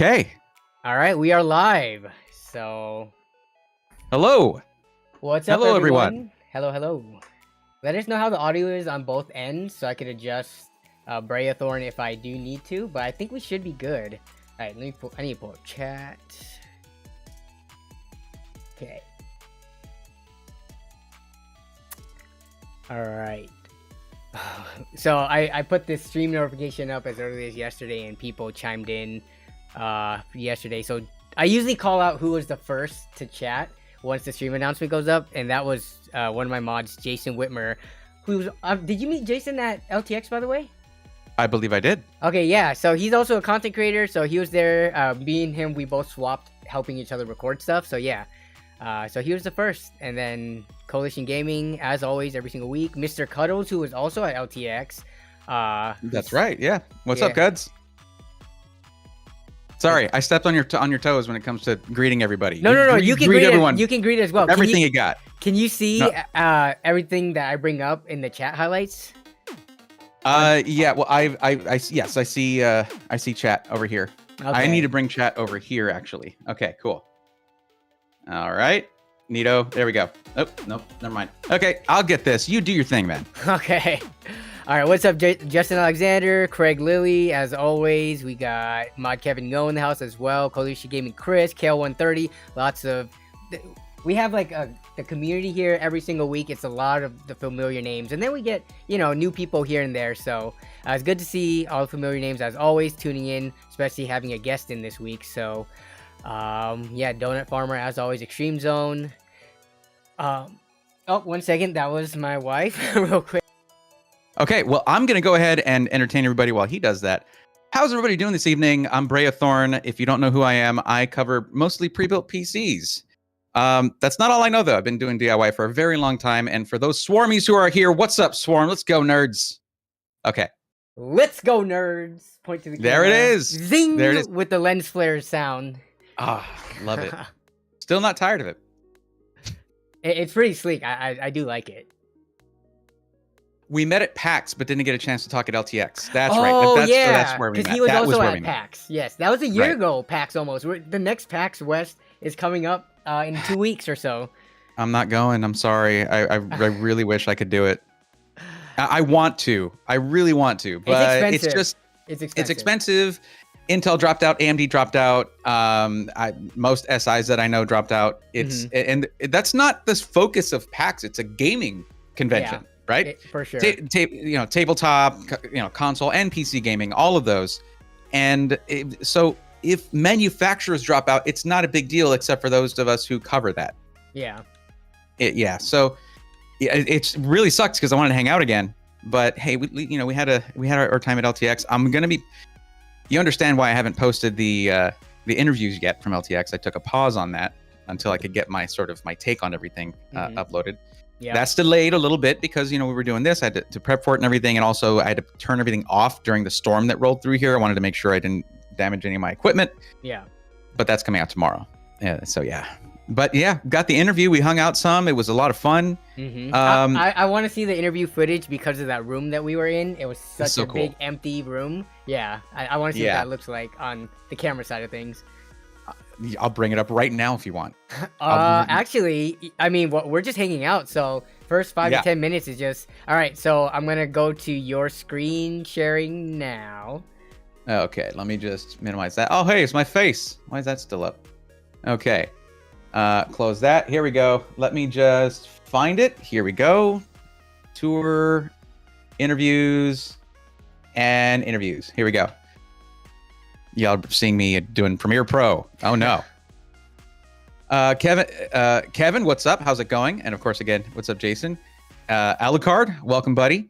Okay. All right, we are live. So, Hello. what's up, Hello, everyone? everyone. Hello. Let us know how the audio is on both ends so I could adjust Braethorn if I do need to, but I think we should be good. All right, I need to pull up chat. Okay. All right. So I put this stream notification up as early as yesterday, and people chimed in yesterday. So I usually call out who was the first to chat once the stream announcement goes up, and that was one of my mods, Jason Whitmer. Who's did you meet Jason at LTX, by the way? I believe I did. Okay, yeah. So he's also a content creator. So he was there. Me and him, we both swapped helping each other record stuff. So yeah. So he was the first, and then Coalition Gaming, as always, every single week. Mr. Cuddles, who was also at LTX. That's right. Yeah. What's up, Cuds? Sorry, I stepped on your toes when it comes to greeting everybody. No. You can greet everyone. You can greet as well. Everything you got. Can you see everything that I bring up in the chat highlights? Yeah. Well, yes, I see chat over here. Okay. I need to bring chat over here, actually. Okay, cool. All right, neato. There we go. Oh, nope, never mind. Okay, I'll get this. You do your thing, man. Okay. All right, what's up, Justin Alexander, Craig Lilly, as always. We got Mod Kevin Ngo in the house as well. Coalition Gaming Chris, KL130. Lots of... We have like the community here every single week. It's a lot of the familiar names. And then we get, new people here and there. So it's good to see all the familiar names as always tuning in, especially having a guest in this week. So... yeah, Donut Farmer as always, Extreme Zone. Oh, 1 second, that was my wife. Real quick. Okay, well, I'm gonna go ahead and entertain everybody while he does that. How's everybody doing this evening? I'm Braethorn. If you don't know who I am, I cover mostly pre-built PCs. That's not all I know, though. I've been doing DIY for a very long time, and for those swarmies who are here, what's up, Swarm? Let's go, nerds. Okay. Let's go, nerds. Point to the camera. There it is. Zing! There it is. With the lens flare sound. Ah, love it. Still not tired of it. It's pretty sleek. I do like it. We met at PAX, but didn't get a chance to talk at LTX. That's right. That's where we met. Because he was also at PAX. Yes, that was a year ago, PAX almost. The next PAX West is coming up in 2 weeks or so. I'm not going. I'm sorry. I really wish I could do it. I want to. I really want to. But it's expensive. Intel dropped out, AMD dropped out, most SIs that I know dropped out. And that's not the focus of PAX. It's a gaming convention, right? For sure. Tabletop, console and PC gaming, all of those. And so if manufacturers drop out, it's not a big deal except for those of us who cover that. Yeah. So it really sucks because I wanted to hang out again. But hey, we had our time at LTX. I'm gonna be. You understand why I haven't posted the interviews yet from LTX. I took a pause on that until I could get my take on everything uploaded. Yeah. That's delayed a little bit because, we were doing this. I had to prep for it and everything. And also I had to turn everything off during the storm that rolled through here. I wanted to make sure I didn't damage any of my equipment. Yeah. But that's coming out tomorrow. Yeah. So, yeah. But yeah, got the interview. We hung out some. It was a lot of fun. I want to see the interview footage because of that room that we were in. It was such a big empty room. Yeah, I want to see what that looks like on the camera side of things. I'll bring it up right now if you want. Actually, I mean, we're just hanging out. So first 5 to 10 minutes is just all right. So I'm gonna go to your screen sharing now. Okay, let me just minimize that. Oh, hey, it's my face. Why is that still up? Okay. Close that. Here we go. Let me just find it. Here we go. Tour, interviews, and interviews. Here we go. Y'all seeing me doing Premiere Pro. Oh no. Kevin, what's up? How's it going? And of course, again, what's up, Jason? Alucard, welcome, buddy.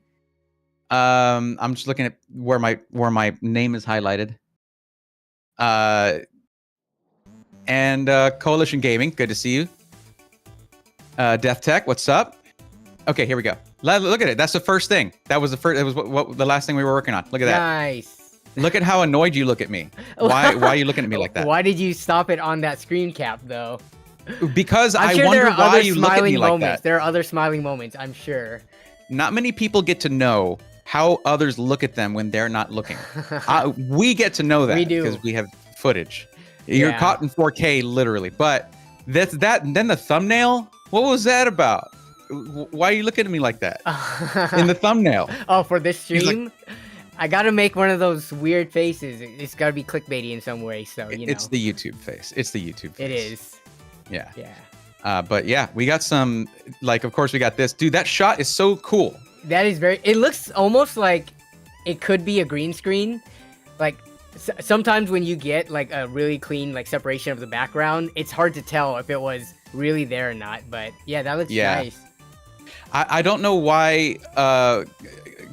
I'm just looking at where my name is highlighted. And Coalition Gaming, good to see you. Death Tech, what's up? Okay, here we go. Look at it. That's the first thing. That was the first. It was what the last thing we were working on. Look at that. Nice. Look at how annoyed you look at me. Why are you looking at me like that? Why did you stop it on that screen cap though? Because I wonder why you look at me like that. There are other smiling moments, I'm sure. Not many people get to know how others look at them when they're not looking. We get to know that because we have footage. You're caught in 4K literally. But that's that. And then the thumbnail. What was that about? Why are you looking at me like that in the thumbnail? Oh, for this stream, I gotta make one of those weird faces. It's gotta be clickbaity in some way. So you know, it's the YouTube face. It's the YouTube face. It is. Yeah. Yeah. But yeah, we got some. Like, of course, we got this. Dude, that shot is so cool. That is very. It looks almost like it could be a green screen. Like sometimes when you get like a really clean like separation of the background, it's hard to tell if it was really there or not. But yeah, that looks nice. I don't know why,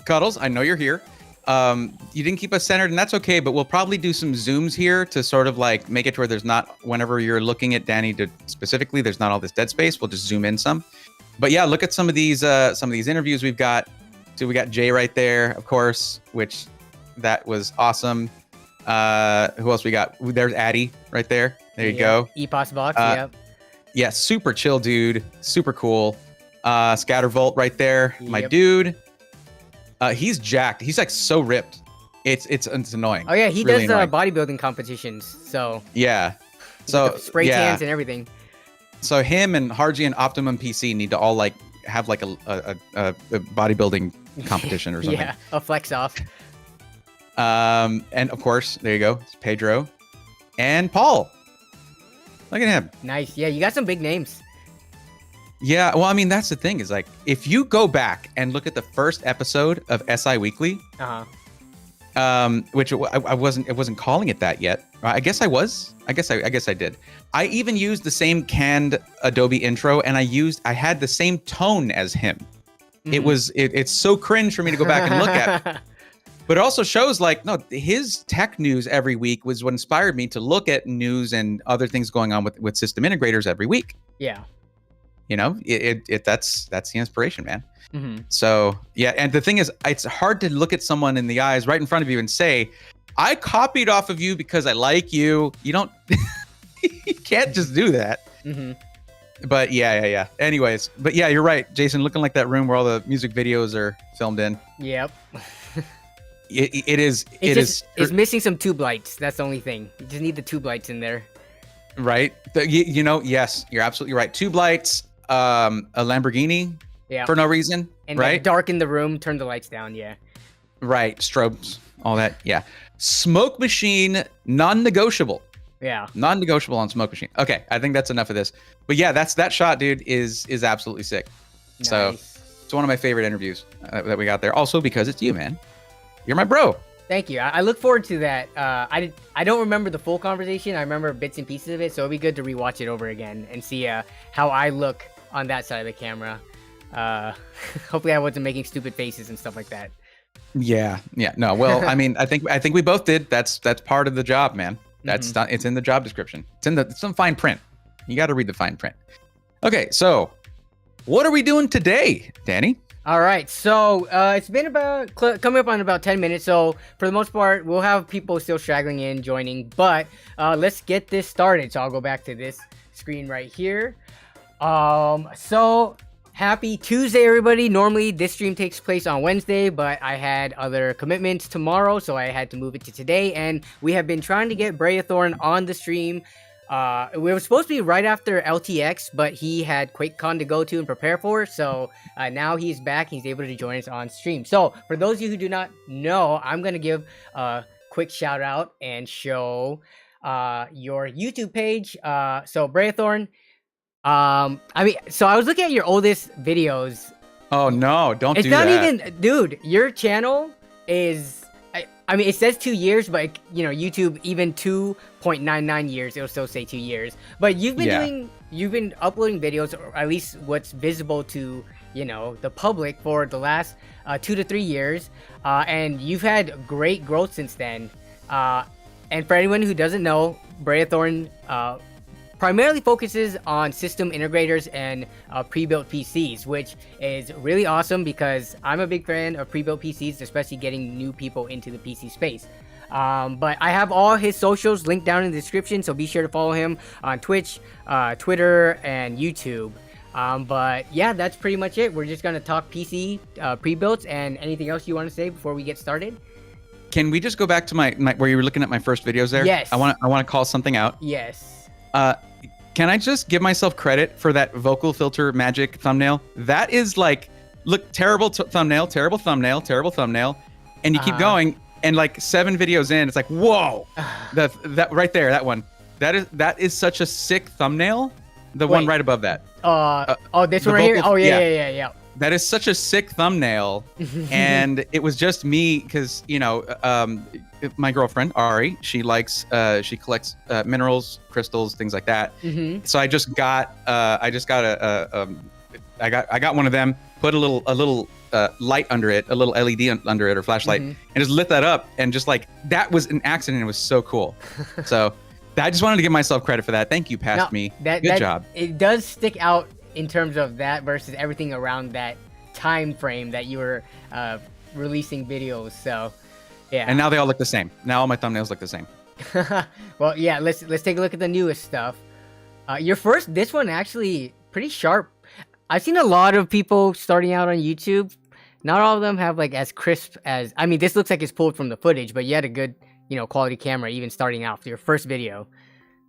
Cuddles, I know you're here. You didn't keep us centered, and that's okay, but we'll probably do some zooms here to sort of like make it to where there's not, whenever you're looking at Danny specifically, there's not all this dead space. We'll just zoom in some. But yeah, look at some of these interviews we've got. So we got Jay right there, of course, which that was awesome. Who else we got? There's Addy right there. There you go. EPOS box, yep. Yeah, super chill dude. Super cool. Scattervolt right there. My dude. He's jacked. He's like so ripped. It's annoying. Oh yeah, he really does bodybuilding competitions. So yeah. So spray tans and everything. So him and Harji and Optimum PC need to all like have like a bodybuilding competition or something. Yeah, a flex off. And of course, there you go. It's Pedro and Paul. Look at him. Nice. Yeah, you got some big names. Yeah, well, I mean, that's the thing is like if you go back and look at the first episode of SI Weekly, which I wasn't calling it that yet. I guess I was. I guess I did. I even used the same canned Adobe intro, and I had the same tone as him. Mm-hmm. It's so cringe for me to go back and look at. But it also shows like, no, his tech news every week was what inspired me to look at news and other things going on with System Integrators every week. Yeah. You know, that's the inspiration, man. Mm-hmm. So yeah, and the thing is, it's hard to look at someone in the eyes right in front of you and say, I copied off of you because I like you. You don't, you can't just do that. Mm-hmm. But yeah. Anyways, but yeah, you're right, Jason, looking like that room where all the music videos are filmed in. Yep. It's missing some tube lights. That's the only thing. You just need the tube lights in there. Right. You know, yes, you're absolutely right. Tube lights, a Lamborghini for no reason. And right. Like darken the room, turn the lights down. Yeah. Right. Strobes, all that. Yeah. Smoke machine, non-negotiable. Yeah. Non-negotiable on smoke machine. Okay. I think that's enough of this. But yeah, that shot, dude, is absolutely sick. Nice. So it's one of my favorite interviews that we got there. Also because it's you, man. You're my bro. Thank you. I look forward to that. I don't remember the full conversation. I remember bits and pieces of it, so it'll be good to rewatch it over again and see how I look on that side of the camera. Hopefully, I wasn't making stupid faces and stuff like that. Yeah. No. Well, I mean, I think we both did. That's part of the job, man. That's not. It's in the job description. It's some fine print. You got to read the fine print. Okay, so what are we doing today, Danny? All right, so it's been about coming up on about 10 minutes. So for the most part, we'll have people still straggling in, joining, but let's get this started. So I'll go back to this screen right here. So happy Tuesday, everybody. Normally this stream takes place on Wednesday, but I had other commitments tomorrow, so I had to move it to today. And we have been trying to get Braethorn on the stream. We were supposed to be right after LTX, but he had QuakeCon to go to and prepare for, so now he's back. He's able to join us on stream. So for those of you who do not know, I'm going to give a quick shout out and show your YouTube page. So Braethorn, so I was looking at your oldest videos. Oh no, don't do that. It's not even, dude, your channel is... I mean, it says 2 years, but you know, YouTube even 2.99 years, it'll still say 2 years. But you've been uploading videos, or at least what's visible to, you know, the public for the last 2 to 3 years, and you've had great growth since then. And for anyone who doesn't know, Braethorn primarily focuses on system integrators and pre-built PCs, which is really awesome because I'm a big fan of pre-built PCs, especially getting new people into the PC space. But I have all his socials linked down in the description, so be sure to follow him on Twitch, Twitter, and YouTube. But yeah, that's pretty much it. We're just going to talk PC, pre-builts, and anything else you want to say before we get started? can we just go back to my where you were looking at my first videos there? Yes. I want to call something out. Yes. Can I just give myself credit for that vocal filter magic thumbnail? That is like, look, terrible thumbnail, terrible thumbnail, terrible thumbnail, and you keep going, and like 7 videos in, it's like, whoa, that right there, that one, that is such a sick thumbnail. The one right above that. This one right here. Oh yeah. That is such a sick thumbnail, and it was just me because my girlfriend Ari, she collects minerals, crystals, things like that. So I got one of them, put a little light under it, a little LED under it or flashlight, and just lit that up, and just like that was an accident. It was so cool. So I just wanted to give myself credit for that. Thank you, past me. Good job. It does stick out in terms of that versus everything around that time frame that you were releasing videos. So yeah. And now they all look the same. Now all my thumbnails look the same. Well, yeah, let's take a look at the newest stuff. This one actually pretty sharp. I've seen a lot of people starting out on YouTube. Not all of them have like as crisp as, I mean, this looks like it's pulled from the footage, but you had a good, quality camera even starting out for your first video.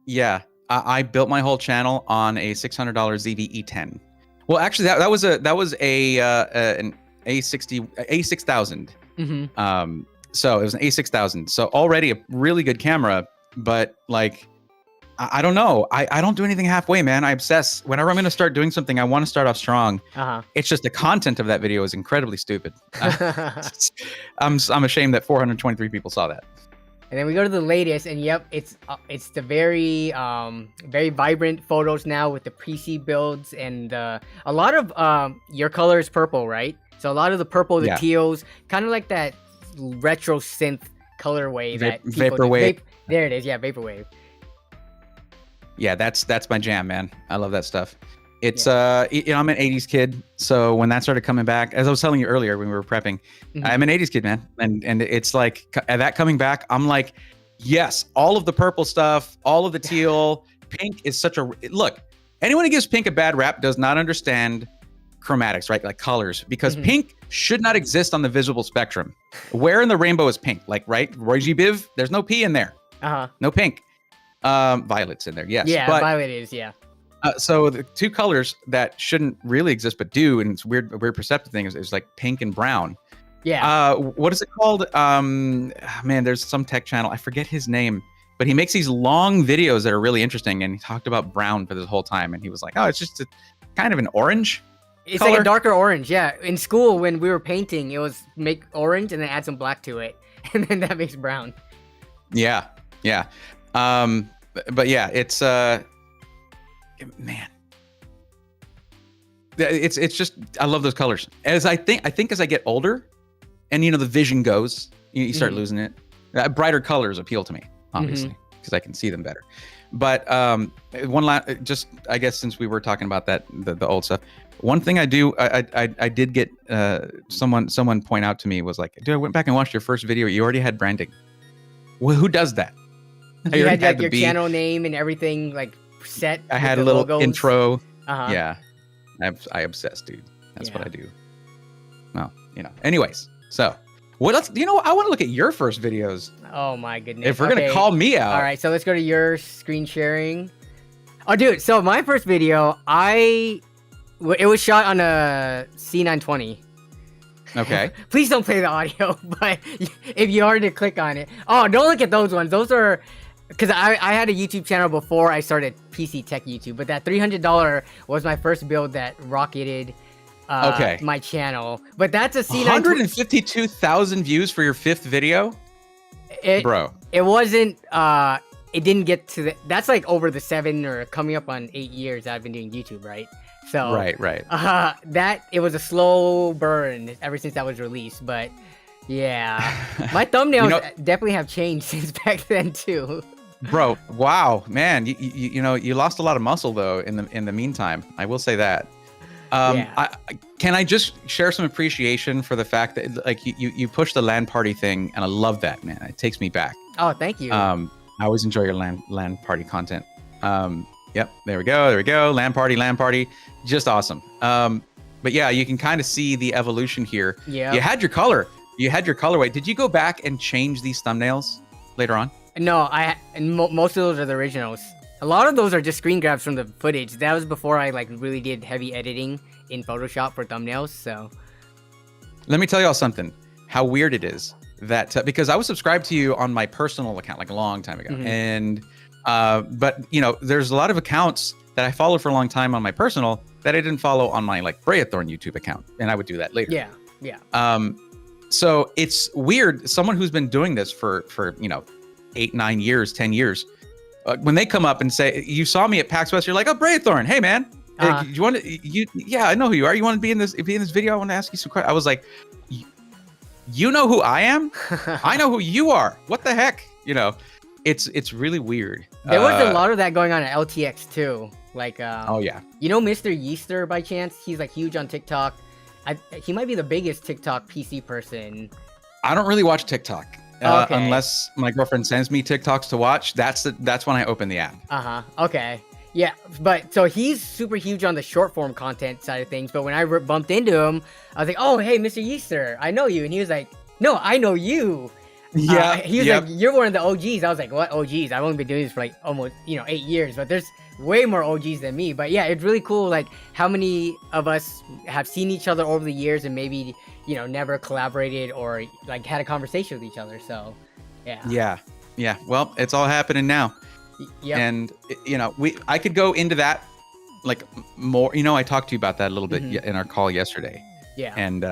Yeah. I built my whole channel on a $600 ZV-E10. Well, actually, that was an A6000. So it was an A6000. So already a really good camera, but like, I don't know. I don't do anything halfway, man. I obsess. Whenever I'm going to start doing something, I want to start off strong. It's just the content of that video is incredibly stupid. I'm ashamed that 423 people saw that. And then we go to the latest, and yep, it's the very very vibrant photos now with the PC builds, and a lot of your color is purple, right? So a lot of the purple, the teals, kind of like that retro synth colorway that vaporwave. There it is, yeah, vaporwave. Yeah, that's my jam, man. I love that stuff. It's I'm an 80s kid, so when that started coming back, as I was telling you earlier when we were prepping, I'm an 80s kid, man, and it's like that coming back, I'm like, yes, all of the purple stuff, all of the teal, pink is such a look. Anyone who gives pink a bad rap does not understand chromatics, right? Like colors, because pink should not exist on the visible spectrum. Where in the rainbow is pink? Like, right, Roy G. Biv, there's no P in there, no pink. Violet's in there, yes. Yeah, but violet is, yeah. So the two colors that shouldn't really exist but do, and it's a weird perceptive thing, is like pink and brown. Yeah. What is it called? Man, there's some tech channel, I forget his name, but he makes these long videos that are really interesting, and he talked about brown for this whole time, and he was like, oh, it's just kind of an orange. It's color. like a darker orange, yeah. In school, when we were painting, it was make orange and then add some black to it, and then that makes brown. Yeah. But yeah, it's man, it's just, I love those colors. I think as I get older, and the vision goes, you start losing it. Brighter colors appeal to me, obviously, because I can see them better. But one last, just I guess since we were talking about that, the old stuff, one thing I did get someone point out to me was like, dude, I went back and watched your first video. You already had branding. Well, who does that? You had like your channel name and everything like set. I had a little logos. intro. Yeah, I obsess, dude. That's what I do. Well, Anyways, so what else? I want to look at your first videos. Oh my goodness! If we're gonna call me out. All right, so let's go to your screen sharing. Oh, dude. So my first video, it was shot on a C920. Okay. Please don't play the audio, but if you are to click on it. Oh, don't look at those ones. Those are, because I had a YouTube channel before I started PC Tech YouTube, but that $300 was my first build that rocketed my channel. But that's a C920. 152,000 views for your 5th video? Bro. It wasn't, it didn't get to that's like over the 7 or coming up on 8 years I've been doing YouTube, right? So right. It was a slow burn ever since that was released, but yeah, my thumbnails definitely have changed since back then too. Bro, wow, man, you lost a lot of muscle though in the meantime. I will say that. Can I just share some appreciation for the fact that like you pushed the LAN party thing, and I love that, man. It takes me back. Oh, thank you. I always enjoy your LAN party content. Yep, there we go. LAN party, just awesome. But yeah, you can kind of see the evolution here. Yeah. You had your color. you had your colorway. Did you go back and change these thumbnails later on? No, most of those are the originals. A lot of those are just screen grabs from the footage. That was before I like really did heavy editing in Photoshop for thumbnails. So let me tell y'all something. How weird it is that because I was subscribed to you on my personal account like a long time ago, and but you know, there's a lot of accounts that I followed for a long time on my personal that I didn't follow on my like Braethorn YouTube account, and I would do that later. Yeah. So it's weird. Someone who's been doing this for 8, 9 years, 10 years, when they come up and say, "You saw me at PAX West," you're like, "Oh, Braethorn, hey man, you want to? Yeah, I know who you are. You want to be in this video? I want to ask you some questions." I was like, "You know who I am? I know who you are. What the heck?" You know, it's really weird. There was a lot of that going on at LTX too. Like, oh yeah, you know, Mr. Yeaster by chance? He's like huge on TikTok. He might be the biggest TikTok PC person. I don't really watch TikTok. Okay. Unless my girlfriend sends me TikToks to watch, that's when I open the app. Okay. Yeah, but so he's super huge on the short form content side of things. But when I bumped into him, I was like, "Oh, hey, Mr. Yeaster, I know you," and he was like, "No, I know you." Yeah. He was like, "You're one of the OGs." I was like, "What OGs? I've only been doing this for like almost 8 years, but there's way more OGs than me." But yeah, it's really cool. Like how many of us have seen each other over the years and maybe never collaborated or like had a conversation with each other. So yeah. Well, it's all happening now. Yeah. And I could go into that like more. I talked to you about that a little bit in our call yesterday. Yeah. And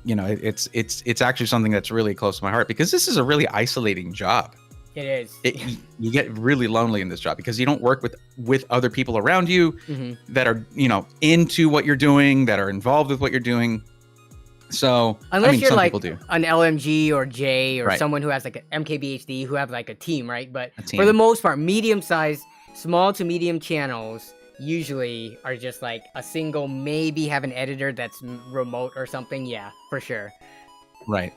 it's actually something that's really close to my heart because this is a really isolating job. It is. You get really lonely in this job because you don't work with other people around you that are into what you're doing, that are involved with what you're doing. So unless you're some like people do. an LMG or Jay or Right. someone who has like an MKBHD who have like a team, right? But team. for the most part, medium-sized, small to medium channels usually are just like a single, maybe have an editor that's remote or something. Yeah, for sure. Right.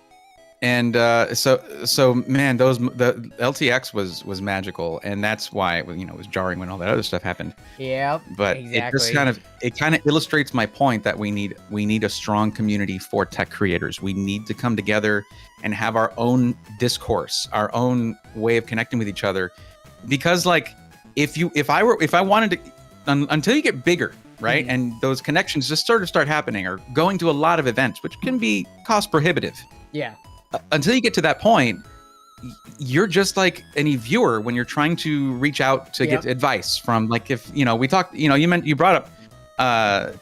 And so man, the LTX was magical, and that's why it was jarring when all that other stuff happened. Yeah, but exactly. it kind of illustrates my point that we need a strong community for tech creators. We need to come together and have our own discourse, our own way of connecting with each other, because like if I wanted to, until you get bigger, right, and those connections just start happening, or going to a lot of events, which can be cost prohibitive. Yeah. Until you get to that point, you're just like any viewer when you're trying to reach out to get advice from, like, if we talked, you brought up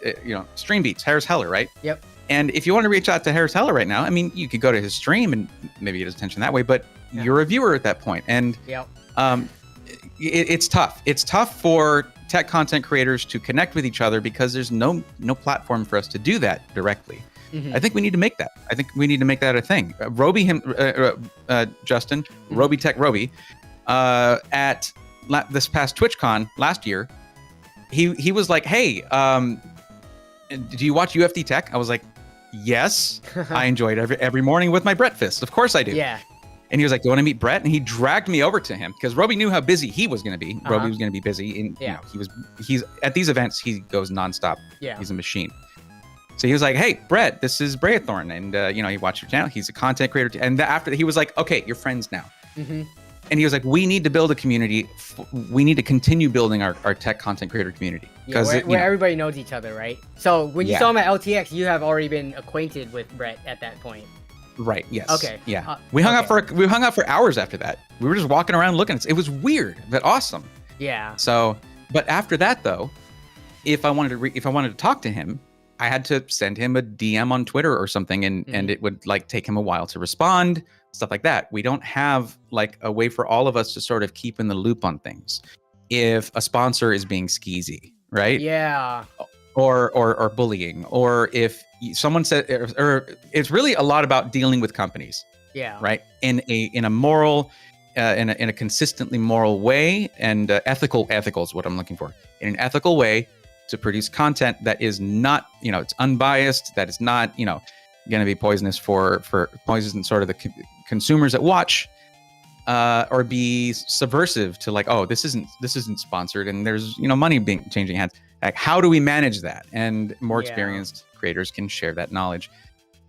Stream Beats, Harris Heller, right? Yep. And if you want to reach out to Harris Heller right now, I mean, you could go to his stream and maybe get his attention that way, but you're a viewer at that point. And it's tough. It's tough for tech content creators to connect with each other because there's no platform for us to do that directly. I think we need to make that. I think we need to make that a thing. Justin, Roby Tech Roby, at this past TwitchCon last year, he was like, "Hey, do you watch UFD Tech?" I was like, "Yes, I enjoy it every morning with my breakfast. Of course I do." Yeah. And he was like, "Do you want to meet Brett?" And he dragged me over to him because Roby knew how busy he was going to be. Roby was going to be busy, and he's at these events. He goes nonstop. Yeah. He's a machine. So he was like, "Hey, Brett, this is Braethorn," and he watched your channel. He's a content creator, and after that, he was like, "Okay, you're friends now." And he was like, "We need to build a community. We need to continue building our tech content creator community because where everybody knows each other, right?" So when you saw him at LTX, you have already been acquainted with Brett at that point. Right. Yes. Okay. Yeah. We hung out for hours after that. We were just walking around looking. It was weird but awesome. Yeah. So, but after that though, if I wanted to talk to him, I had to send him a DM on Twitter or something, and it would like take him a while to respond, stuff like that. We don't have like a way for all of us to sort of keep in the loop on things. If a sponsor is being skeezy, right? Yeah. Or bullying, or if someone said, or it's really a lot about dealing with companies. Yeah. Right. In a moral, in a consistently moral way, and ethical is what I'm looking for. In an ethical way, to produce content that is not, it's unbiased, that is not, going to be poisonous for poison sort of the consumers that watch, or be subversive to like, oh, this isn't sponsored, and there's money changing hands. Like, how do we manage that? And more experienced creators can share that knowledge.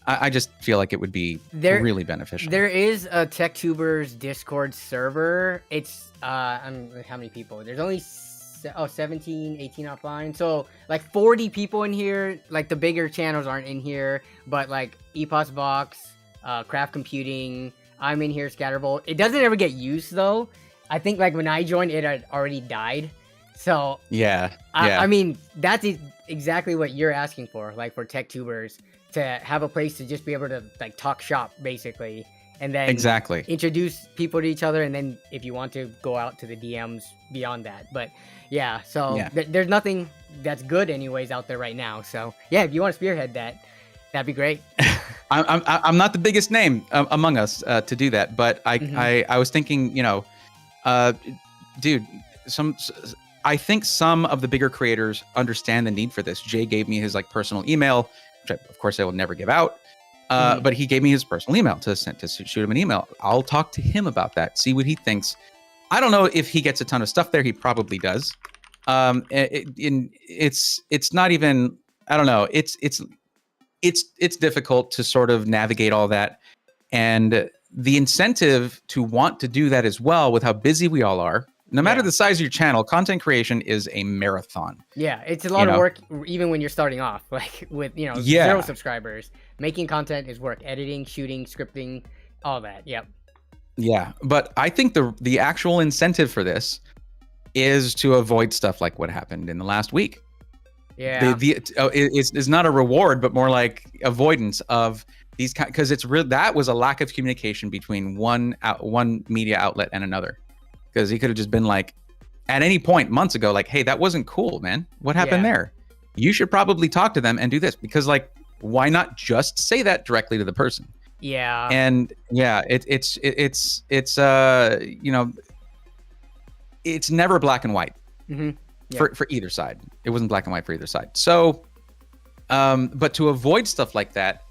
I just feel like it would be really beneficial. There is a TechTubers Discord server. It's how many people? There's only 17, 18 offline. So like 40 people in here. Like the bigger channels aren't in here, but like EPOS Box, Craft Computing, I'm in here, Scatterbolt. It doesn't ever get used though. I think like when I joined, it had already died. So yeah. I mean, that's exactly what you're asking for, like for TechTubers, to have a place to just be able to like talk shop basically, and then introduce people to each other, and then if you want to go out to the DMs beyond that. But yeah, so there's nothing that's good anyways out there right now. So yeah, if you want to spearhead that, that'd be great. I'm not the biggest name among us to do that, but I was thinking, dude, I think some of the bigger creators understand the need for this. Jay gave me his like personal email, which of course I will never give out. But he gave me his personal email to shoot him an email. I'll talk to him about that, see what he thinks. I don't know if he gets a ton of stuff there. He probably does. It's not even, I don't know. It's difficult to sort of navigate all that, and the incentive to want to do that as well with how busy we all are. No matter the size of your channel, content creation is a marathon. Yeah, it's a lot of work, even when you're starting off, like with 0 subscribers. Making content is work: editing, shooting, scripting, all that. Yep. Yeah, but I think the actual incentive for this is to avoid stuff like what happened in the last week. Yeah, it's not a reward, but more like avoidance of these, because that was a lack of communication between one media outlet and another. Because he could have just been like, at any point months ago, like, hey, that wasn't cool, man. What happened there? You should probably talk to them and do this, because like, why not just say that directly to the person? Yeah. And yeah, it's never black and white for either side. It wasn't black and white for either side. So, but to avoid stuff like that,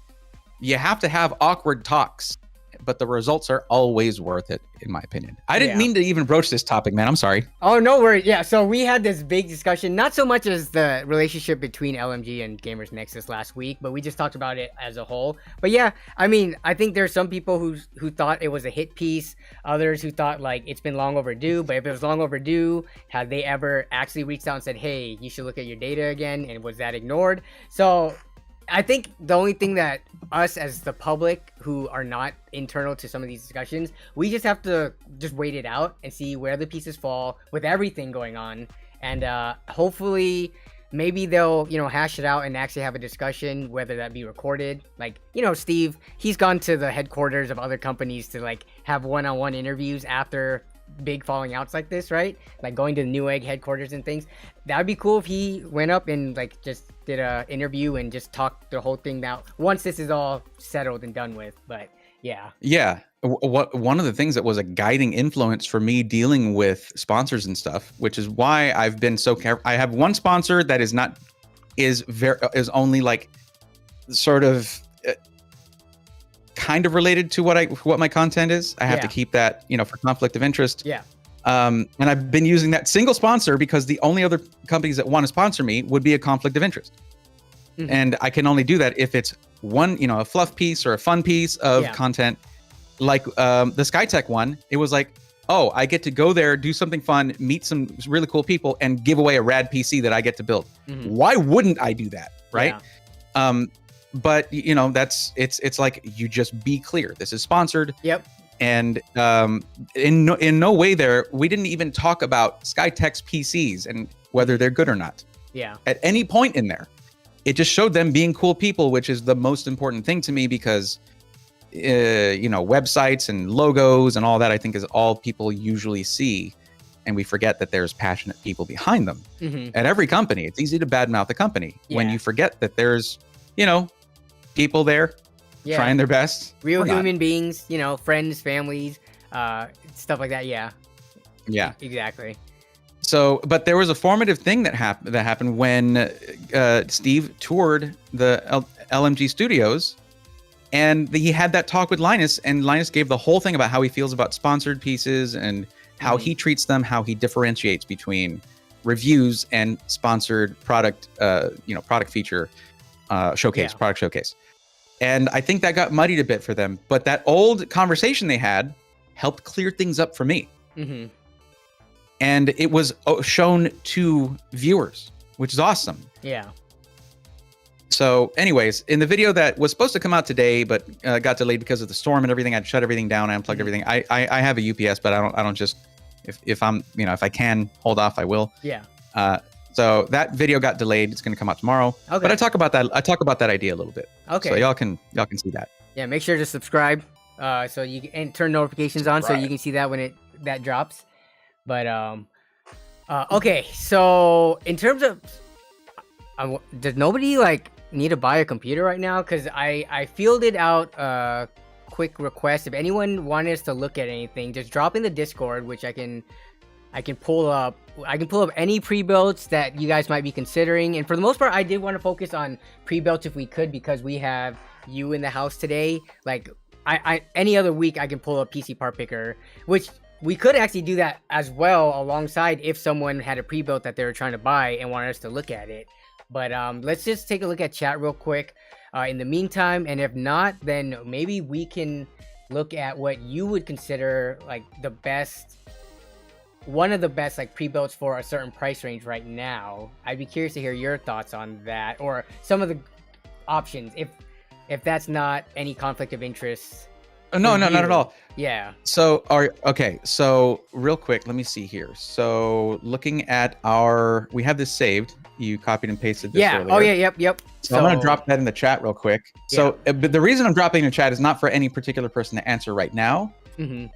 you have to have awkward talks. But the results are always worth it, in my opinion. I didn't mean to even broach this topic, man. I'm sorry. Oh, no worries. Yeah, so we had this big discussion, not so much as the relationship between LMG and GamersNexus last week, but we just talked about it as a whole. But yeah, I mean, I think there's some people who thought it was a hit piece, others who thought like it's been long overdue. But if it was long overdue, had they ever actually reached out and said, hey, you should look at your data again? And was that ignored? So I think the only thing that us as the public who are not internal to some of these discussions, we just have to just wait it out and see where the pieces fall with everything going on. And hopefully maybe they'll, hash it out and actually have a discussion, whether that be recorded. Like, Steve, he's gone to the headquarters of other companies to like have one-on-one interviews after big falling outs like this, right? Like going to the NOAB headquarters and things. That would be cool if he went up and like just did a interview and just talked the whole thing out once this is all settled and done with. But yeah. One of the things that was a guiding influence for me dealing with sponsors and stuff, which is why I've been so careful. I have one sponsor that is only like sort of kind of related to what my content is. I have to keep that, for conflict of interest. Yeah. And I've been using that single sponsor because the only other companies that want to sponsor me would be a conflict of interest. Mm-hmm. And I can only do that if it's one, a fluff piece or a fun piece of content. Like the Skytech one, it was like, oh, I get to go there, do something fun, meet some really cool people, and give away a rad PC that I get to build. Mm-hmm. Why wouldn't I do that, right? Yeah. But it's like, you just be clear. This is sponsored. Yep. And in no way there, we didn't even talk about Skytech's PCs and whether they're good or not. Yeah. At any point in there, it just showed them being cool people, which is the most important thing to me, because websites and logos and all that, I think, is all people usually see, and we forget that there's passionate people behind them. Mm-hmm. At every company, it's easy to badmouth a company when you forget that there's people there trying their best. Real human beings, friends, families, stuff like that. Yeah. Exactly. So, but there was a formative thing that happened when Steve toured the LMG studios, and he had that talk with Linus, and Linus gave the whole thing about how he feels about sponsored pieces and how he treats them, how he differentiates between reviews and sponsored product, product feature showcase, product showcase. And I think that got muddied a bit for them. But that old conversation they had helped clear things up for me. Mm-hmm. And it was shown to viewers, which is awesome. Yeah. So anyways, in the video that was supposed to come out today, but got delayed because of the storm and everything, I'd shut everything down. I unplugged everything. I have a UPS, but I don't just, if I'm, if I can hold off, I will. Yeah. So that video got delayed. It's going to come out tomorrow. Okay. But I talk about that idea a little bit. Okay. So y'all can see that. Yeah. Make sure to subscribe, so you can, and turn notifications on so you can see that when that drops. But okay. So in terms of, does nobody need to buy a computer right now? Because I fielded out a quick request. If anyone wanted us to look at anything, just drop in the Discord, which I can pull up. I can pull up any pre-builds that you guys might be considering. And for the most part, I did want to focus on pre-builds if we could, because we have you in the house today. Like I any other week I can pull up PC Part Picker, which we could actually do that as well alongside if someone had a pre-built that they were trying to buy and wanted us to look at it. But let's just take a look at chat real quick in the meantime. And if not, then maybe we can look at what you would consider one of the best pre-builts for a certain price range right now. I'd be curious to hear your thoughts on that, or some of the options, if that's not any conflict of interest. No, not at all. Yeah. So, so real quick, let me see here. So looking at we have this saved. You copied and pasted this earlier. Oh yeah, yep. So I'm gonna drop that in the chat real quick. So, but the reason I'm dropping in the chat is not for any particular person to answer right now,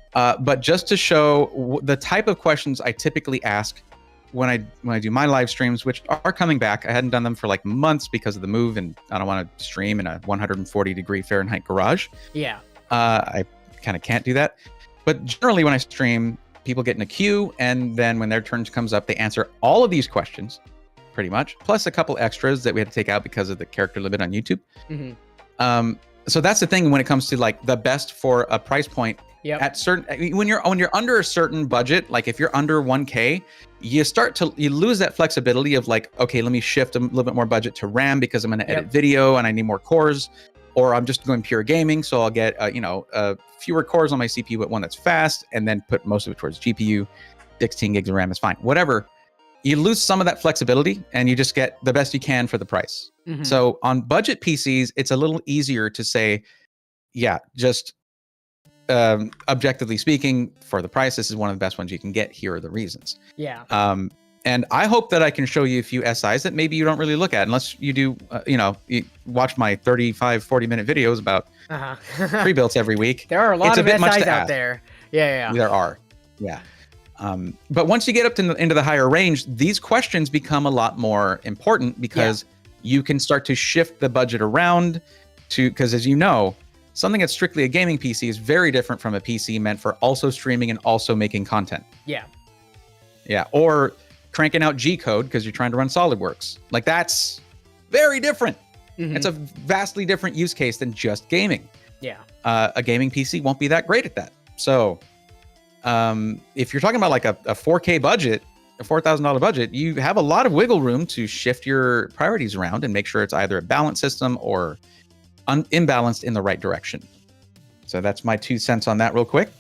but just to show the type of questions I typically ask when I do my live streams, which are coming back. I hadn't done them for months because of the move, and I don't want to stream in a 140-degree Fahrenheit garage. Yeah. I kind of can't do that. But generally, when I stream, people get in a queue, and then when their turn comes up, they answer all of these questions. Pretty much, plus a couple extras that we had to take out because of the character limit on YouTube. So that's the thing when it comes to the best for a price point. At certain, when you're under a certain budget, if you're under 1K, you lose that flexibility of okay, let me shift a little bit more budget to RAM because I'm going to edit video and I need more cores, or I'm just going pure gaming, so I'll get fewer cores on my CPU but one that's fast, and then put most of it towards GPU. 16 gigs of RAM is fine. Whatever. You lose some of that flexibility and you just get the best you can for the price. So on budget PCs, it's a little easier to say, just objectively speaking, for the price, this is one of the best ones you can get. Here are the reasons. And I hope that I can show you a few SIs that maybe you don't really look at unless you do, you watch my 35, 40-minute videos about pre-builts every week. There are a lot of SIs out there. Yeah. There are. Yeah. But once you get up into the higher range, these questions become a lot more important because you can start to shift the budget around because as you know, something that's strictly a gaming PC is very different from a PC meant for also streaming and also making content. Yeah. Or cranking out G-code because you're trying to run SolidWorks. That's very different. It's a vastly different use case than just gaming. A gaming PC won't be that great at that. So if you're talking about a 4K budget, a $4,000 budget, you have a lot of wiggle room to shift your priorities around and make sure it's either a balanced system or imbalanced in the right direction. So that's my 2 cents on that real quick.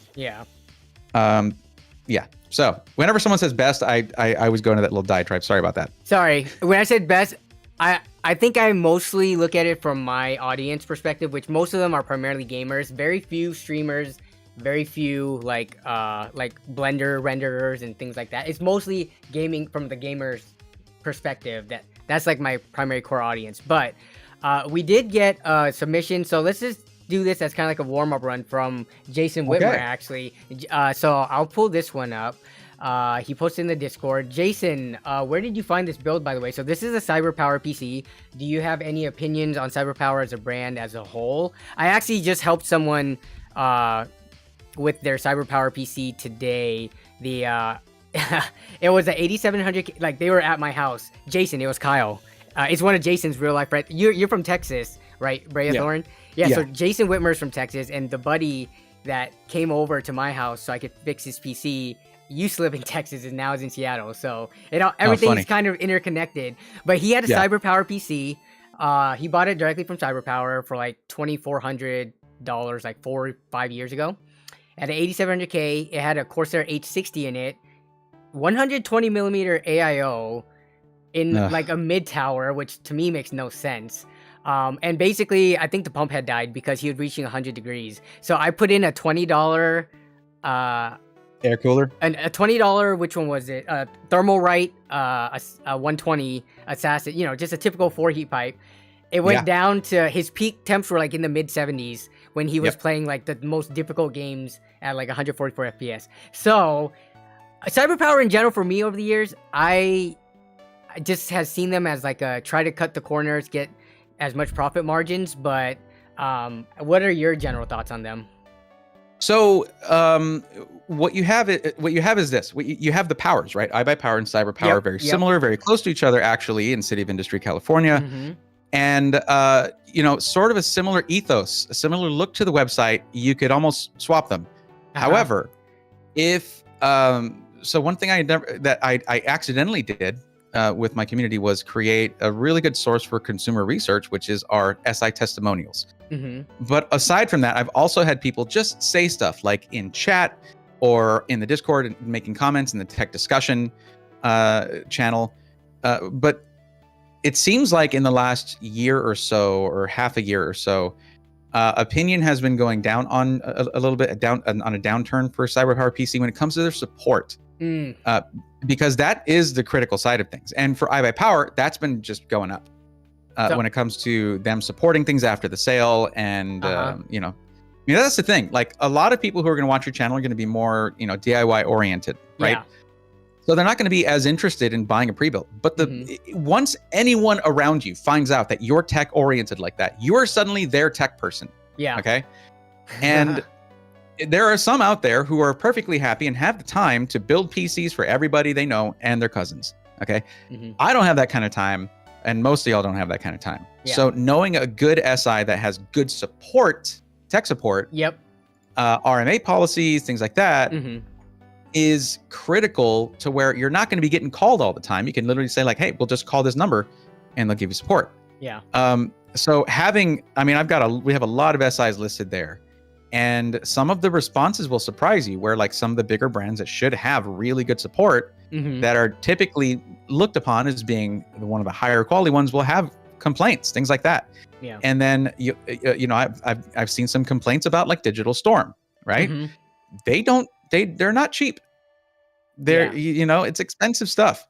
So whenever someone says best, I always go into that little diatribe. Sorry about that. Sorry. When I said best, I think I mostly look at it from my audience perspective, which most of them are primarily gamers. Very few streamers, very few Blender renderers and things like that. It's mostly gaming from the gamers perspective. That's my primary core audience. But we did get a submission, so let's just do this as kind of a warm-up run from Jason Whitmer, actually. So I'll pull this one up. He posted in the Discord. Jason, where did you find this build, by the way? So this is a Cyberpower PC. Do you have any opinions on Cyberpower as a brand as a whole? I actually just helped someone with their Cyberpower PC today. It was an 8700, they were at my house. Jason, it was Kyle. It's one of Jason's real life friends. You're from Texas, right, Braethorn? Yeah. So Jason Whitmer's from Texas, and the buddy that came over to my house so I could fix his PC used to live in Texas and now is in Seattle. So everything's kind of interconnected. But he had a Cyberpower PC. He bought it directly from Cyberpower for like $2,400, like 4 or 5 years ago. At an 8700K, it had a Corsair H60 in it, 120 millimeter AIO in like a mid tower, which to me makes no sense. And basically, I think the pump had died because he was reaching 100 degrees. So I put in a $20 air cooler, and a $20, which one was it? Thermalright, a 120 Assassin. You know, just a typical 4 heat pipe. It went down to his peak temps were like in the mid 70s when he was playing like the most difficult games at like 144 FPS. So Cyberpower in general for me over the years, I just has seen them as like a try to cut the corners, get as much profit margins. But what are your general thoughts on them? So what you have is this. You have the powers, right? iBuyPower and Cyberpower, very similar, very close to each other, actually, in City of Industry, California. And, you know, sort of a similar ethos, a similar look to the website. You could almost swap them. However, if so one thing I accidentally did with my community was create a really good source for consumer research, which is our SI testimonials. But aside from that, I've also had people just say stuff like in chat or in the Discord and making comments in the tech discussion channel. But it seems like in the last year or so, or half a year or so, opinion has been going down on a little bit, on a downturn for Cyberpower PC when it comes to their support. Because that is the critical side of things. And for iBuyPower, that's been just going up when it comes to them supporting things after the sale. And, you know, that's the thing. Like a lot of people who are going to watch your channel are going to be more, you know, DIY oriented, right? So they're not going to be as interested in buying a pre-built. But once anyone around you finds out that you're tech oriented like that, you're suddenly their tech person. Okay. And there are some out there who are perfectly happy and have the time to build PCs for everybody they know and their cousins. Okay. I don't have that kind of time. And most of y'all don't have that kind of time. So knowing a good SI that has good support, tech support, RMA policies, things like that, is critical to where you're not going to be getting called all the time. You can literally say like, hey, we'll just call this number and they'll give you support. So having, I mean, we have a lot of SIs listed there. And some of the responses will surprise you, where like some of the bigger brands that should have really good support that are typically looked upon as being one of the higher quality ones will have complaints, things like that. And then you know, I've seen some complaints about like Digital Storm, right? They're not cheap. They're you know, it's expensive stuff.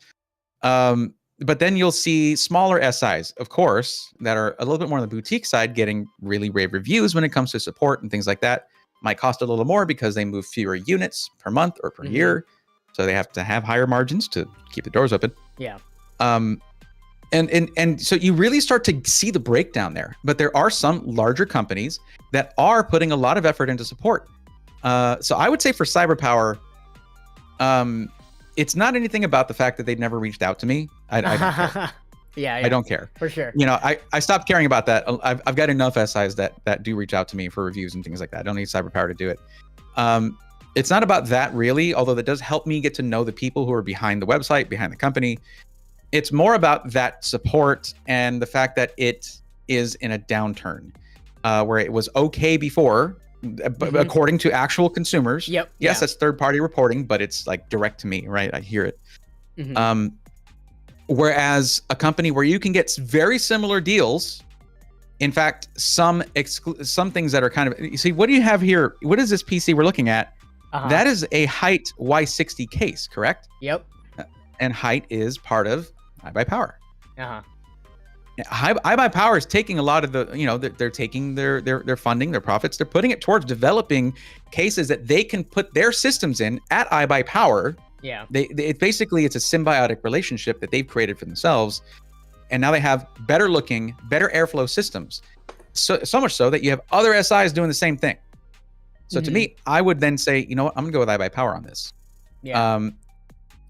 But then you'll see smaller SIs, of course, that are a little bit more on the boutique side, getting really rave reviews when it comes to support and things like that. Might cost a little more because they move fewer units per month or per year. So they have to have higher margins to keep the doors open. And so you really start to see the breakdown there. But there are some larger companies that are putting a lot of effort into support. So I would say for Cyberpower, it's not anything about the fact that they've never reached out to me. I don't care. I don't care. For sure. You know, I stopped caring about that. I've got enough SIs that do reach out to me for reviews and things like that. I don't need Cyberpower to do it. It's not about that really, although that does help me get to know the people who are behind the website, behind the company. It's more about that support and the fact that it is in a downturn, where it was okay before, according to actual consumers. Yes, that's third-party reporting, but it's like direct to me, right? I hear it. Whereas a company where you can get very similar deals, in fact, some things that are kind of, you see, what do you have here? What is this PC we're looking at? That is a Height Y60 case, correct? And Height is part of iBuyPower. iBuyPower is taking a lot of the, you know, they're taking their funding, their profits, they're putting it towards developing cases that they can put their systems in at iBuyPower. Basically, it's a symbiotic relationship that they've created for themselves. And now they have better looking, better airflow systems. So much so that you have other SIs doing the same thing. So to me, I would then say, you know what, I'm gonna go with iBuyPower on this.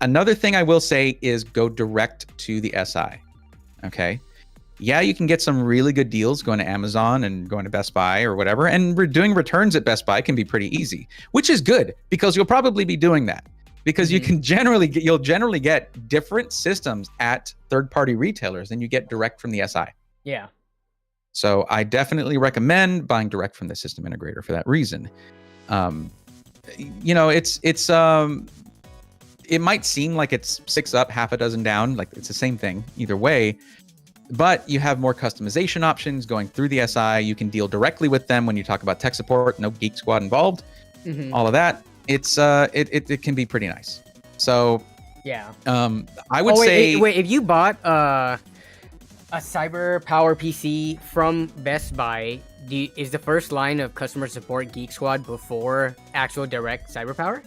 Another thing I will say is go direct to the SI. Okay. Yeah, you can get some really good deals going to Amazon and going to Best Buy or whatever. And doing returns at Best Buy can be pretty easy, which is good because you'll probably be doing that. Because you can you'll generally get different systems at third-party retailers than you get direct from the SI. Yeah. So I definitely recommend buying direct from the system integrator for that reason. You know, it might seem like it's 6 up, half a dozen down, like it's the same thing either way, but you have more customization options going through the SI. You can deal directly with them when you talk about tech support, no Geek Squad involved, all of that. It's it can be pretty nice. So yeah, I would say wait, if you bought a Cyberpower PC from Best Buy, is the first line of customer support Geek Squad before actual direct Cyberpower?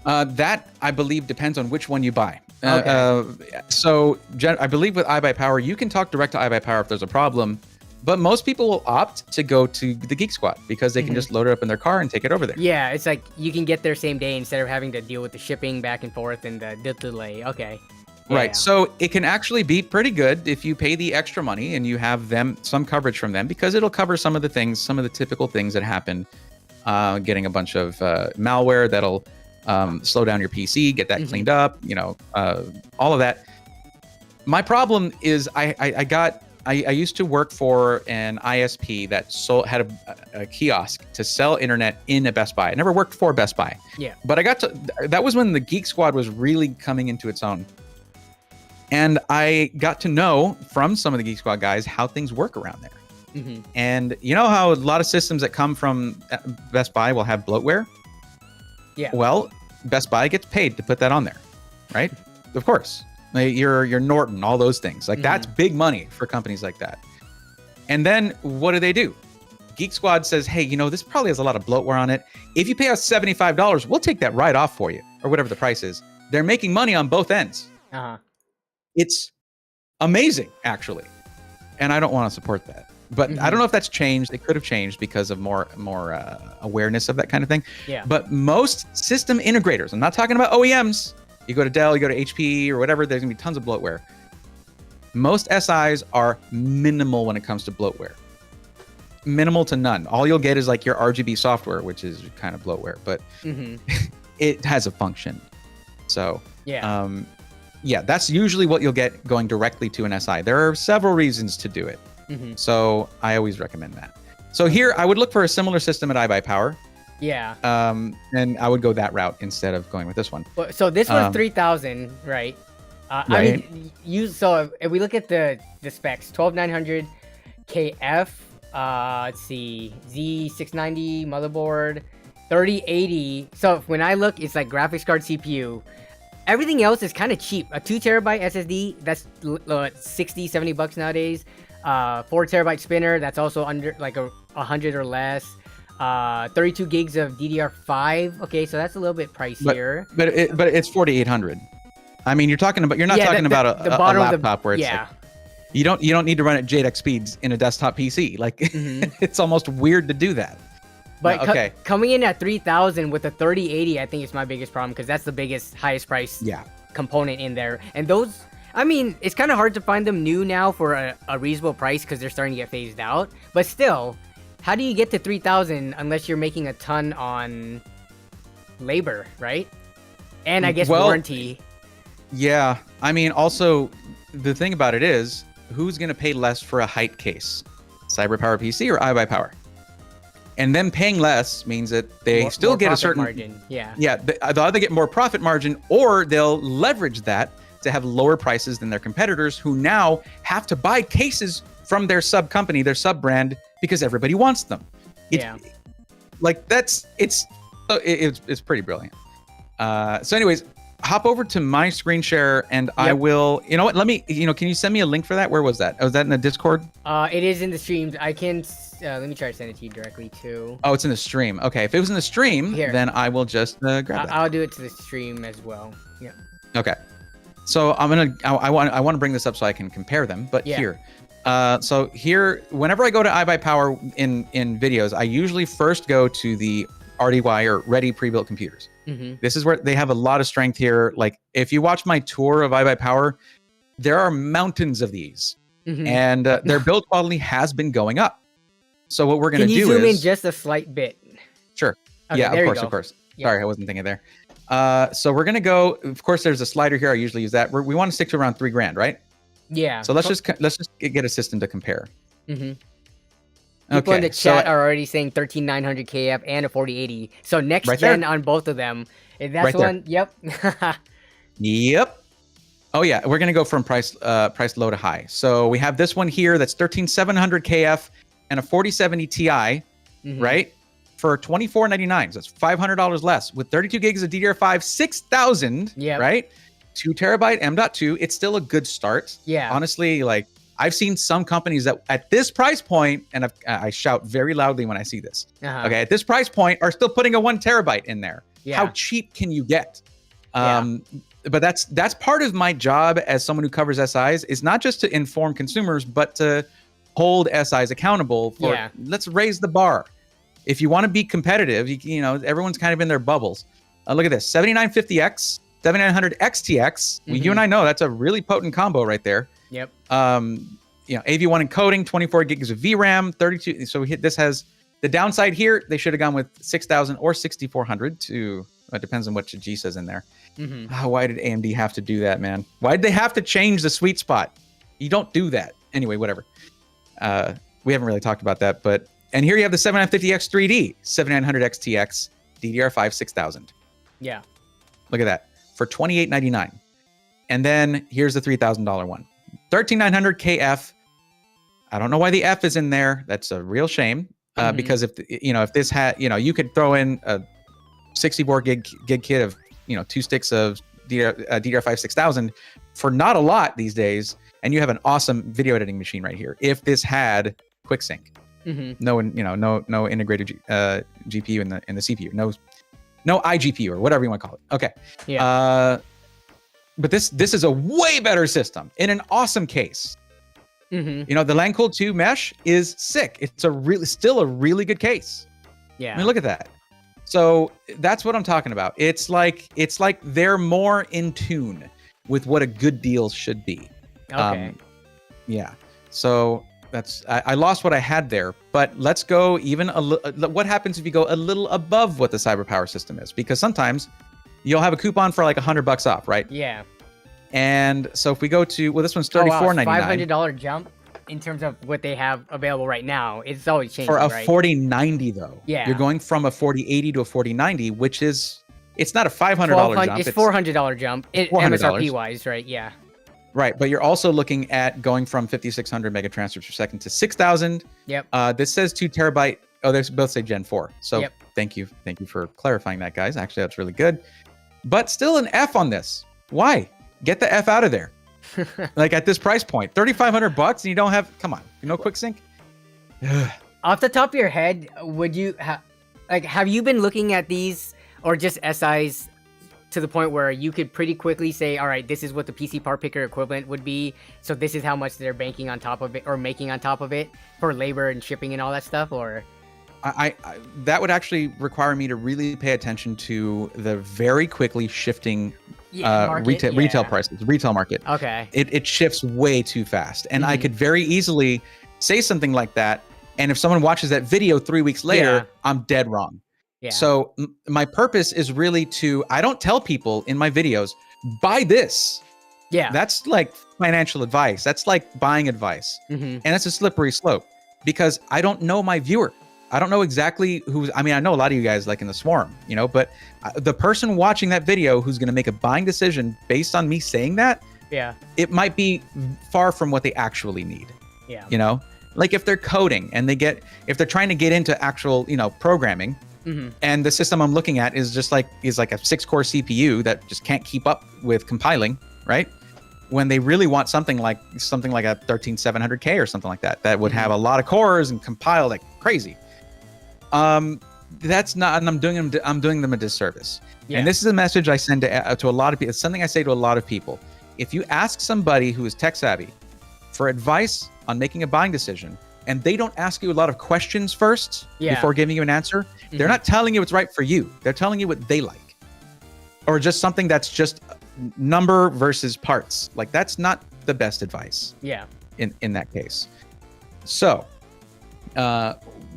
That I believe depends on which one you buy. Okay. So I believe with iBuyPower, you can talk direct to iBuyPower if there's a problem, but most people will opt to go to the Geek Squad because they can just load it up in their car and take it over there. Yeah, it's like you can get there same day instead of having to deal with the shipping back and forth and the delay. Okay. Right. So it can actually be pretty good if you pay the extra money and you have some coverage from them, because it'll cover some of the things, some of the typical things that happen, getting a bunch of malware that'll slow down your PC, get that cleaned up, you know, all of that. My problem is I used to work for an ISP that had a kiosk to sell internet in a Best Buy. I never worked for Best Buy. Yeah. But that was when the Geek Squad was really coming into its own. And I got to know from some of the Geek Squad guys how things work around there. And you know how a lot of systems that come from Best Buy will have bloatware? Yeah. Well, Best Buy gets paid to put that on there, right? Of course. Like your Norton, all those things. Like that's big money for companies like that. And then what do? Geek Squad says, hey, you know, this probably has a lot of bloatware on it. If you pay us $75, we'll take that right off for you, or whatever the price is. They're making money on both ends. It's amazing, actually. And I don't want to support that. But I don't know if that's changed. It could have changed because of more awareness of that kind of thing. Yeah. But most system integrators, I'm not talking about OEMs. You go to Dell, you go to HP or whatever, there's going to be tons of bloatware. Most SIs are minimal when it comes to bloatware. Minimal to none. All you'll get is like your RGB software, which is kind of bloatware, but it has a function. So, yeah, that's usually what you'll get going directly to an SI. There are several reasons to do it. So I always recommend that. So here I would look for a similar system at iBuyPower. Yeah. And I would go that route instead of going with this one. So this was 3,000, right? Right. I mean, so if we look at the specs, 12900 KF, let's see, Z690 motherboard, 3080. So when I look, it's like graphics card, CPU. Everything else is kind of cheap. A 2 terabyte SSD, that's 60, 70 bucks nowadays. 4 terabyte spinner, that's also under like 100 or less. 32 gigs of DDR5. Okay, so that's a little bit pricier. But it's 4,800. I mean, you're not talking about a laptop where it's like, you don't need to run at JEDEC speeds in a desktop PC. Like it's almost weird to do that. But coming in at 3,000 with a 3080, I think is my biggest problem, because that's the highest price component in there. And those, I mean, it's kind of hard to find them new now for a reasonable price because they're starting to get phased out. But still, how do you get to 3,000 unless you're making a ton on labor, right? And I guess warranty. Yeah, I mean, also the thing about it is, who's going to pay less for a height case? Cyberpower PC or iBuyPower? And them paying less means that they still get a certain margin. Yeah. Yeah, they'll either get more profit margin or they'll leverage that to have lower prices than their competitors, who now have to buy cases from their sub company, their sub brand, because everybody wants them. Like it's pretty brilliant. So anyways, hop over to my screen share and I will, you know what, can you send me a link for that? Where was that? Was that in the Discord? It is in the streams. I can, let me try to send it to you directly too. Oh, it's in the stream. Okay, if it was in the stream, then I will just grab that. I'll do it to the stream as well. Yeah. Okay. So I want to bring this up so I can compare them, but here. So here, whenever I go to iBuyPower in videos, I usually first go to the RDY or Ready Pre-Built Computers. This is where they have a lot of strength here. Like if you watch my tour of iBuyPower, there are mountains of these, and their build quality has been going up. So what we're going to do is... Can you zoom in just a slight bit? Sure. Okay, yeah, of course. Yeah. Sorry, I wasn't thinking there. So we're going to go... Of course, there's a slider here. I usually use that. We want to stick to around $3,000, right? Yeah. So let's just get a system to compare. Mm-hmm. People in the chat are already saying 13900 KF and a 4080. So next gen on both of them. If that's one. Yep. Yep. Oh yeah, we're gonna go from price low to high. So we have this one here that's 13700 KF and a 4070 Ti, right? For $24.99. So that's $500 less with 32 gigs of DDR5, 6000. Yeah. Right. 2 terabyte M.2. It's still a good start. Yeah. Honestly, like. I've seen some companies that at this price point, and I shout very loudly when I see this. Okay, at this price point, are still putting a 1 terabyte in there. Yeah. How cheap can you get? But that's part of my job as someone who covers SIs is not just to inform consumers, but to hold SIs accountable for. Let's raise the bar. If you want to be competitive, you know everyone's kind of in their bubbles. Look at this: 7950X, 7900 XTX. You and I know that's a really potent combo right there. Yep. You know, AV1 encoding, 24 gigs of VRAM, 32. So this has the downside here. They should have gone with 6000 or 6400 to, it depends on what G says in there. Why did AMD have to do that, man? Why did they have to change the sweet spot? You don't do that. Anyway, whatever. We haven't really talked about that, but, and here you have the 7950X 3D, 7900 XTX, DDR5 6000. Yeah. Look at that for $28.99. And then here's the $3,000 one. 13900 KF. I don't know why the F is in there. That's a real shame. Because if this had, you could throw in a 64 gig kit of, 2 sticks of DDR5 6000 for not a lot these days, and you have an awesome video editing machine right here. If this had QuickSync, no integrated GPU in the CPU, no iGPU or whatever you want to call it. Okay. Yeah. But this is a way better system in an awesome case. The LAN-cooled 2 mesh is sick. It's still a really good case. Yeah. I mean, look at that. So that's what I'm talking about. It's like they're more in tune with what a good deal should be. Okay. Yeah. So I lost what I had there, but let's go even what happens if you go a little above what the Cyberpower system is? Because sometimes you'll have a coupon for like $100 off, right? Yeah. And so if we go to, well, this one's $34.99. $500 jump in terms of what they have available right now. It's always changing, for a right? 4090 though. Yeah. You're going from a 4080 to a 4090, which is, it's not a $500 jump. It's $400 jump. MSRP wise, right? Yeah. Right, but you're also looking at going from 5600 mega transfers per second to 6000. Yep. This says 2 terabyte. Oh, they both say Gen 4. So yep. Thank you for clarifying that, guys. Actually, that's really good. But still an F on this. Why? Get the F out of there. Like at this price point, $3,500 and you don't have, come on, no QuickSync. Off the top of your head, would you have you been looking at these or just SIs to the point where you could pretty quickly say, all right, this is what the PC part picker equivalent would be. So this is how much they're banking on top of it or making on top of it for labor and shipping and all that stuff? Or I that would actually require me to really pay attention to the very quickly shifting retail prices, retail market. Okay. It shifts way too fast. And I could very easily say something like that. And if someone watches that video 3 weeks later, I'm dead wrong. Yeah. So my purpose is really I don't tell people in my videos, buy this. Yeah. That's like financial advice. That's like buying advice. And that's a slippery slope because I don't know my viewer. I don't know exactly I know a lot of you guys like in the swarm, but the person watching that video who's going to make a buying decision based on me saying that, it might be far from what they actually need. Yeah. Like if they're coding and if they're trying to get into actual, programming, and the system I'm looking at is like a 6-core CPU that just can't keep up with compiling, right? When they really want something like a 13700K or something like that would have a lot of cores and compile like crazy. That's not, and I'm doing them a disservice. Yeah. And this is a message I send to a lot of people. It's something I say to a lot of people. If you ask somebody who is tech savvy for advice on making a buying decision, and they don't ask you a lot of questions first before giving you an answer, they're not telling you what's right for you. They're telling you what they like, or just something that's just number versus parts. Like that's not the best advice. Yeah. In that case. So,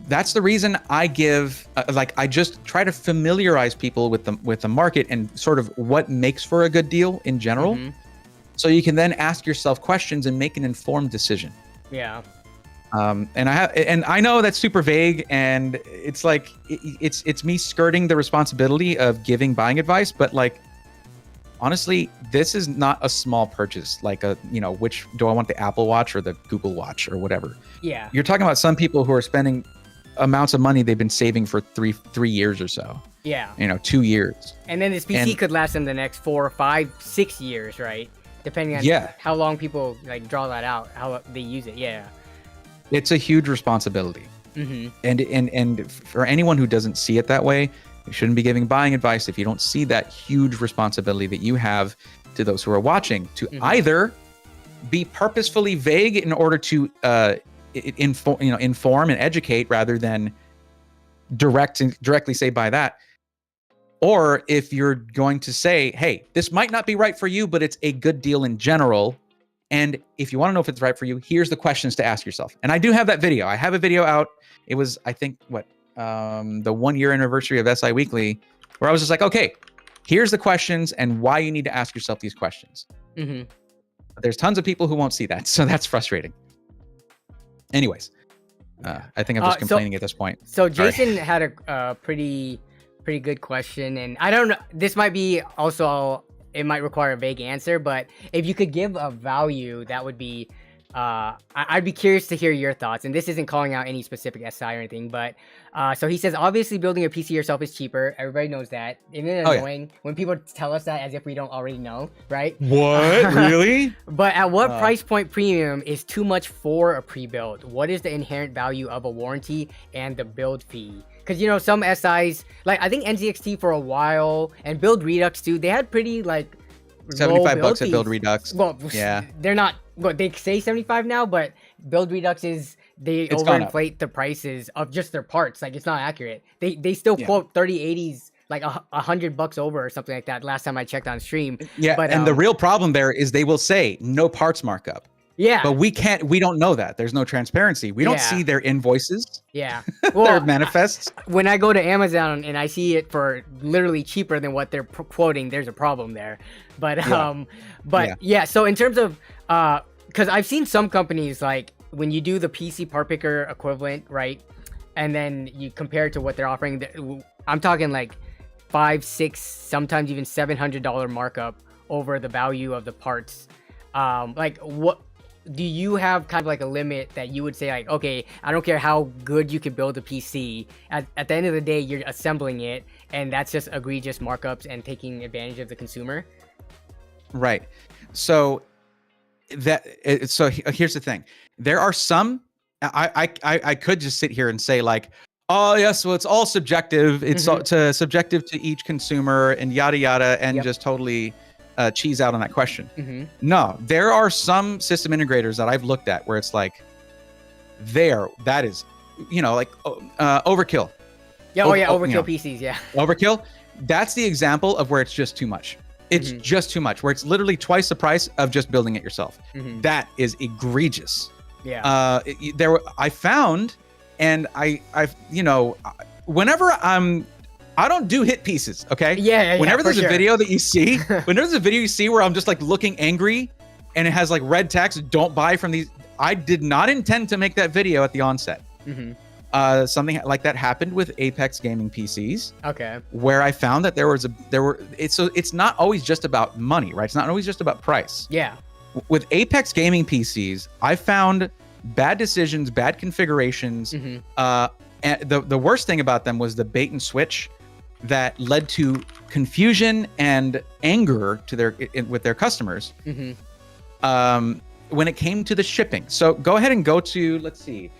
that's the reason I give, I just try to familiarize people with the market and sort of what makes for a good deal in general. so you can then ask yourself questions and make an informed decision. Yeah. And I know that's super vague, and it's like it's me skirting the responsibility of giving buying advice, but like honestly, this is not a small purchase. Like which do I want, the Apple Watch or the Google Watch or whatever? Yeah. You're talking about some people who are spending amounts of money they've been saving for three years or so. Yeah. 2 years. And then this PC could last them the next 4, 5, 6 years, right? Depending on how long people like draw that out, how they use it. Yeah. It's a huge responsibility. And for anyone who doesn't see it that way, you shouldn't be giving buying advice if you don't see that huge responsibility that you have to those who are watching to either be purposefully vague in order to inform and educate rather than directly say buy that. Or if you're going to say, hey, this might not be right for you, but it's a good deal in general. And if you want to know if it's right for you, here's the questions to ask yourself. And I do have that video. I have a video out. It was, I think, the 1 year anniversary of SI Weekly, where I was just like, okay, here's the questions and why you need to ask yourself these questions. There's tons of people who won't see that. So that's frustrating. Anyways, I think I'm just complaining at this point. So Jason had a pretty good question. And I don't know, this might be also... it might require a vague answer, but if you could give a value, that would be, I'd be curious to hear your thoughts. And this isn't calling out any specific SI or anything, but, so he says, obviously building a PC yourself is cheaper. Everybody knows that. Isn't it annoying when people tell us that as if we don't already know, right? What? Really? But at what price point premium is too much for a pre-build? What is the inherent value of a warranty and the build fee? Because, some SIs, like I think NZXT for a while and Build Redux too, they had pretty like $75 at Build Redux. Well, yeah, they're not, well, they say 75 now, but Build Redux they overinflate the prices of just their parts. Like it's not accurate. They still quote 3080s like $100 over or something like that. Last time I checked on stream. Yeah, but, and the real problem there is they will say no parts markup. Yeah. But we don't know that. There's no transparency. We don't see their invoices. Yeah. Well, their manifests. When I go to Amazon and I see it for literally cheaper than what they're quoting, there's a problem there. But so in terms of because I've seen some companies like when you do the PC part picker equivalent, right? And then you compare it to what they're offering, I'm talking like $500, $600, sometimes even $700 markup over the value of the parts. Like what do you have kind of like a limit that you would say like, okay, I don't care how good you can build a PC, at the end of the day you're assembling it and that's just egregious markups and taking advantage of the consumer? Right. So here's the thing. There are some, I could just sit here and say like, oh yes, well it's all subjective. It's subjective to each consumer and yada yada, and just totally cheese out on that question. No, there are some system integrators that I've looked at where it's like, that is, like overkill. Yeah, overkill PCs, yeah. Overkill. That's the example of where it's just too much. It's just too much, where it's literally twice the price of just building it yourself. That is egregious. Yeah. I found, and I've whenever I don't do hit pieces, okay? Yeah. Whenever there's a video that you see, where I'm just like looking angry and it has like red text, don't buy from these. I did not intend to make that video at the onset. Something like that happened with Apex Gaming PCs. Okay. Where I found that it's not always just about money, right? It's not always just about price. Yeah. With Apex Gaming PCs, I found bad decisions, bad configurations. And the worst thing about them was the bait and switch that led to confusion and anger to with their customers. When it came to the shipping. So go ahead and go to, let's see,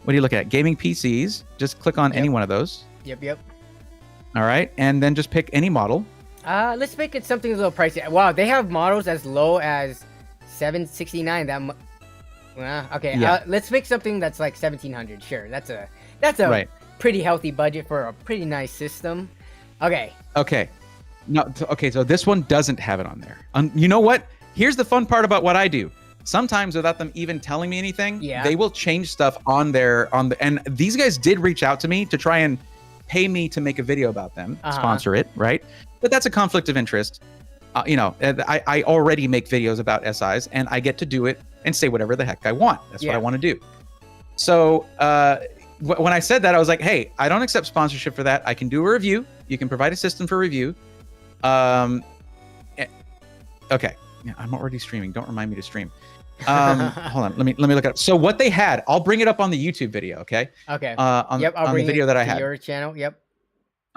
what are you looking at? Gaming PCs. Just click on any one of those. Yep. All right, and then just pick any model. Let's make it something a little pricey. Wow, they have models as low as $769. Okay. Yeah. Let's make something that's like $1,700. Sure, that's a pretty healthy budget for a pretty nice system. Okay. No. Okay. So this one doesn't have it on there. You know what? Here's the fun part about what I do. Sometimes without them even telling me anything, they will change stuff and these guys did reach out to me to try and pay me to make a video about them, sponsor it, right? But that's a conflict of interest. I already make videos about SIs, and I get to do it and say whatever the heck I want. That's what I want to do. So when I said that, I was like, hey, I don't accept sponsorship for that. I can do a review. You can provide a system for review. Okay. Yeah, I'm already streaming. Don't remind me to stream. Hold on. Let me look it up. So what they had, I'll bring it up on the YouTube video. Okay. Okay. On the video that I had. Your channel. Yep.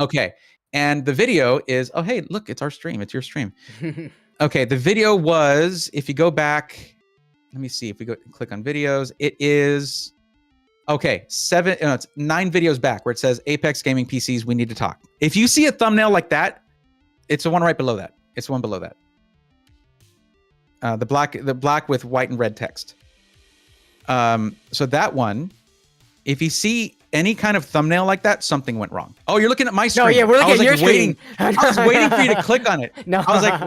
Okay. And the video is, oh, hey, look, it's our stream. It's your stream. Okay. The video was, if you go back, let me see if we go click on videos, it is, okay, it's 9 videos back where it says Apex Gaming PCs, we need to talk. If you see a thumbnail like that, it's the one right below that. It's the one below that. The black with white and red text. So that one, if you see any kind of thumbnail like that, something went wrong. Oh, you're looking at my screen. No, yeah, we're looking at your screen. I was waiting for you to click on it. No. I was like,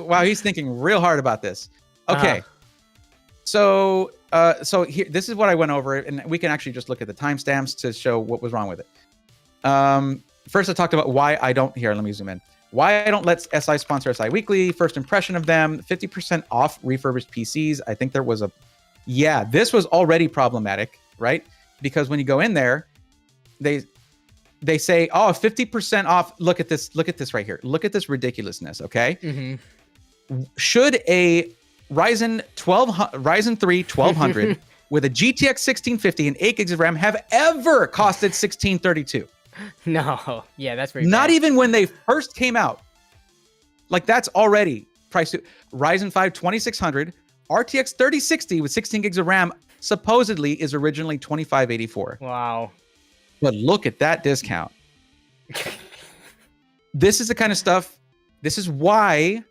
wow, he's thinking real hard about this. Okay. So here, this is what I went over, and we can actually just look at the timestamps to show what was wrong with it. First, I talked about why I don't. Here, let me zoom in. Why I don't let SI sponsor SI Weekly. First impression of them, 50% off refurbished PCs. I think there was this was already problematic, right? Because when you go in there, they say, oh, 50% off. Look at this right here. Look at this ridiculousness, okay? Mm-hmm. Should a Ryzen 3 1200 with a GTX 1650 and 8 gigs of RAM have ever costed 1632? No, yeah, that's pretty Not bad. even when they first came out. Like, that's already priced. Ryzen 5 2600, RTX 3060 with 16 gigs of RAM supposedly is originally 2584. Wow. But look at that discount. This is the kind of stuff, this is why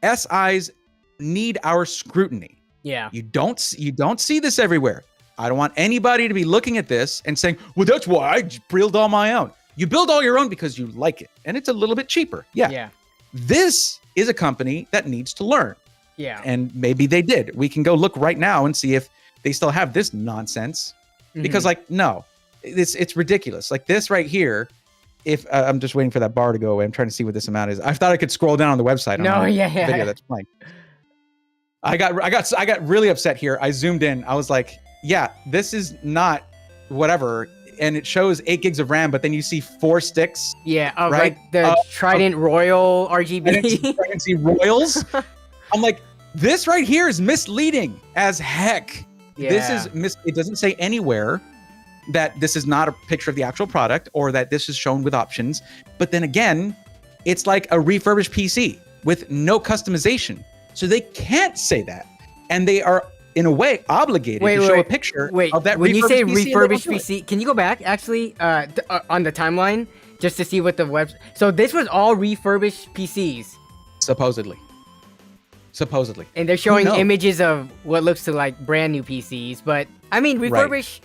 SIs need our scrutiny. Yeah. You don't see this everywhere. I don't want anybody to be looking at this and saying, well, that's why I build all my own. You build all your own because you like it, and it's a little bit cheaper. Yeah. This is a company that needs to learn. Yeah. And maybe they did. We can go look right now and see if they still have this nonsense. Mm-hmm. Because, like, no, it's ridiculous. Like this right here, if I'm just waiting for that bar to go away. I'm trying to see what this amount is. I thought I could scroll down on the website. Video that's playing. I got really upset here. I zoomed in. I was like, yeah, this is not whatever. And it shows 8 gigs of RAM, but then you see 4 sticks. Yeah, right? Like the Trident Royal RGB. I can see Royals. I'm like, this right here is misleading as heck. Yeah. This is it doesn't say anywhere that this is not a picture of the actual product or that this is shown with options. But then again, it's like a refurbished PC with no customization. So they can't say that. And they are, in a way, obligated to show a picture of that. When you say refurbished PC, can you go back actually on the timeline just to see what the web? So this was all refurbished PCs. Supposedly. And they're showing images of what looks to like brand new PCs. But I mean, refurbished,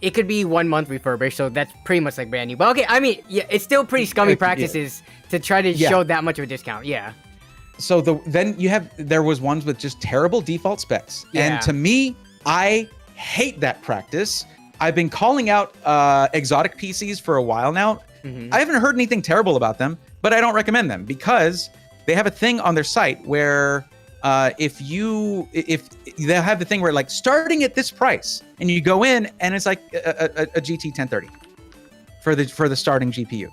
it could be 1 month refurbished. So that's pretty much like brand new. But okay, I mean, yeah, it's still pretty scummy practices to try to show that much of a discount. Yeah. So then there was ones with just terrible default specs. Yeah. And to me, I hate that practice. I've been calling out exotic PCs for a while now. Mm-hmm. I haven't heard anything terrible about them, but I don't recommend them because they have a thing on their site where if they'll have the thing where like starting at this price and you go in and it's like a GT 1030 for the starting GPU.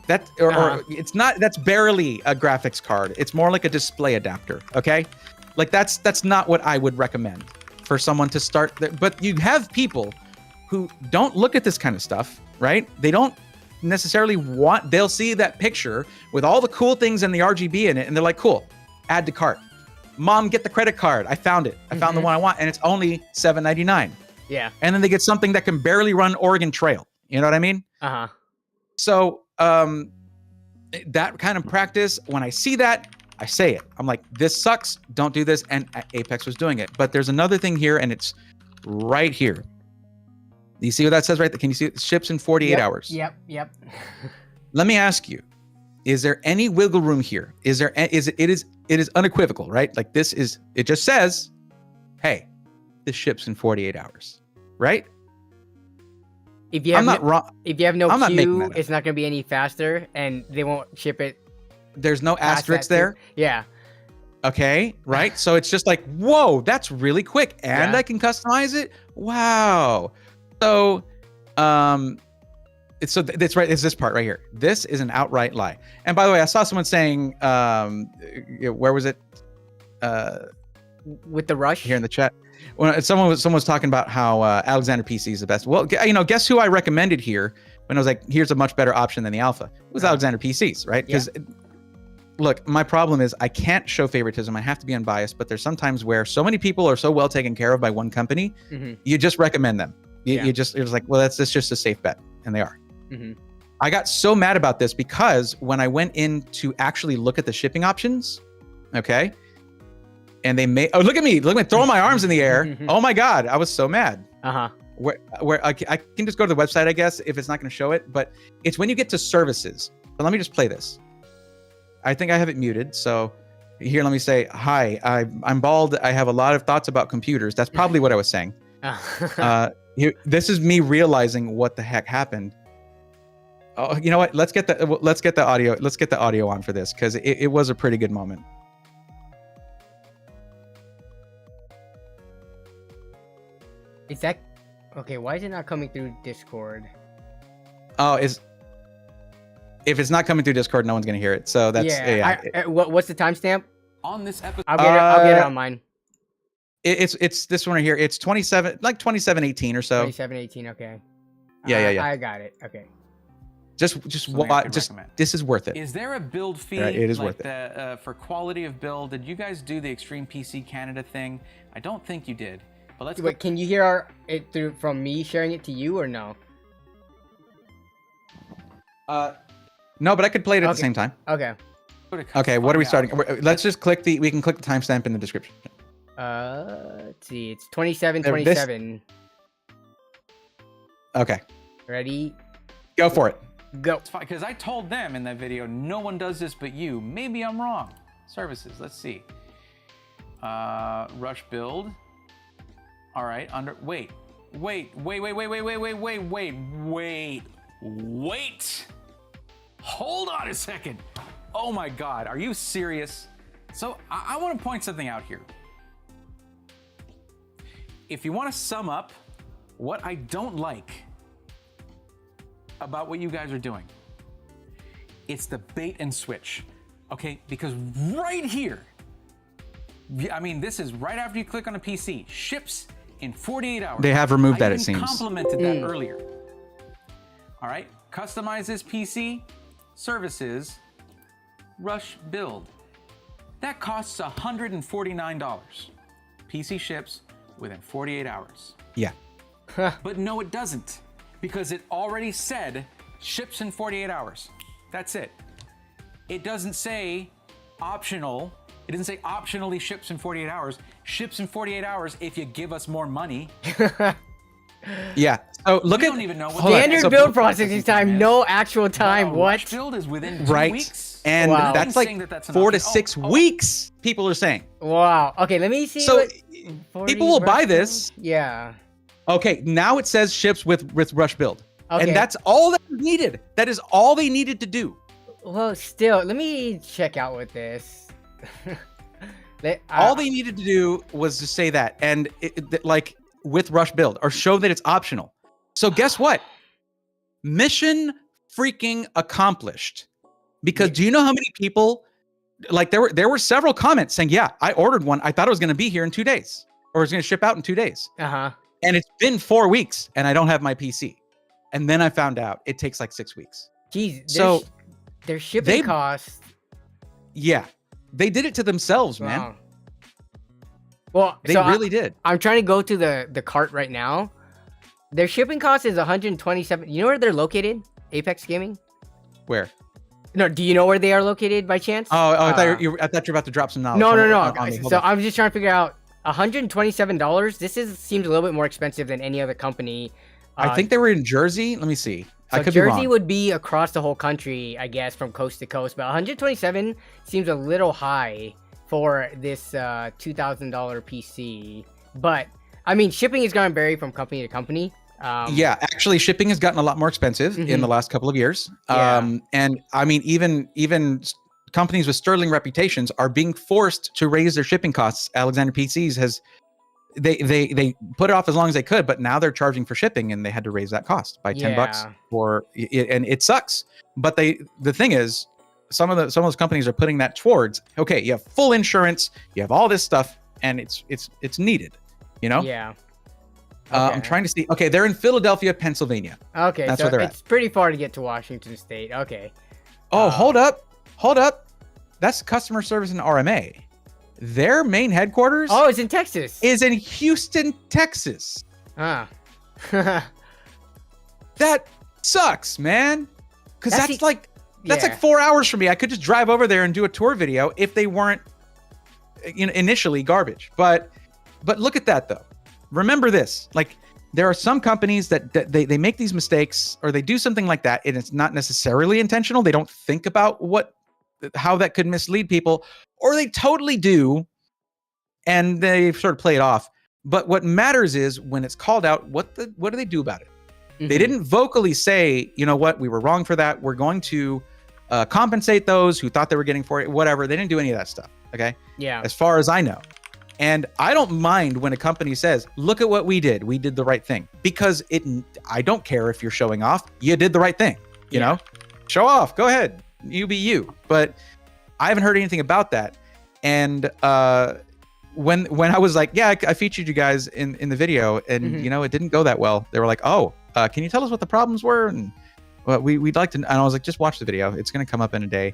That or it's not. That's barely a graphics card. It's more like a display adapter. Okay, like that's not what I would recommend for someone to start. But you have people who don't look at this kind of stuff, right? They don't necessarily want. They'll see that picture with all the cool things and the RGB in it, and they're like, "Cool, add to cart." Mom, get the credit card. I found it. I found the one I want, and it's only $7.99. Yeah. And then they get something that can barely run Oregon Trail. You know what I mean? So that kind of practice, when I see that, I say it. I'm like, this sucks. Don't do this. And Apex was doing it. But there's another thing here, and it's right here. You see what that says right there? Can you see it? Ships in 48 hours. Yep. Let me ask you, is there any wiggle room here? It is unequivocal, right? Like this is, it just says, hey, this ships in 48 hours, right? If you have I'm not wrong. If you have no I'm not making queue, that up. it's not going to be any faster, and they won't ship it there's no Past asterisk that too. there. Yeah. Okay, right? So it's just like, whoa, that's really quick. And Yeah. I can customize it. Wow. So that's right. It's this part right here. This is an outright lie. And by the way, I saw someone saying, where was it? With the rush Here in the chat. When someone was talking about how Alexander PC is the best. Well, guess who I recommended here when I was like, here's a much better option than the Alpha. It was Alexander PCs, right? Because look, my problem is I can't show favoritism. I have to be unbiased, but there's sometimes where so many people are so well taken care of by one company, you just recommend them. You're just like, well, that's just a safe bet. And they are. I got so mad about this because when I went in to actually look at the shipping options, okay, and they made, look at me throwing my arms in the air. Oh my God, I was so mad. Where I can just go to the website, I guess, if it's not going to show it, but it's when you get to services. But let me just play this. I think I have it muted. So here, let me say, hi, I'm bald. I have a lot of thoughts about computers. That's probably what I was saying. This is me realizing what the heck happened. Oh, you know what? Let's get the audio. Let's get the audio on for this because it was a pretty good moment. Is that okay? Why is it not coming through Discord? Oh, if it's not coming through Discord, no one's gonna hear it. So that's what's the timestamp on this episode? I'll get it on mine. It's this one right here. It's 27:18 or so. 27:18. Okay. Yeah. I got it. Okay. Just this is worth it. Is there a build fee? It is worth it for quality of build. Did you guys do the Extreme PC Canada thing? I don't think you did. But let's. Wait, can you hear it through from me sharing it to you or no? No, but I could play it at the same time. Okay. Okay. What are we starting? Let's just click we can click the timestamp in the description. Let's see. It's 27:27. Okay. Ready? Go for it. Go. Because I told them in that video, no one does this but you. Maybe I'm wrong. Services. Let's see. Rush build. All right. Wait. Hold on a second. Oh my God. Are you serious? So I want to point something out here. If you want to sum up what I don't like about what you guys are doing, it's the bait and switch, okay? Because right here, I mean, this is right after you click on a PC, ships in 48 hours. They have removed that, it seems. I complimented that earlier. All right, customize this PC, services, rush build. That costs $149. PC ships within 48 hours. Yeah. But no, it doesn't. Because it already said ships in 48 hours. That's it. It doesn't say optional. It doesn't say optionally ships in 48 hours. Ships in 48 hours if you give us more money. Yeah. So look don't even know what standard build processing time, no actual time. Wow, what? Build is within 2 weeks. And that's like that's 4 to 6 weeks. People are saying. Wow. Okay, let me see. So people will buy this. Yeah. Okay, now it says ships with rush build. Okay. And that's all that needed. That is all they needed to do. Well, still, let me check out with this. All they needed to do was to say that, and like with rush build, or show that it's optional. So guess what? Mission freaking accomplished. Because do you know how many people, like there were several comments saying, yeah, I ordered one. I thought it was going to be here in 2 days, or it was going to ship out in 2 days. And it's been 4 weeks and I don't have my PC. And then I found out it takes like 6 weeks. Jeez. So their shipping costs. Yeah. They did it to themselves, man. Well, they really did. I'm trying to go to the cart right now. Their shipping cost is 127. You know where they're located? Apex Gaming? Where? No, do you know where they are located by chance? I thought you were about to drop some knowledge. No. So I'm just trying to figure out $127. This seems a little bit more expensive than any other company. I think they were in Jersey. Let me see. So I could be wrong. Jersey would be across the whole country, I guess, from coast to coast. But 127 seems a little high for this $2,000 PC. But I mean, shipping is going to vary from company to company. Yeah, actually, shipping has gotten a lot more expensive in the last couple of years. And I mean, even companies with sterling reputations are being forced to raise their shipping costs. Alexander PCs has they put it off as long as they could, but now they're charging for shipping, and they had to raise that cost by $10 for it, and it sucks. But the thing is, some of those companies are putting that towards, okay, you have full insurance, you have all this stuff, and it's needed, you know? Yeah. I'm trying to see. Okay, they're in Philadelphia, Pennsylvania. Okay, that's so where they're it's pretty far to get to Washington State. Okay. Oh, hold up. That's customer service in RMA. Their main headquarters. Oh, it's in Texas. Is in Houston, Texas. Ah. That sucks, man. Because that's like 4 hours from me. I could just drive over there and do a tour video if they weren't, initially garbage. But look at that though. Remember this. Like, there are some companies that they make these mistakes, or they do something like that, and it's not necessarily intentional. They don't think about how that could mislead people, or they totally do, and they sort of play it off. But what matters is when it's called out, what do they do about it? Mm-hmm. They didn't vocally say, you know what, we were wrong for that. We're going to compensate those who thought they were getting for it, whatever. They didn't do any of that stuff. Okay. Yeah. As far as I know. And I don't mind when a company says, look at what we did. We did the right thing, because I don't care if you're showing off. You did the right thing, you know, show off, go ahead. You be you. But I haven't heard anything about that. And when I was like, yeah, I featured you guys in the video, and it didn't go that well. They were like, oh, can you tell us what the problems were? And we'd like to. And I was like, just watch the video. It's going to come up in a day.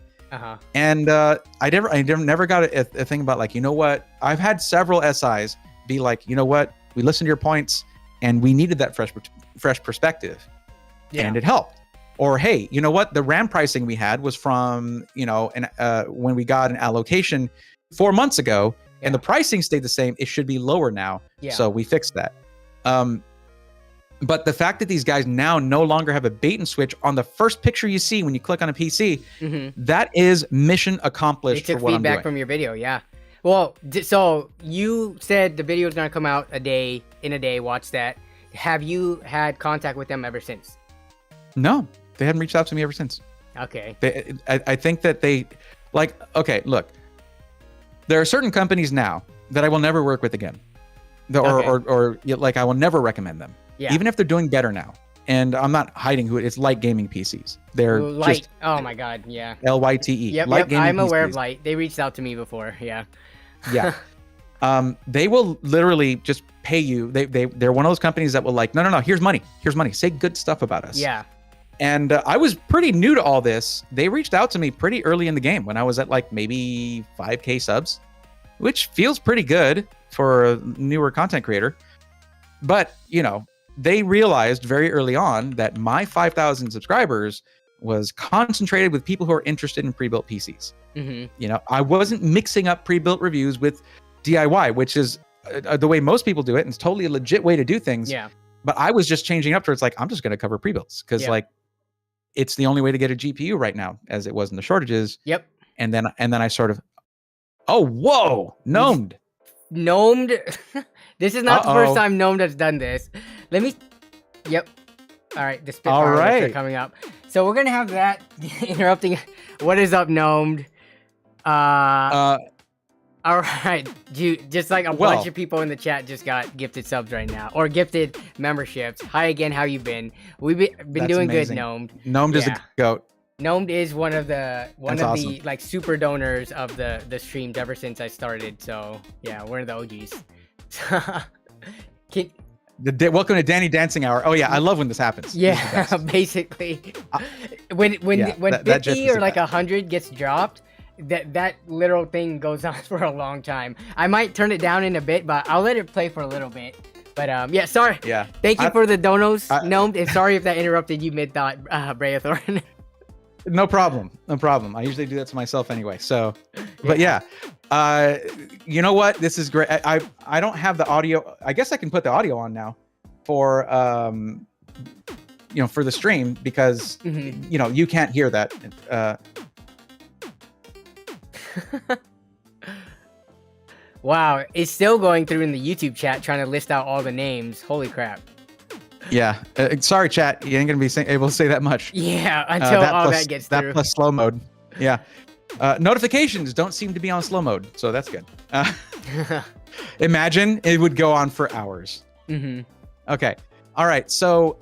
And I never got a thing about, like, you know what? I've had several SIs be like, you know what? We listened to your points, and we needed that fresh perspective, and it helped. Or, hey, you know what? The RAM pricing we had was from, when we got an allocation 4 months ago, and the pricing stayed the same. It should be lower now. So we fixed that. But the fact that these guys now no longer have a bait and switch on the first picture you see when you click on a PC, that is mission accomplished. They took feedback from your video, yeah. Well, so you said the video is going to come out in a day. Watch that. Have you had contact with them ever since? No, they haven't reached out to me ever since. Okay. I think that okay, look, there are certain companies now that I will never work with again, or I will never recommend them. Yeah. Even if they're doing better now. And I'm not hiding who it is. Lyte Gaming PCs. They're Lyte. Oh my God. Yeah. LYTE. Yep. I'm aware of Lyte. They reached out to me before. Yeah. Yeah. They will literally just pay you. They're one of those companies that will no. Here's money. Say good stuff about us. Yeah. And I was pretty new to all this. They reached out to me pretty early in the game when I was at maybe 5K subs, which feels pretty good for a newer content creator. But, they realized very early on that my 5,000 subscribers was concentrated with people who are interested in pre-built PCs. I wasn't mixing up pre-built reviews with DIY, which is the way most people do it, and it's totally a legit way to do things. Yeah. But I was just changing up to it's I'm just going to cover pre-builts because it's the only way to get a GPU right now, as it was in the shortages. Yep. And then I sort of, NOAB. NOAB. This is not the first time NOAB has done this. Yep. All right, the Spitfire are coming up. So we're gonna have that interrupting. What is up, NOAB? All right, just like a bunch of people in the chat just got gifted subs right now, or gifted memberships. Hi again, how you been? We've been doing amazing. Good, NOAB. NOAB is a goat. NOAB is one of the super donors of the streams ever since I started. So yeah, one of the OGs. Welcome to Danny Dancing Hour. Oh yeah, I love when this happens. Yeah, basically, when 50 or 100 gets dropped, that literal thing goes on for a long time. I might turn it down in a bit, but I'll let it play for a little bit. But yeah, sorry. Yeah. Thank you for the donos, NOAB. And sorry if that interrupted you mid thought, Braethorn. No problem. I usually do that to myself anyway. So, but yeah, you know what? This is great. I don't have the audio. I guess I can put the audio on now for for the stream because you can't hear that. Wow, it's still going through in the YouTube chat trying to list out all the names. Holy crap. Yeah, sorry, chat. You ain't gonna be able to say that much. Yeah, until all that gets through. That plus slow mode. Yeah. Notifications don't seem to be on slow mode, so that's good. Imagine it would go on for hours. Okay. All right. So,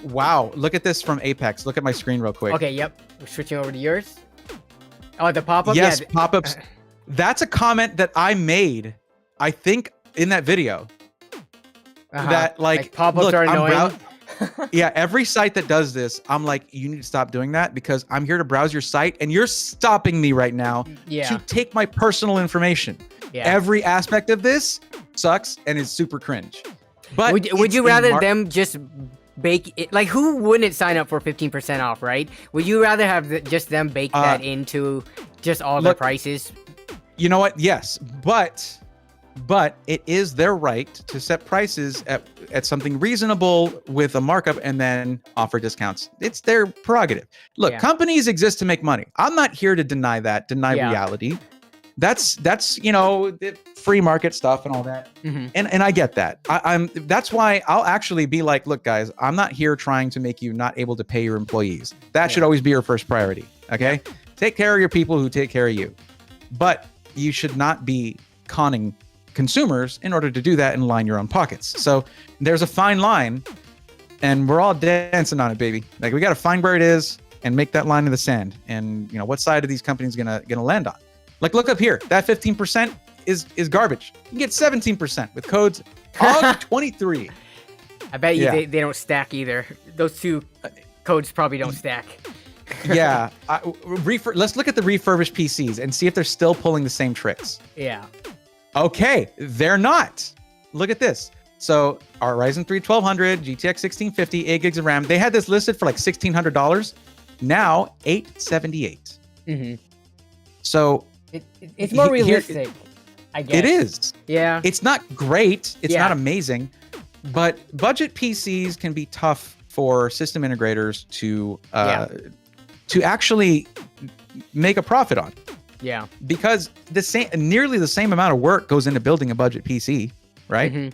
wow. Look at this from Apex. Look at my screen real quick. Okay. Yep. We're switching over to yours. Oh, the pop-up. Yes, yeah, pop-ups. That's a comment that I made, I think, in that video. That like pop-ups look, are annoying. Yeah, every site that does this, I'm like, you need to stop doing that because I'm here to browse your site and you're stopping me right now to take my personal information. Yeah. Every aspect of this sucks and is super cringe. But would you rather them just bake it? Like, who wouldn't sign up for 15% off, right? Would you rather have just them bake that into just all their prices? You know what? Yes, but it is their right to set prices at something reasonable with a markup and then offer discounts. It's their prerogative. Look, companies exist to make money. I'm not here to deny reality. That's the free market stuff and all that. And I get that. That's why I'll actually be like, look, guys, I'm not here trying to make you not able to pay your employees. That should always be your first priority. Okay, take care of your people who take care of you, but you should not be conning consumers in order to do that and line your own pockets. So there's a fine line, and we're all dancing on it, baby. Like, we got to find where it is and make that line in the sand. And what side are these companies gonna land on? Like, look up here. That 15% is garbage. You can get 17% with codes OG23. I bet you they don't stack either. Those two codes probably don't stack. Yeah. Let's look at the refurbished PCs and see if they're still pulling the same tricks. Yeah. Okay, they're not. Look at this. So our Ryzen 3 1200, GTX 1650, 8 gigs of RAM, they had this listed for like $1,600. Now $878. So it's more realistic, I guess. It is. Yeah. It's not great. It's not amazing, but budget PCs can be tough for system integrators to actually make a profit on. Yeah. Because nearly the same amount of work goes into building a budget PC, right?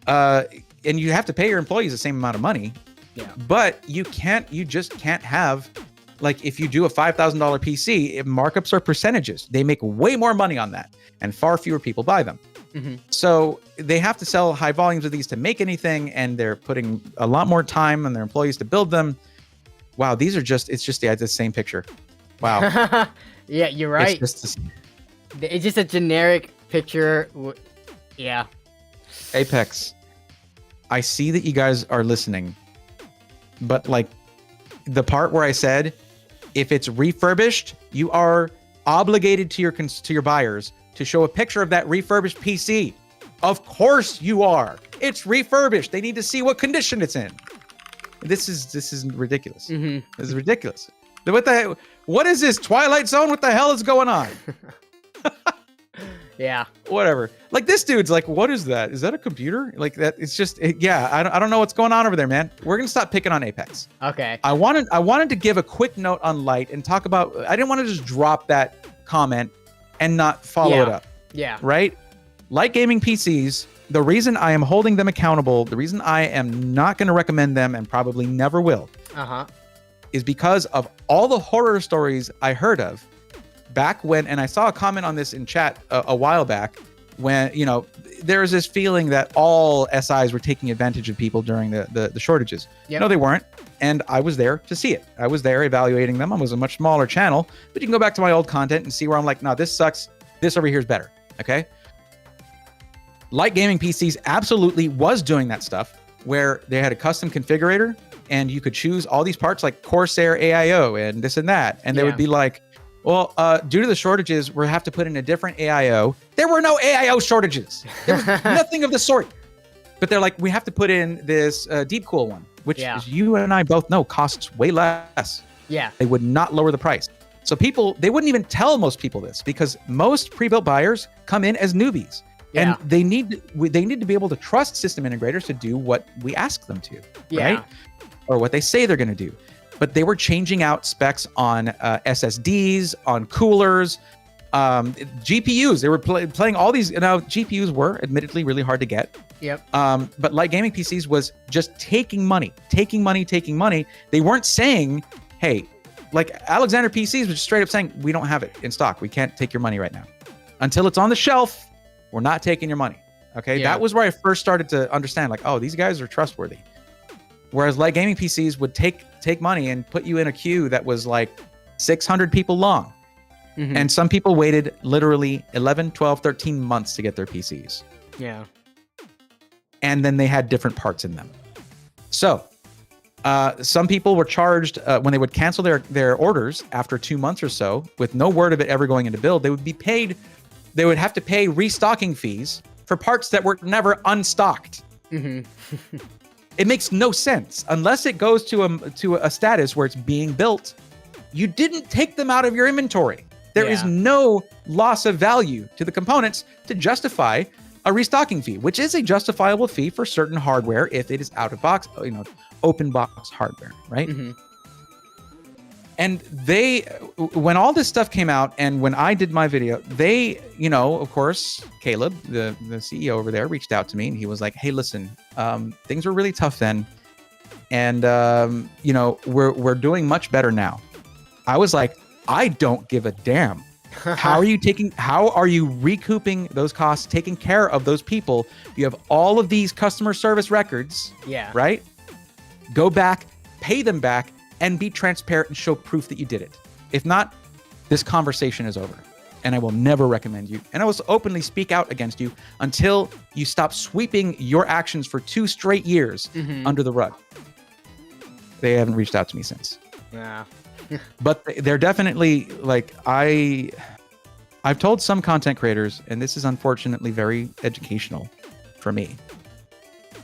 And you have to pay your employees the same amount of money. Yeah. But you just can't have, like, if you do a $5,000 PC, markups are percentages. They make way more money on that, and far fewer people buy them. So they have to sell high volumes of these to make anything, and they're putting a lot more time on their employees to build them. Wow, it's just the same picture. Wow. Yeah, you're right. It's just a generic picture. Yeah. Apex, I see that you guys are listening, but like the part where I said, if it's refurbished, you are obligated to your buyers to show a picture of that refurbished PC. Of course you are. It's refurbished. They need to see what condition it's in. This is ridiculous. This is ridiculous. What is this, Twilight Zone? What the hell is going on? Yeah. Whatever. Like, this dude's like, what is that? Is that a computer? Like, that? It's just, I don't know what's going on over there, man. We're gonna stop picking on Apex. Okay. I wanted to give a quick note on Lyte and talk about. I didn't want to just drop that comment and not follow it up. Yeah. Right. Lyte Gaming PCs. The reason I am holding them accountable, the reason I am not going to recommend them and probably never will, is because of all the horror stories I heard of back when, and I saw a comment on this in chat a while back, when, there was this feeling that all SIs were taking advantage of people during the shortages. No, they weren't. And I was there to see it. I was there evaluating them. I was a much smaller channel, but you can go back to my old content and see where I'm like, no, this sucks. This over here is better. Okay. Lyte Gaming PCs absolutely was doing that stuff where they had a custom configurator and you could choose all these parts like Corsair AIO and this and that. And they would be like, well, due to the shortages, we'll have to put in a different AIO. There were no AIO shortages. There was nothing of the sort. But they're like, we have to put in this deep cool one, which as you and I both know costs way less. Yeah. They would not lower the price. So they wouldn't even tell most people this because most pre-built buyers come in as newbies. And they need to be able to trust system integrators to do what we ask them to, right? Or what they say they're going to do. But they were changing out specs on SSDs, on coolers, GPUs. They were playing all these. Now, GPUs were admittedly really hard to get. Yep. But Lyte Gaming PCs was just taking money. They weren't saying, hey, like Alexander PCs was just straight up saying, we don't have it in stock. We can't take your money right now. Until it's on the shelf, we're not taking your money. Okay. That was where I first started to understand, like, oh, these guys are trustworthy. Whereas Lyte Gaming PCs would take money and put you in a queue that was like 600 people long. And some people waited literally 11, 12, 13 months to get their PCs. Yeah. And then they had different parts in them. So some people were charged when they would cancel their orders after 2 months or so, with no word of it ever going into build. They would be paid. They would have to pay restocking fees for parts that were never unstocked. It makes no sense unless it goes to a status where it's being built. You didn't take them out of your inventory. There is no loss of value to the components to justify a restocking fee, which is a justifiable fee for certain hardware if it is out of box, open box hardware, right? And when all this stuff came out and when I did my video, of course, Caleb, the CEO over there, reached out to me and he was like, hey, listen, things were really tough then. And, we're doing much better now. I was like, I don't give a damn. How are you recouping those costs, taking care of those people? You have all of these customer service records, right? Go back, pay them back, and be transparent and show proof that you did it. If not, this conversation is over. And I will never recommend you. And I will openly speak out against you until you stop sweeping your actions for 2 straight years under the rug. They haven't reached out to me since. Yeah. But they're definitely like, I've told some content creators, and this is unfortunately very educational for me.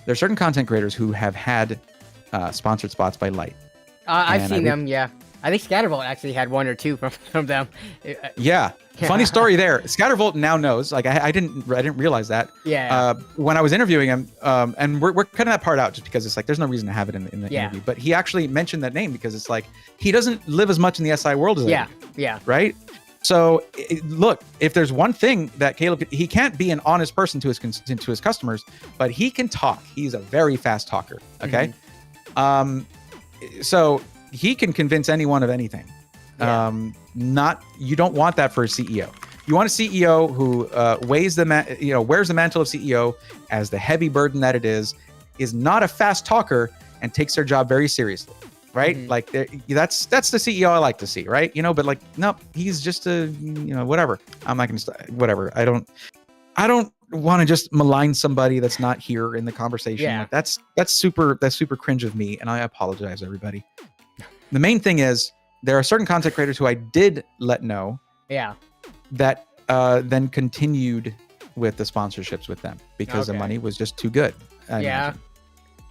There are certain content creators who have had sponsored spots by Lyte. I've seen them, yeah. I think Scattervolt actually had 1 or 2 from them. Yeah. Funny story there. Scattervolt now knows. Like I didn't realize that. Yeah. When I was interviewing him, and we're cutting that part out just because it's like there's no reason to have it in the interview. But he actually mentioned that name because it's like he doesn't live as much in the SI world as I do. Yeah. Right. So look, if there's one thing that Caleb, he can't be an honest person to his customers, but he can talk. He's a very fast talker. Okay. So he can convince anyone of anything. You don't want that for a CEO. You want a CEO who wears the mantle of CEO as the heavy burden that it is not a fast talker and takes their job very seriously, right? Like that's the CEO I like to see, right? But like, nope, he's just a whatever. I'm not gonna whatever. I don't want to just malign somebody that's not here in the conversation. Yeah. Like, that's super cringe of me, and I apologize, everybody. The main thing is there are certain content creators who I did let know that then continued with the sponsorships with them because the money was just too good. I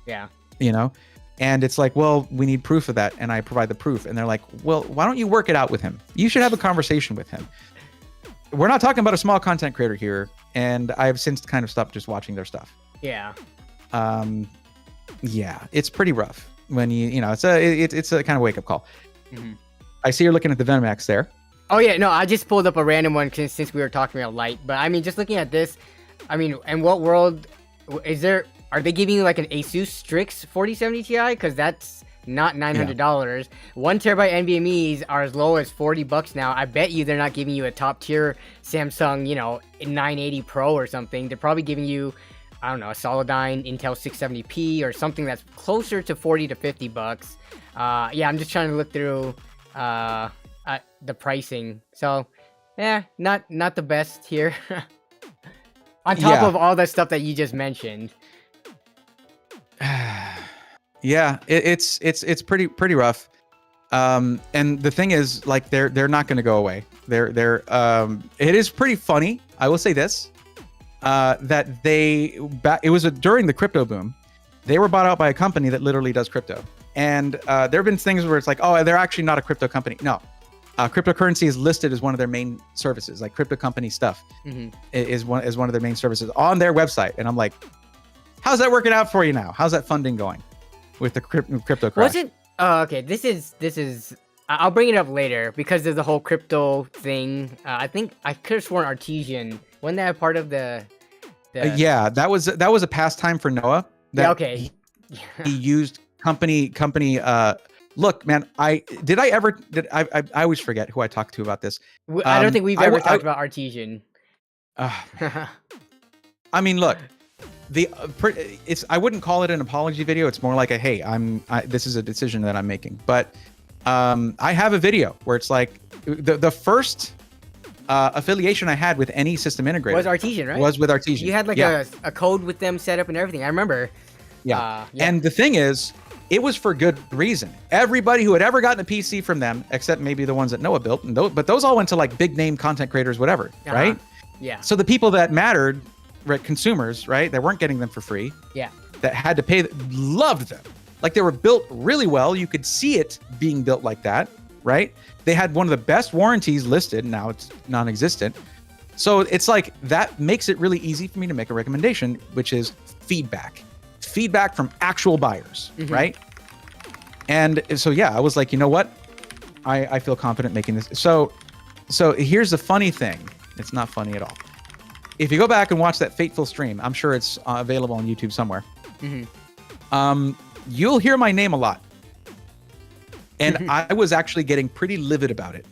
imagine. And it's like, well, we need proof of that, and I provide the proof, and they're like, well, why don't you work it out with him? You should have a conversation with him. We're not talking about a small content creator here, and I've since kind of stopped just watching their stuff. It's pretty rough when it's a kind of wake up call. I see you're looking at the VenomX there. Oh yeah, no, I just pulled up a random one since we were talking about Lyte. But I mean, just looking at this, I mean, in what world is there? Are they giving you like an Asus Strix 4070 Ti? Because that's not $900. 1 terabyte NVMe's are as low as $40 now. I bet you they're not giving you a top tier Samsung, 980 Pro or something. They're probably giving you, I don't know, a Solidigm Intel 670p or something that's closer to $40 to $50. I'm just trying to look through the pricing. So, not the best here. On top of all the stuff that you just mentioned. It's pretty rough. And the thing is, like, they're not going to go away. It is pretty funny. I will say this, that it was during the crypto boom. They were bought out by a company that literally does crypto. And there have been things where it's like, oh, they're actually not a crypto company. No, cryptocurrency is listed as one of their main services, like crypto company stuff is one of their main services on their website. And I'm like, how's that working out for you now? How's that funding going with the crypto crash? Okay, this is I'll bring it up later because of the whole crypto thing. I think I could have sworn Artesian wasn't that a part of the that was a pastime for NOAB. Okay. He used company look, man, I always forget who I talked to about this. I don't think we've ever talked I- about Artesian. I mean, look, I wouldn't call it an apology video. It's more like a, hey, this is a decision that I'm making. But I have a video where it's like the first affiliation I had with any system integrator Was Artesian, right? was with Artesian. You had like a code with them set up and everything. I remember. Yeah. And the thing is, it was for good reason. Everybody who had ever gotten a PC from them, except maybe the ones that Noah built, but those all went to like big name content creators, whatever, right? Yeah. So the people that mattered, right, consumers, right, that weren't getting them for free, that had to pay, loved them. Like they were built really well. You could see it being built like that, right? They had one of the best warranties listed. Now it's non-existent. So it's like that makes it really easy for me to make a recommendation, which is feedback from actual buyers, right? And so, yeah, I was like, you know what? I feel confident making this. So here's the funny thing. It's not funny at all. If you go back and watch that fateful stream, I'm sure it's available on YouTube somewhere. You'll hear my name a lot. And I was actually getting pretty livid about it.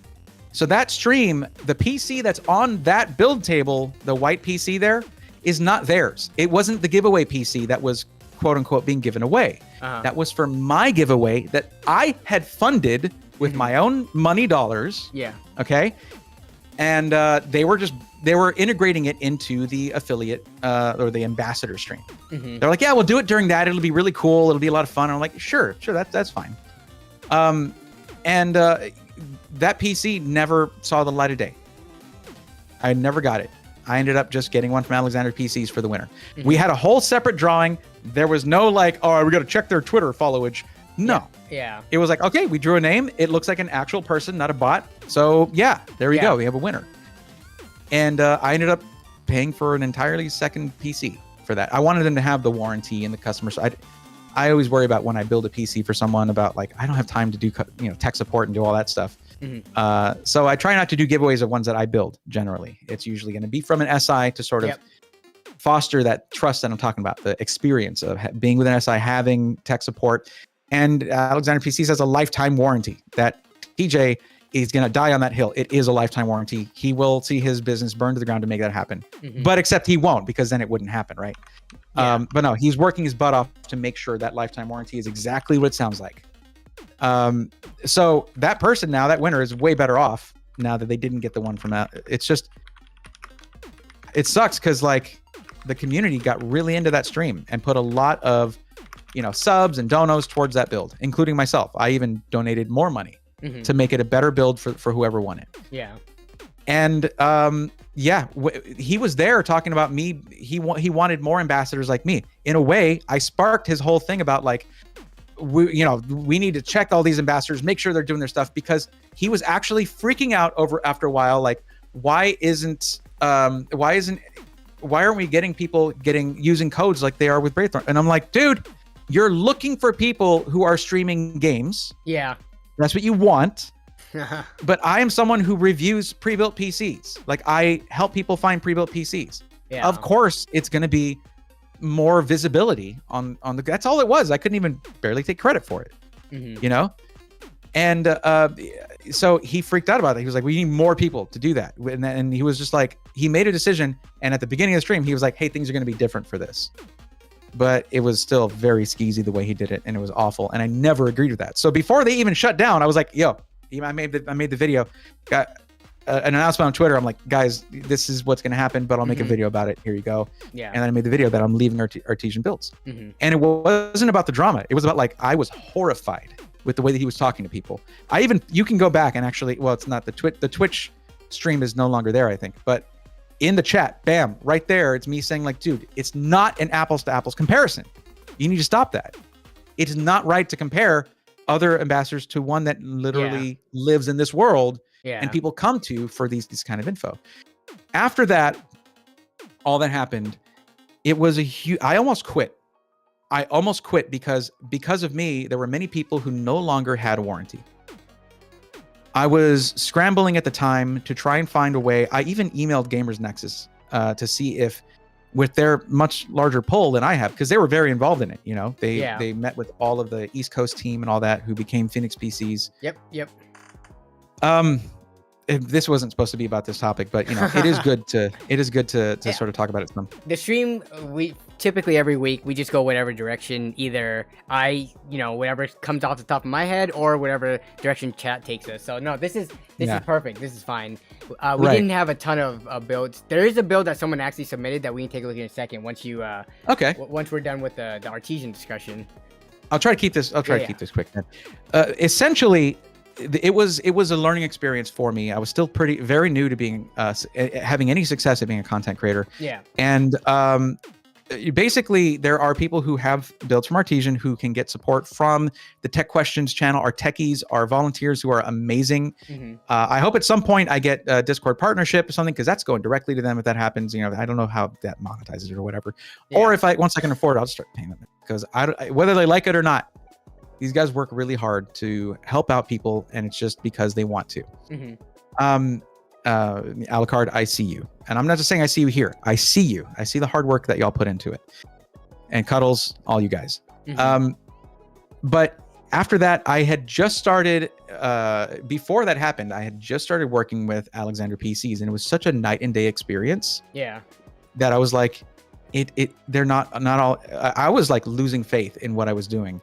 So that stream, the PC that's on that build table, the white PC there, is not theirs. It wasn't the giveaway PC that was quote unquote being given away. That was for my giveaway that I had funded with my own money dollars. Yeah. Okay. And they were integrating it into the affiliate or the ambassador stream. They're like, yeah, we'll do it during that. It'll be really cool. It'll be a lot of fun. And I'm like, sure, that's fine. And that PC never saw the light of day. I never got it. I ended up just getting one from Alexander PCs for the winner. We had a whole separate drawing. There was no like, oh, we got to check their Twitter followage. No. Yeah. It was like, okay, we drew a name. It looks like an actual person, not a bot. So yeah, there we go. We have a winner. And I ended up paying for an entirely second PC for that. I wanted them to have the warranty and the customer side. I always worry about when I build a PC for someone about like, I don't have time to do tech support and do all that stuff. So I try not to do giveaways of ones that I build generally. It's usually going to be from an SI to sort of foster that trust that I'm talking about, the experience of being with an SI, having tech support. And Alexander PCs has a lifetime warranty that TJ is going to die on that hill. It is a lifetime warranty. He will see his business burn to the ground to make that happen. But except he won't, because then it wouldn't happen, right? But no, he's working his butt off to make sure that lifetime warranty is exactly what it sounds like. So that person now, that winner, is way better off now that they didn't get the one from that. It's just, it sucks because like the community got really into that stream and put a lot of, subs and donos towards that build, including myself. I even donated more money to make it a better build for whoever won it. Yeah. And he was there talking about me. He wanted more ambassadors like me. In a way, I sparked his whole thing about like, we need to check all these ambassadors, make sure they're doing their stuff, because he was actually freaking out after a while, like, why aren't we getting people using codes like they are with Braethorn? And I'm like, dude, you're looking for people who are streaming games. Yeah. That's what you want. But I am someone who reviews pre-built PCs. Like, I help people find pre-built PCs. Yeah. Of course, it's going to be more visibility on the. That's all it was. I couldn't even barely take credit for it. And so he freaked out about it. He was like, we need more people to do that. And he was just like, he made a decision. And at the beginning of the stream, he was like, hey, things are going to be different for this. But it was still very skeezy the way he did it, and it was awful. And I never agreed with that. So before they even shut down, I was like, yo, I made the video, got an announcement on Twitter. I'm like, guys, this is what's going to happen, but I'll make a video about it. Here you go. Yeah. And then I made the video that I'm leaving Artesian Builds. And it wasn't about the drama. It was about like, I was horrified with the way that he was talking to people. You can go back and actually, well, it's not the Twitch stream is no longer there, I think, but in the chat, bam, right there, it's me saying like, dude, it's not an apples to apples comparison. You need to stop that. It is not right to compare other ambassadors to one that literally lives in this world and people come to for these kind of info. After that, all that happened, it was I almost quit. Because of me, there were many people who no longer had a warranty. I was scrambling at the time to try and find a way. I even emailed GamersNexus to see if with their much larger pull than I have, because they were very involved in it. You know, Yeah. they met with all of the East Coast team and all that, who became Phoenix PCs. Yep. This wasn't supposed to be about this topic, but you know, it is good to sort of talk about it some. The stream, we typically every week we just go whatever direction, either whatever comes off the top of my head or whatever direction chat takes us. So no, this is perfect. This is fine. We didn't have a ton of builds. There is a build that someone actually submitted that we can take a look at in a second once you once we're done with the artesian discussion. I'll try to keep this. Keep this quick. Essentially, it was a learning experience for me. I was still very new to being having any success at being a content creator. Yeah. And basically, there are people who have builds from Artesian who can get support from the Tech Questions channel. Our techies, our volunteers who are amazing. Mm-hmm. I hope at some point I get a Discord partnership or something, because that's going directly to them if that happens. You know, I don't know how that monetizes it or whatever. Yeah. Or if once I can afford it, I'll just start paying them, because whether they like it or not, these guys work really hard to help out people, and it's just because they want to. Mm-hmm. Alucard, I see you. And I'm not just saying I see you here. I see you. I see the hard work that y'all put into it. And Cuddles, all you guys. Mm-hmm. But after that, I had just started, before that happened, I had just started working with Alexander PCs, and it was such a night and day experience. Yeah. That I was like, they're not all, I was like losing faith in what I was doing.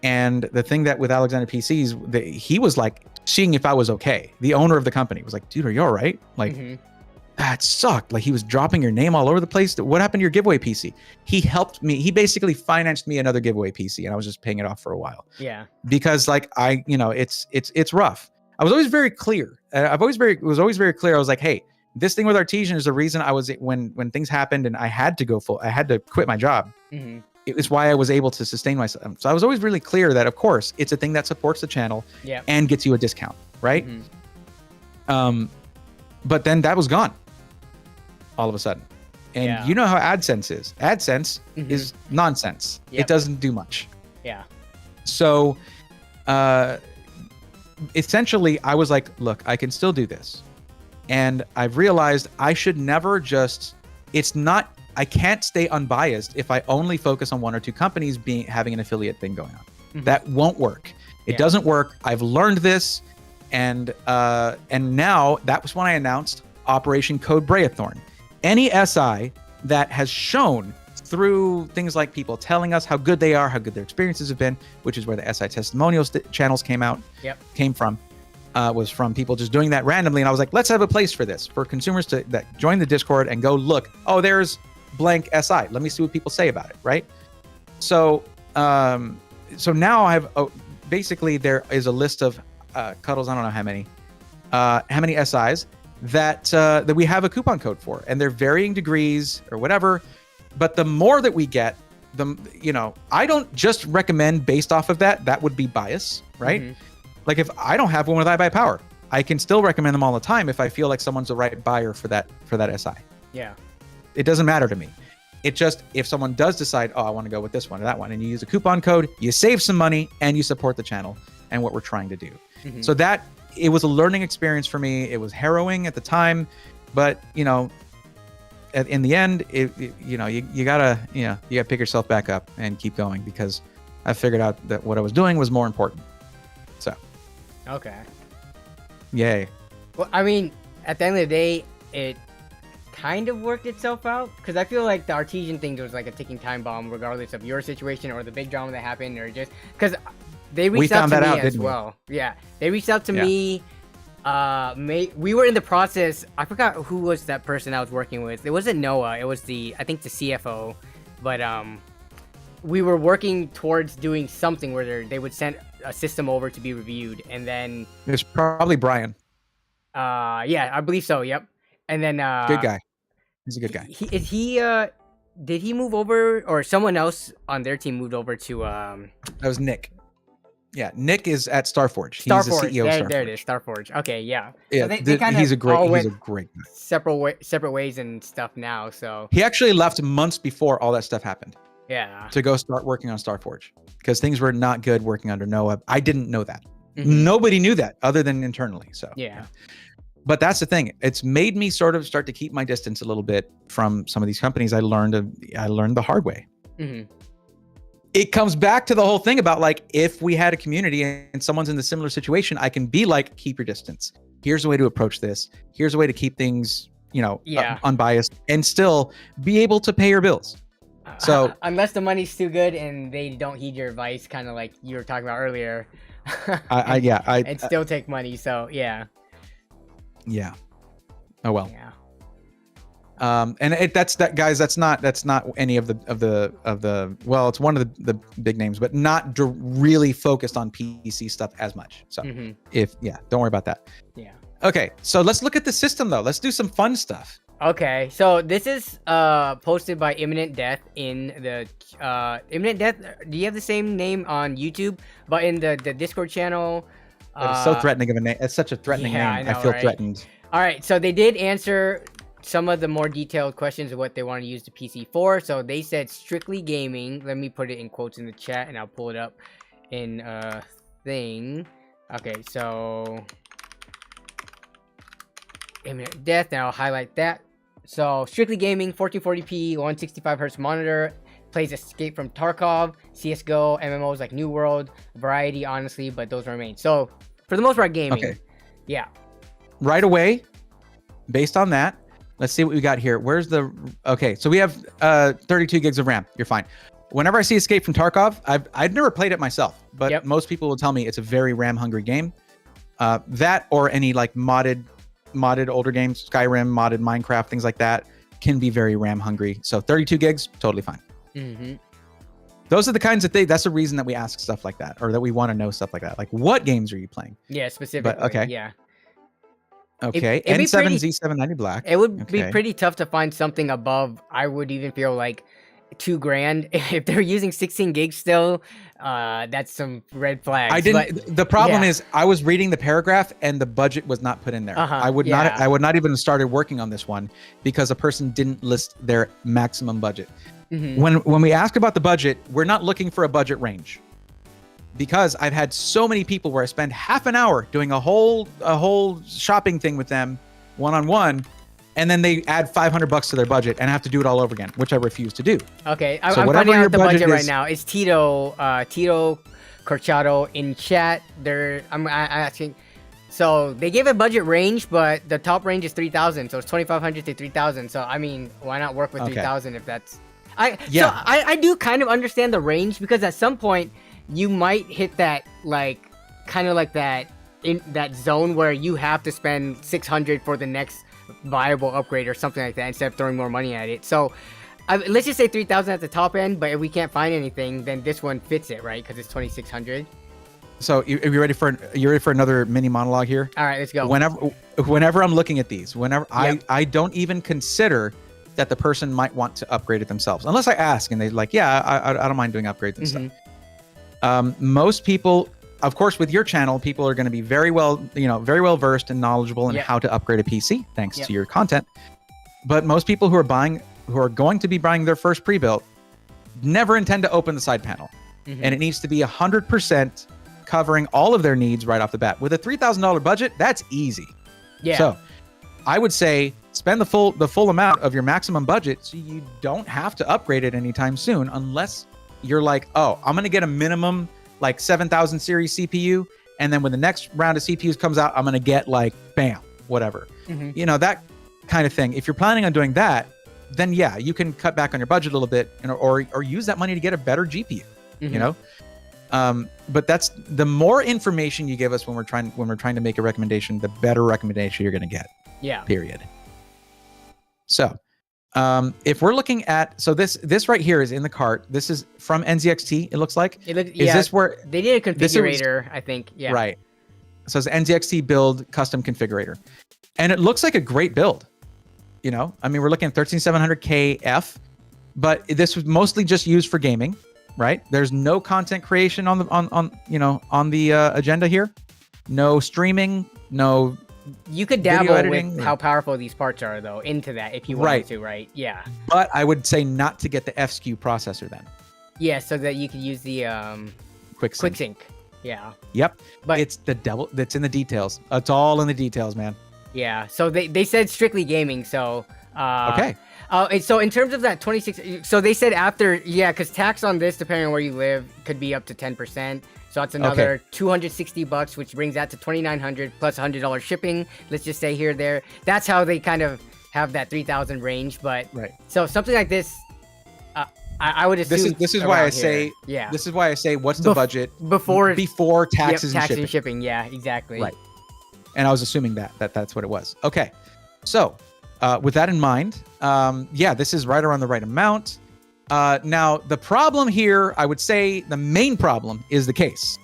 And the thing that with Alexander PCs, he was like seeing if I was okay. The owner of the company was like, dude, are you all right? Like, that sucked. Like, he was dropping your name all over the place. What happened to your giveaway PC? He helped me. He basically financed me another giveaway PC, and I was just paying it off for a while. Yeah. Because like it's rough. I was always very clear. Was always very clear. I was like, hey, this thing with Artesian is the reason I was when things happened and I had to quit my job. Mm-hmm. It was why I was able to sustain myself. So I was always really clear that, of course, it's a thing that supports the channel and gets you a discount, right? Mm-hmm. But then that was gone all of a sudden. And you know how AdSense is. AdSense is nonsense. It doesn't do much. Yeah. So essentially, I was like, look, I can still do this. And I've realized I should never I can't stay unbiased if I only focus on one or two companies having an affiliate thing going on. Mm-hmm. That won't work. It doesn't work. I've learned this, and now that was when I announced Operation Code Braethorn. Any SI that has shown through things like people telling us how good they are, how good their experiences have been, which is where the SI testimonials channels came from. Was from people just doing that randomly, and I was like, let's have a place for this, for consumers that join the Discord and go look. Oh, there's blank SI. Let me see what people say about it, right? So, now I have basically there is a list of Cuddles. I don't know how many SIs that we have a coupon code for, and they're varying degrees or whatever. But the more that we get, I don't just recommend based off of that. That would be bias, right? Mm-hmm. Like, if I don't have one with iBuyPower, I can still recommend them all the time if I feel like someone's the right buyer for that SI. Yeah. It doesn't matter to me. It just, if someone does decide, oh, I want to go with this one or that one, and you use a coupon code, you save some money and you support the channel and what we're trying to do. Mm-hmm. So it was a learning experience for me. It was harrowing at the time, but in the end, you gotta pick yourself back up and keep going, because I figured out that what I was doing was more important. So. Okay. Yay. Well, I mean, at the end of the day, it kind of worked itself out, because I feel like the Artesian thing was like a ticking time bomb, regardless of your situation or the big drama that happened, or just because they reached out to me as well. Yeah, they reached out to me. We were in the process. I forgot who was that person I was working with. It wasn't Noah. It was the CFO, but we were working towards doing something where they would send a system over to be reviewed, and then it's probably Brian. Yeah, I believe so. Yep. And then good guy. He's a good guy. Did he move over, or someone else on their team moved over to That was Nick. Yeah, Nick is at Starforge. He's the CEO of Starforge. There it is, Starforge. Okay, yeah. Yeah, so he's a great guy. Separate ways and stuff now. So he actually left months before all that stuff happened. Yeah. To go start working on Starforge, because things were not good working under NOAB. I didn't know that. Mm-hmm. Nobody knew that other than internally. So yeah. But that's the thing. It's made me sort of start to keep my distance a little bit from some of these companies. I learned the hard way. Mm-hmm. It comes back to the whole thing about like, if we had a community and someone's in the similar situation, I can be like, keep your distance. Here's a way to approach this. Here's a way to keep things, unbiased and still be able to pay your bills. So unless the money's too good and they don't heed your advice, kind of like you were talking about earlier, and still take money. So yeah. Oh well. Yeah. And that's guys. That's not any of the. Well, it's one of the big names, but not really focused on PC stuff as much. So don't worry about that. Yeah. Okay, so let's look at the system though. Let's do some fun stuff. Okay, so this is posted by Imminent Death in the Imminent Death. Do you have the same name on YouTube? But in the Discord channel. It's so threatening of a name. It's such a threatening name. I know, I feel right? threatened. All right, so they did answer some of the more detailed questions of what they want to use the PC for. So they said strictly gaming. Let me put it in quotes in the chat, and I'll pull it up in thing. Okay, so Imminent Death. Now I'll highlight that. So strictly gaming, 1440p, 165Hz monitor. Plays Escape from Tarkov, CSGO, MMOs like New World, variety, honestly, but those remain. So, for the most part, gaming. Okay. Yeah. Right away, based on that, let's see what we got here. Where's the... Okay, so we have 32 gigs of RAM. You're fine. Whenever I see Escape from Tarkov, I've never played it myself, but most people will tell me it's a very RAM-hungry game. That or any like modded older games, Skyrim, modded Minecraft, things like that, can be very RAM-hungry. So 32 gigs, totally fine. Mm-hmm. Those are the kinds of things. That's the reason that we ask stuff like that, or that we want to know stuff like that. Like, what games are you playing? Yeah, specifically. But, okay. Yeah. Okay. It'd N7 pretty, Z790 Black. It would be pretty tough to find something above. I would even feel like $2,000 if they're using 16 gigs still. That's some red flags. The problem is I was reading the paragraph and the budget was not put in there. I would not even started working on this one because a person didn't list their maximum budget. Mm-hmm. When we ask about the budget, we're not looking for a budget range, because I've had so many people where I spend half an hour doing a whole shopping thing with them one-on-one, and then they add $500 to their budget and have to do it all over again, which I refuse to do. Okay, I'm finding out the budget right now. It's Tito Corchado in chat. I'm asking. So they gave a budget range, but the top range is 3,000. So it's 2,500 to 3,000. So I mean, why not work with 3,000 if that's... So I do kind of understand the range, because at some point you might hit that kind of like that in that zone where you have to spend 600 for the next viable upgrade or something like that instead of throwing more money at it. So let's just say 3,000 at the top end, but if we can't find anything, then this one fits it, right? Because it's 2,600. So are you ready for another mini monologue here? All right, let's go. Whenever I'm looking at these, I don't even consider that the person might want to upgrade it themselves, unless I ask and they're like, yeah, I don't mind doing upgrades and stuff. Most people, of course, with your channel, people are going to be very well versed and knowledgeable in how to upgrade a PC thanks to your content. But most people who are going to be buying their first pre-built never intend to open the side panel, and it needs to be 100% covering all of their needs right off the bat. With a $3,000 budget, that's easy. Yeah. So I would say spend the full amount of your maximum budget, so you don't have to upgrade it anytime soon, unless you're like, oh, I'm going to get a minimum like 7,000 series CPU, and then when the next round of CPUs comes out, I'm going to get like, bam, whatever. That kind of thing. If you're planning on doing that, then yeah, you can cut back on your budget a little bit, or use that money to get a better GPU. But that's the more information you give us when we're trying to make a recommendation, the better recommendation you're going to get. Yeah. Period. So, if we're looking at, so this right here is in the cart. This is from NZXT. It looks like. Is this where they did a configurator? I think. Yeah. Right. So it's NZXT build custom configurator, and it looks like a great build. I mean, we're looking at 13700KF, but this was mostly just used for gaming, right? There's no content creation on the agenda here. No streaming. No. You could dabble with how powerful these parts are, though, into that if you wanted to, right? Yeah. But I would say not to get the F-SKU processor then. Yeah, so that you could use the QuickSync. Yeah. Yep. But it's the devil that's in the details. It's all in the details, man. Yeah. So they said strictly gaming. So Okay. So in terms of that 26, so they said after, yeah, because tax on this, depending on where you live, could be up to 10%. So that's another $260, which brings that to $2,900 plus $100 shipping. Let's just say here, there. That's how they kind of have that 3,000 range. But so something like this, I would assume this is why I here. say yeah. This is why I say what's the budget before taxes tax and shipping. Yeah, exactly. Right. And I was assuming that's what it was. Okay. So with that in mind, yeah, this is right around the right amount. Now, the problem here, I would say the main problem is the case.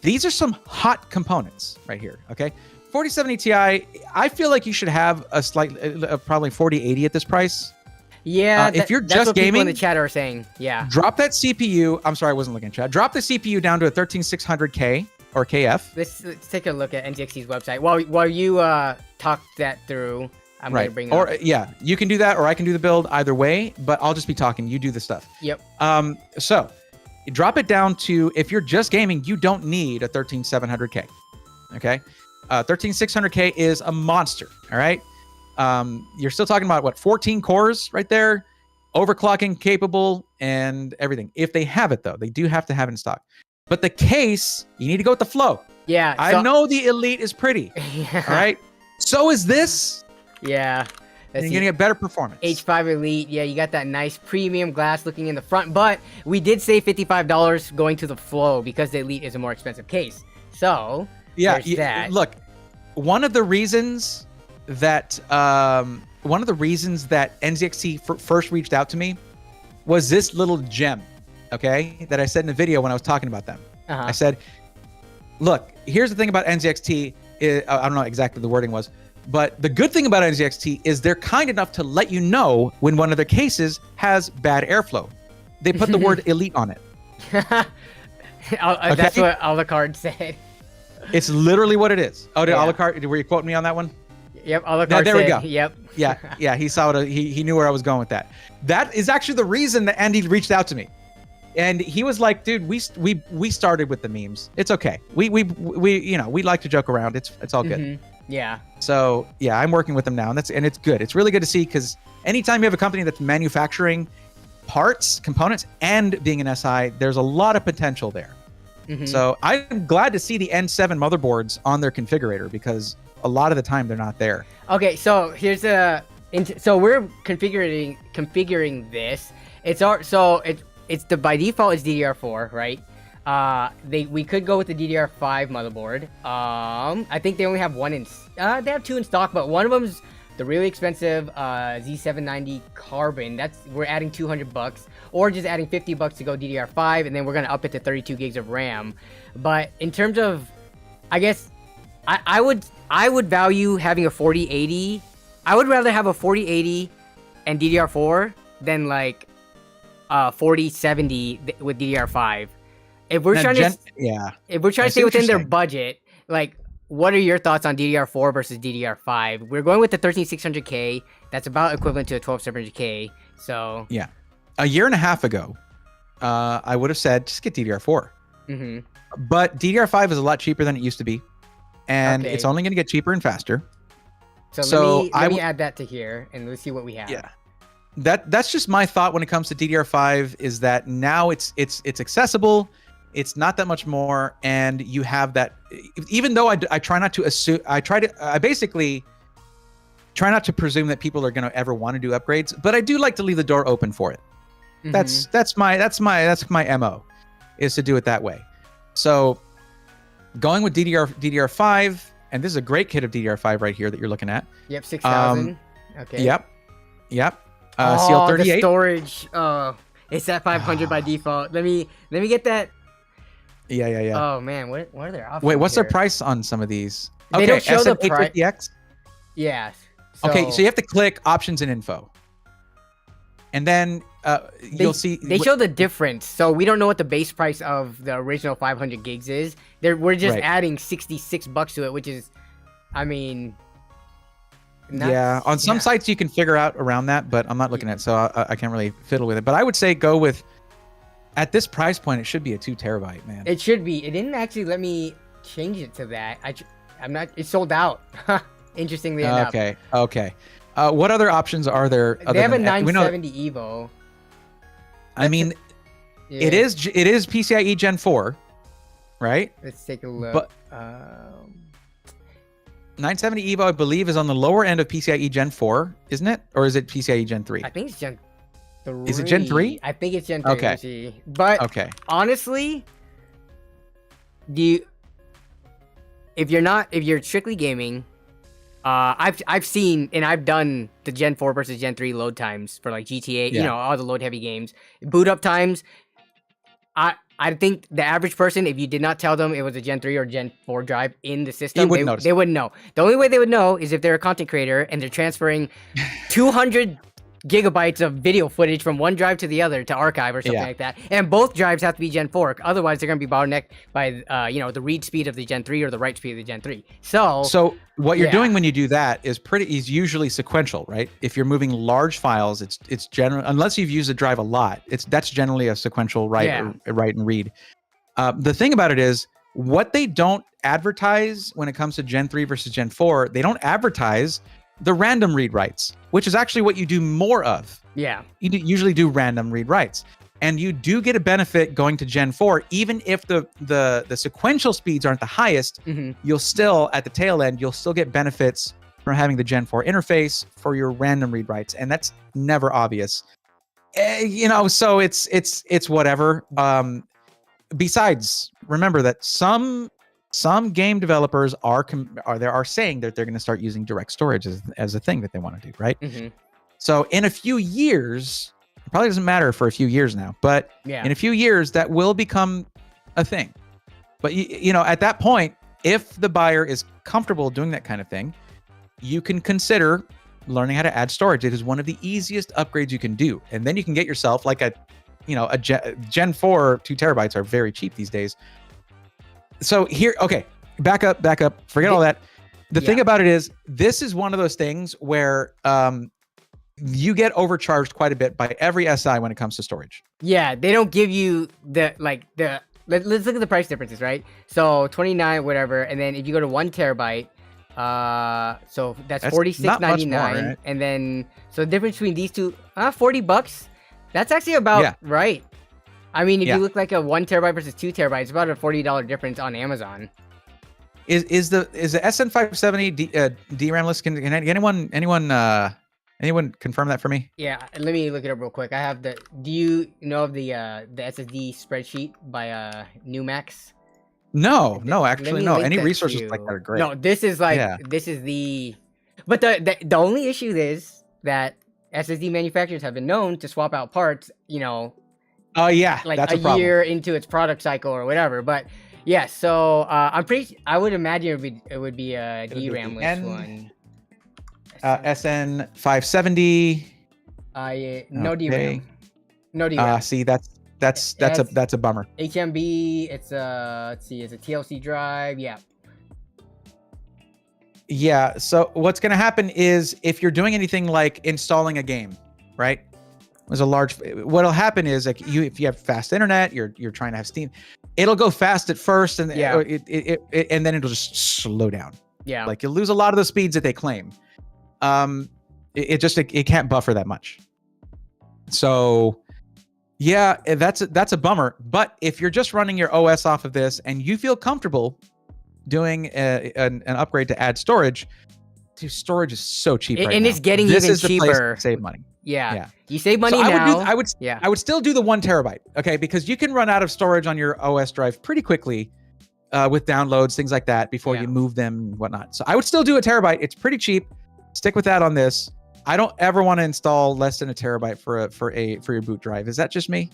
These are some hot components right here, okay? 4070 Ti, I feel like you should have a probably 4080 at this price. Yeah, if you're that's just what gaming, people in the chat are saying. Yeah. Drop that CPU. I'm sorry, I wasn't looking at chat. Drop the CPU down to a 13600K or KF. Let's take a look at NZXT's website. While you talk that through, I'm going to bring or up. yeah, you can do that, or I can do the build either way, but I'll just be talking. You do the stuff. Yep. So you drop it down to, if you're just gaming, you don't need a 13700K. Okay. 13600K is a monster. All right. You're still talking about what, 14 cores right there, overclocking capable and everything. If they have it though, they do have to have it in stock. But the case, you need to go with the flow. Yeah. I know the Elite is pretty. Yeah. All right. So is this. Yeah. And you're going to get better performance. H5 Elite. Yeah, you got that nice premium glass looking in the front. But we did save $55 going to the flow because the Elite is a more expensive case. So, yeah, that. Look, one of the reasons that NZXT first reached out to me was this little gem, okay, that I said in the video when I was talking about them. I said, look, here's the thing about NZXT. I don't know exactly the wording was, but the good thing about NZXT is they're kind enough to let you know when one of their cases has bad airflow. They put the word Elite on it. That's what a la carte said. It's literally what it is. Oh, did a la carte? Were you quoting me on that one? Yep, a la carte. There we go. Yep. Yeah. He saw it. He knew where I was going with that. That is actually the reason that Andy reached out to me, and he was like, "Dude, we started with the memes. It's okay. We like to joke around. It's all good." Yeah. So yeah, I'm working with them now, and it's good. It's really good to see, because anytime you have a company that's manufacturing parts, components, and being an SI, there's a lot of potential there. So I'm glad to see the N7 motherboards on their configurator, because a lot of the time they're not there. Okay, so here's so we're configuring this. It's by default it's DDR4, right? We could go with the DDR5 motherboard. I think they only have one in. They have two in stock, but one of them's the really expensive Z790 Carbon. We're adding $200, or just adding $50 to go DDR5, and then we're gonna up it to 32 gigs of RAM. But in terms of, I guess, I would value having a 4080. I would rather have a 4080 and DDR4 than like 4070 with DDR5. If we're trying to stay within their budget, like, what are your thoughts on DDR4 versus DDR5? We're going with the 13600K. That's about equivalent to a 12700K. So yeah, a year and a half ago, I would have said just get DDR4. But DDR5 is a lot cheaper than it used to be, and it's only going to get cheaper and faster. So let me add that to here, and let's see what we have. Yeah. That's just my thought when it comes to DDR5, is that now it's accessible. It's not that much more, and you have that. Even though I try not to assume, I basically try not to presume that people are going to ever want to do upgrades, but I do like to leave the door open for it. That's my MO, is to do it that way. So going with DDR5, and this is a great kit of DDR5 right here that you're looking at. Yep, 6000. Okay. Yep. CL38. The storage. It's at 500 by default. Let me get that. Yeah. Oh man, what are their options? Wait, what's here? their price on some of these? They don't show the price. SM850X? Yeah. Okay, so you have to click options and info, and then you'll see they show the difference. So we don't know what the base price of the original 500 gigs is. We're just adding $66 to it, which is, I mean. On some sites you can figure out around that, but I'm not looking at it, so I can't really fiddle with it. But I would say go with, at this price point, it should be a 2 terabyte, man. It should be. It didn't actually let me change it to that. I'm not. It's sold out. Interestingly enough. Okay. What other options are there? They have a 970 Evo. I mean, it is PCIe Gen 4, right? Let's take a look. But 970 Evo, I believe, is on the lower end of PCIe Gen 4, isn't it? Or is it PCIe Gen 3? I think it's Gen 3. Is it Gen 3? I think it's Gen 3. Okay. But honestly, if you're strictly gaming, I've seen and I've done the Gen 4 versus Gen 3 load times for like GTA, you know, all the load heavy games. Boot up times, I think the average person, if you did not tell them it was a Gen 3 or Gen 4 drive in the system, they wouldn't know. The only way they would know is if they're a content creator and they're transferring 200 gigabytes of video footage from one drive to the other to archive or something like that. And both drives have to be Gen 4. Otherwise, they're going to be bottlenecked by, the read speed of the Gen 3 or the write speed of the Gen 3. So what you're doing when you do that is usually sequential, right? If you're moving large files, it's general, unless you've used a drive a lot, that's generally a sequential write and read. The thing about it is what they don't advertise when it comes to Gen 3 versus Gen 4, they don't advertise the random read writes, which is actually what you do more of. Yeah. You usually do random read writes. And you do get a benefit going to Gen 4, even if the sequential speeds aren't the highest, you'll still, at the tail end, you'll still get benefits from having the Gen 4 interface for your random read writes. And that's never obvious. So it's whatever. Besides, remember that some game developers are saying that they're going to start using direct storage as a thing that they want to do, right? So in a few years, it probably doesn't matter for a few years now, but in a few years that will become a thing. But at that point, if the buyer is comfortable doing that kind of thing, you can consider learning how to add storage. It is one of the easiest upgrades you can do, and then you can get yourself like a Gen 4 2 terabytes are very cheap these days. So here, okay, back up, forget all that. The thing about it is, this is one of those things where you get overcharged quite a bit by every SI when it comes to storage. Yeah, they don't give you let's look at the price differences, right? So 29, whatever, and then if you go to 1 terabyte, so that's $46.99, right? And then so the difference between these two, $40. That's actually about right. I mean, if you look like a 1 terabyte versus 2 terabytes, it's about a $40 difference on Amazon. Is the SN570 DRAM list? Can anyone confirm that for me? Yeah, let me look it up real quick. I have the. Do you know of the SSD spreadsheet by Numax? No, actually no. Any resources like that are great. No, this is this is the. But the only issue is that SSD manufacturers have been known to swap out parts. Oh yeah, like that's a year into its product cycle or whatever. But yeah, so I would imagine it would be a DRAM list one. SN570. No DRAM. No DRAM. See, that's a bummer. HMB. It's let's see, it's a TLC drive. Yeah. Yeah. So what's going to happen is if you're doing anything like installing a game, right? What'll happen is like if you have fast internet, you're trying to have Steam, it'll go fast at first, and and then it'll just slow down. Yeah. Like you'll lose a lot of the speeds that they claim. It can't buffer that much. So yeah, that's a bummer. But if you're just running your OS off of this and you feel comfortable doing an upgrade to add storage, dude, storage is so cheap right now. And it's getting even cheaper. This is the place to save money. Yeah. You save money now. I would still do the 1 terabyte, okay? Because you can run out of storage on your OS drive pretty quickly with downloads, things like that, before you move them and whatnot. So I would still do a terabyte. It's pretty cheap. Stick with that on this. I don't ever want to install less than a terabyte for your boot drive. Is that just me?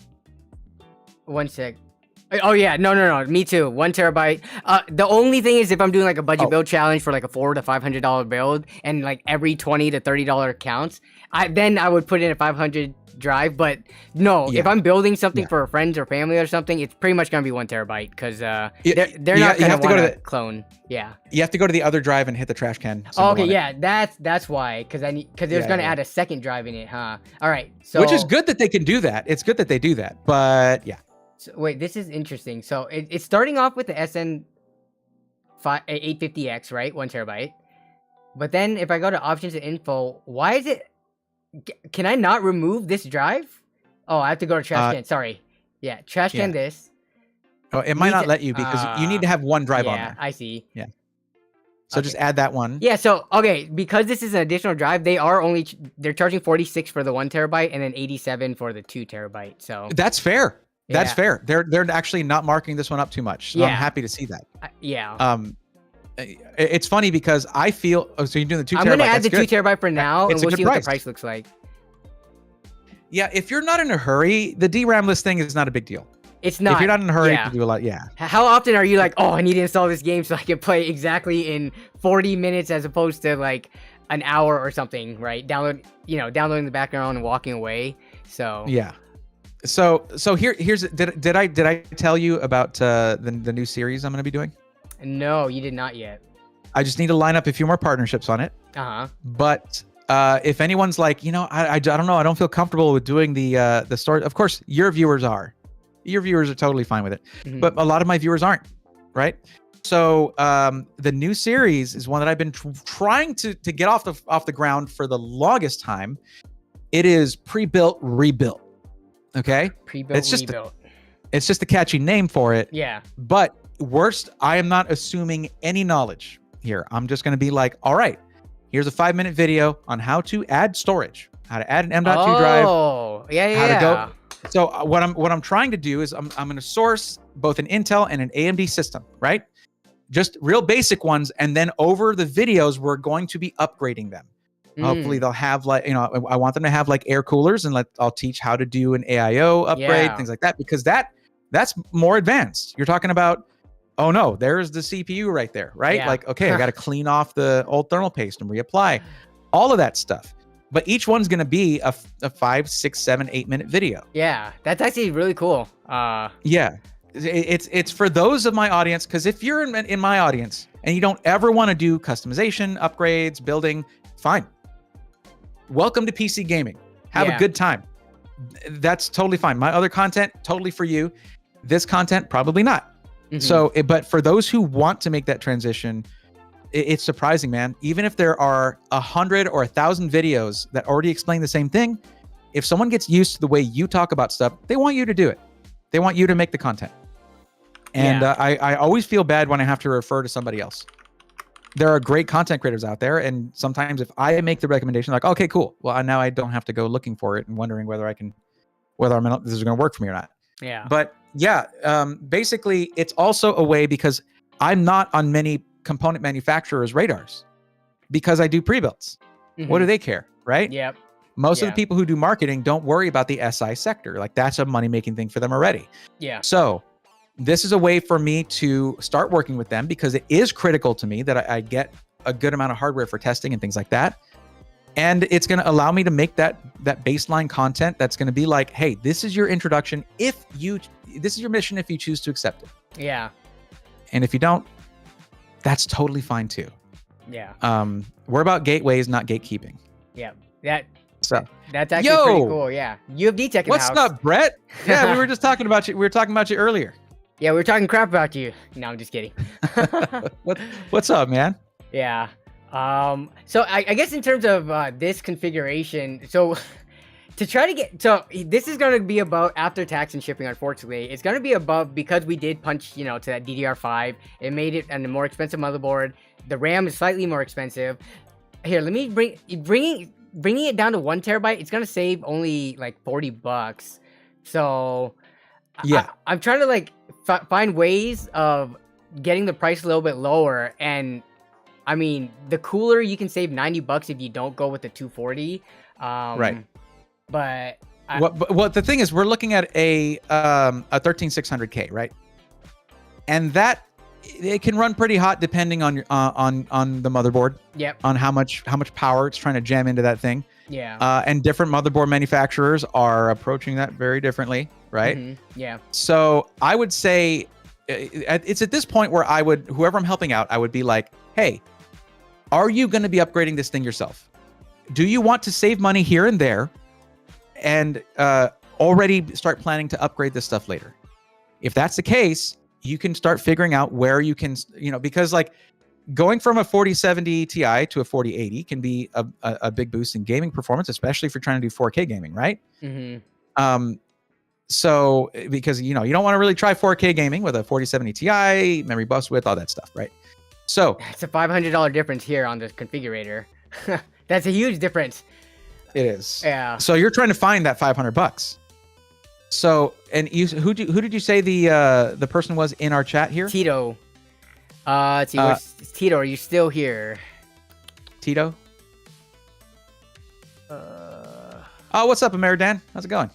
1 sec. Oh yeah, no. Me too. 1 terabyte. The only thing is if I'm doing like a budget build challenge for like a $400 to $500 build, and like every $20 to $30 counts, then I would put in a 500 drive. But no, if I'm building something for friends or family or something, it's pretty much gonna be 1 terabyte because they're not gonna want to clone. Yeah. You have to go to the other drive and hit the trash can. Okay, yeah, that's why. Because there's gonna add a second drive in it, huh? All right. So which is good that they can do that. It's good that they do that. But yeah. So, wait, this is interesting. So it's starting off with the 850X, right? 1 terabyte. But then if I go to options and info, why is it? Can I not remove this drive? Oh, I have to go to trash can. Sorry. Yeah, trash can this. Oh, it might not let you because you need to have one drive on Yeah, there. I see. Yeah. So just add that one. Yeah, so okay, because this is an additional drive, they're charging 46 for the 1 terabyte and then 87 for the 2 terabyte. So That's fair. That's Yeah. fair. They're actually not marking this one up too much. So I'm Yeah. happy to see that. yeah. It's funny because I feel. Oh, so you're doing the 2 terabyte. I'm gonna add the That's 2 good. terabyte for now, It's and a we'll good see what the price. price looks like. Yeah, if you're not in a hurry, the DRAM list thing is not a big deal. It's not. If you're not in a hurry, yeah. you can do a lot. Yeah. How often are you like, oh, I need to install this game so I can play exactly in 40 minutes as opposed to like an hour or something, right? Downloading the background and walking away. So Yeah. So here's did I tell you about the new series I'm going to be doing? No, you did not yet. I just need to line up a few more partnerships on it. But if anyone's like, I don't know, I don't feel comfortable with doing the story. Of course, your viewers are totally fine with it, but a lot of my viewers aren't, right? So the new series is one that I've been trying to get off the ground for the longest time. It is Prebuilt Rebuilt. Okay, Prebuilt Rebuilt. It's just a catchy name for it. Yeah. But worst, I am not assuming any knowledge here. I'm just going to be like, all right, here's a 5-minute video on how to add storage, how to add an M.2 drive. Oh, yeah. How to go. So what I'm trying to do is I'm going to source both an Intel and an AMD system, right? Just real basic ones, and then over the videos we're going to be upgrading them. Hopefully they'll have I want them to have like air coolers, and I'll teach how to do an AIO upgrade, things like that, because that's more advanced. You're talking about, oh no, there's the CPU right there, right? Yeah. Like, okay, I got to clean off the old thermal paste and reapply, all of that stuff. But each one's going to be a 5, 6, 7, 8-minute video. Yeah, that's actually really cool. Yeah, it's for those of my audience, because if you're in my audience and you don't ever want to do customization, upgrades, building, fine. Welcome to PC gaming. Have a good time. That's totally fine. My other content, totally for you. This content, probably not. So, but for those who want to make that transition, it's surprising, man. Even if there are 100 or 1,000 videos that already explain the same thing, if someone gets used to the way you talk about stuff, they want you to do it. They want you to make the content. And I always feel bad when I have to refer to somebody else. There are great content creators out there, and sometimes if I make the recommendation, like, okay, cool, well, now I don't have to go looking for it and wondering whether this is going to work for me or not. Yeah. But yeah, basically, it's also a way, because I'm not on many component manufacturers' radars, because I do pre-builts. What do they care, right? Yep. Most of the people who do marketing don't worry about the SI sector. Like, that's a money-making thing for them already. Yeah. So this is a way for me to start working with them, because it is critical to me that I get a good amount of hardware for testing and things like that. And it's going to allow me to make that baseline content that's going to be like, hey, this is your introduction. This is your mission if you choose to accept it. Yeah. And if you don't, that's totally fine too. Yeah. We're about gateways, not gatekeeping. Yeah. Yo! That's actually pretty cool. Yeah. You have D-Tech in the What's house. up, Brett? Yeah, we were just talking about you. We were talking about you earlier. Yeah, we were talking crap about you. No, I'm just kidding. What's up, man? Yeah. So I guess in terms of this configuration, so to try to get, so this is going to be above after tax and shipping, unfortunately. It's going to be above because we did punch, to that DDR5. It made it a more expensive motherboard. The RAM is slightly more expensive. Here, let me bringing it down to 1 terabyte. It's going to save only like $40. So yeah, I'm trying to like find ways of getting the price a little bit lower. And I mean, the cooler, you can save $90 if you don't go with the 240. Right. But the thing is, we're looking at a 13600K, right? And that it can run pretty hot depending on your on the motherboard. Yep. On how much power it's trying to jam into that thing. Yeah. And different motherboard manufacturers are approaching that very differently, right? Yeah. So I would say it's at this point where whoever I'm helping out, I would be like, hey, are you going to be upgrading this thing yourself? Do you want to save money here and there and already start planning to upgrade this stuff later? If that's the case, you can start figuring out where you can, because like going from a 4070 Ti to a 4080 can be a big boost in gaming performance, especially if you're trying to do 4K gaming, right? So because you don't want to really try 4K gaming with a 4070 Ti, memory bus width, all that stuff, right? So it's a $500 difference here on the configurator. That's a huge difference. It is. Yeah. So you're trying to find that $500. So, and who did you say the person was in our chat here? Tito. Tito, are you still here? Tito. Oh, what's up, Ameridan? How's it going?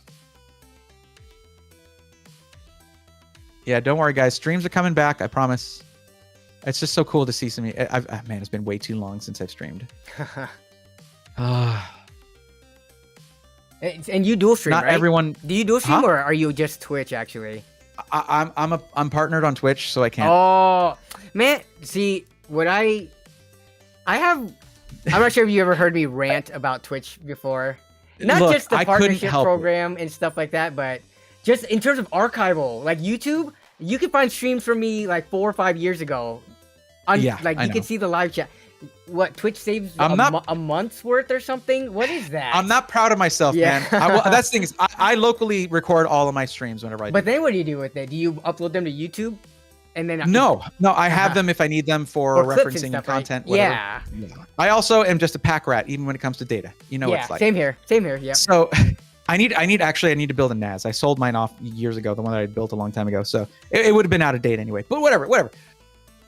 Yeah, don't worry, guys. Streams are coming back. I promise. It's just so cool to see some. Man, it's been way too long since I've streamed. And you dual stream, Not right? everyone. Do you dual stream or are you just Twitch actually? I'm partnered on Twitch, so I can't. Oh man, see what I'm not sure if you ever heard me rant about Twitch before. Not Look, just the I couldn't partnership help program and stuff like that, but just in terms of archival, like YouTube, you can find streams from me like 4 or 5 years ago. Yeah, like you can see the live chat. What, Twitch saves a month's worth or something? What is that? I'm not proud of myself, man. That's the thing is, I locally record all of my streams whenever I do. But then what do you do with it? Do you upload them to YouTube? And then No, I have them if I need them for referencing and content. Right? Whatever. Yeah. I also am just a pack rat, even when it comes to data. You know what it's like. Same here. Yeah. So I need to build a NAS. I sold mine off years ago, the one that I built a long time ago. So it would have been out of date anyway. But whatever.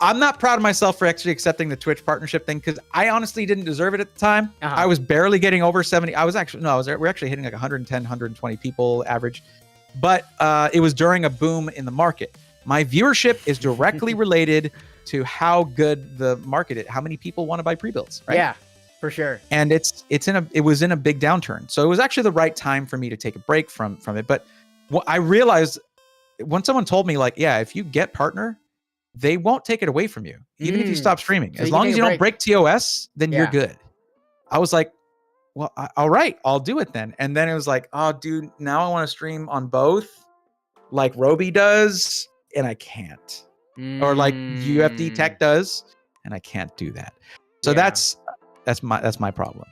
I'm not proud of myself for actually accepting the Twitch partnership thing because I honestly didn't deserve it at the time. I was barely getting we're actually hitting like 110, 120 people average. But it was during a boom in the market. My viewership is directly related to how good the market is, how many people want to buy pre-builds, right? Yeah, for sure. And it was in a big downturn. So it was actually the right time for me to take a break from it. But what I realized when someone told me like, yeah, if you get partner, they won't take it away from you, even if you stop streaming. So as long as you don't break TOS, then you're good. I was like, well, all right, I'll do it then. And then it was like, oh, dude, now I want to stream on both like Roby does, and I can't. Or like UFD Tech does, and I can't do that. So that's my problem.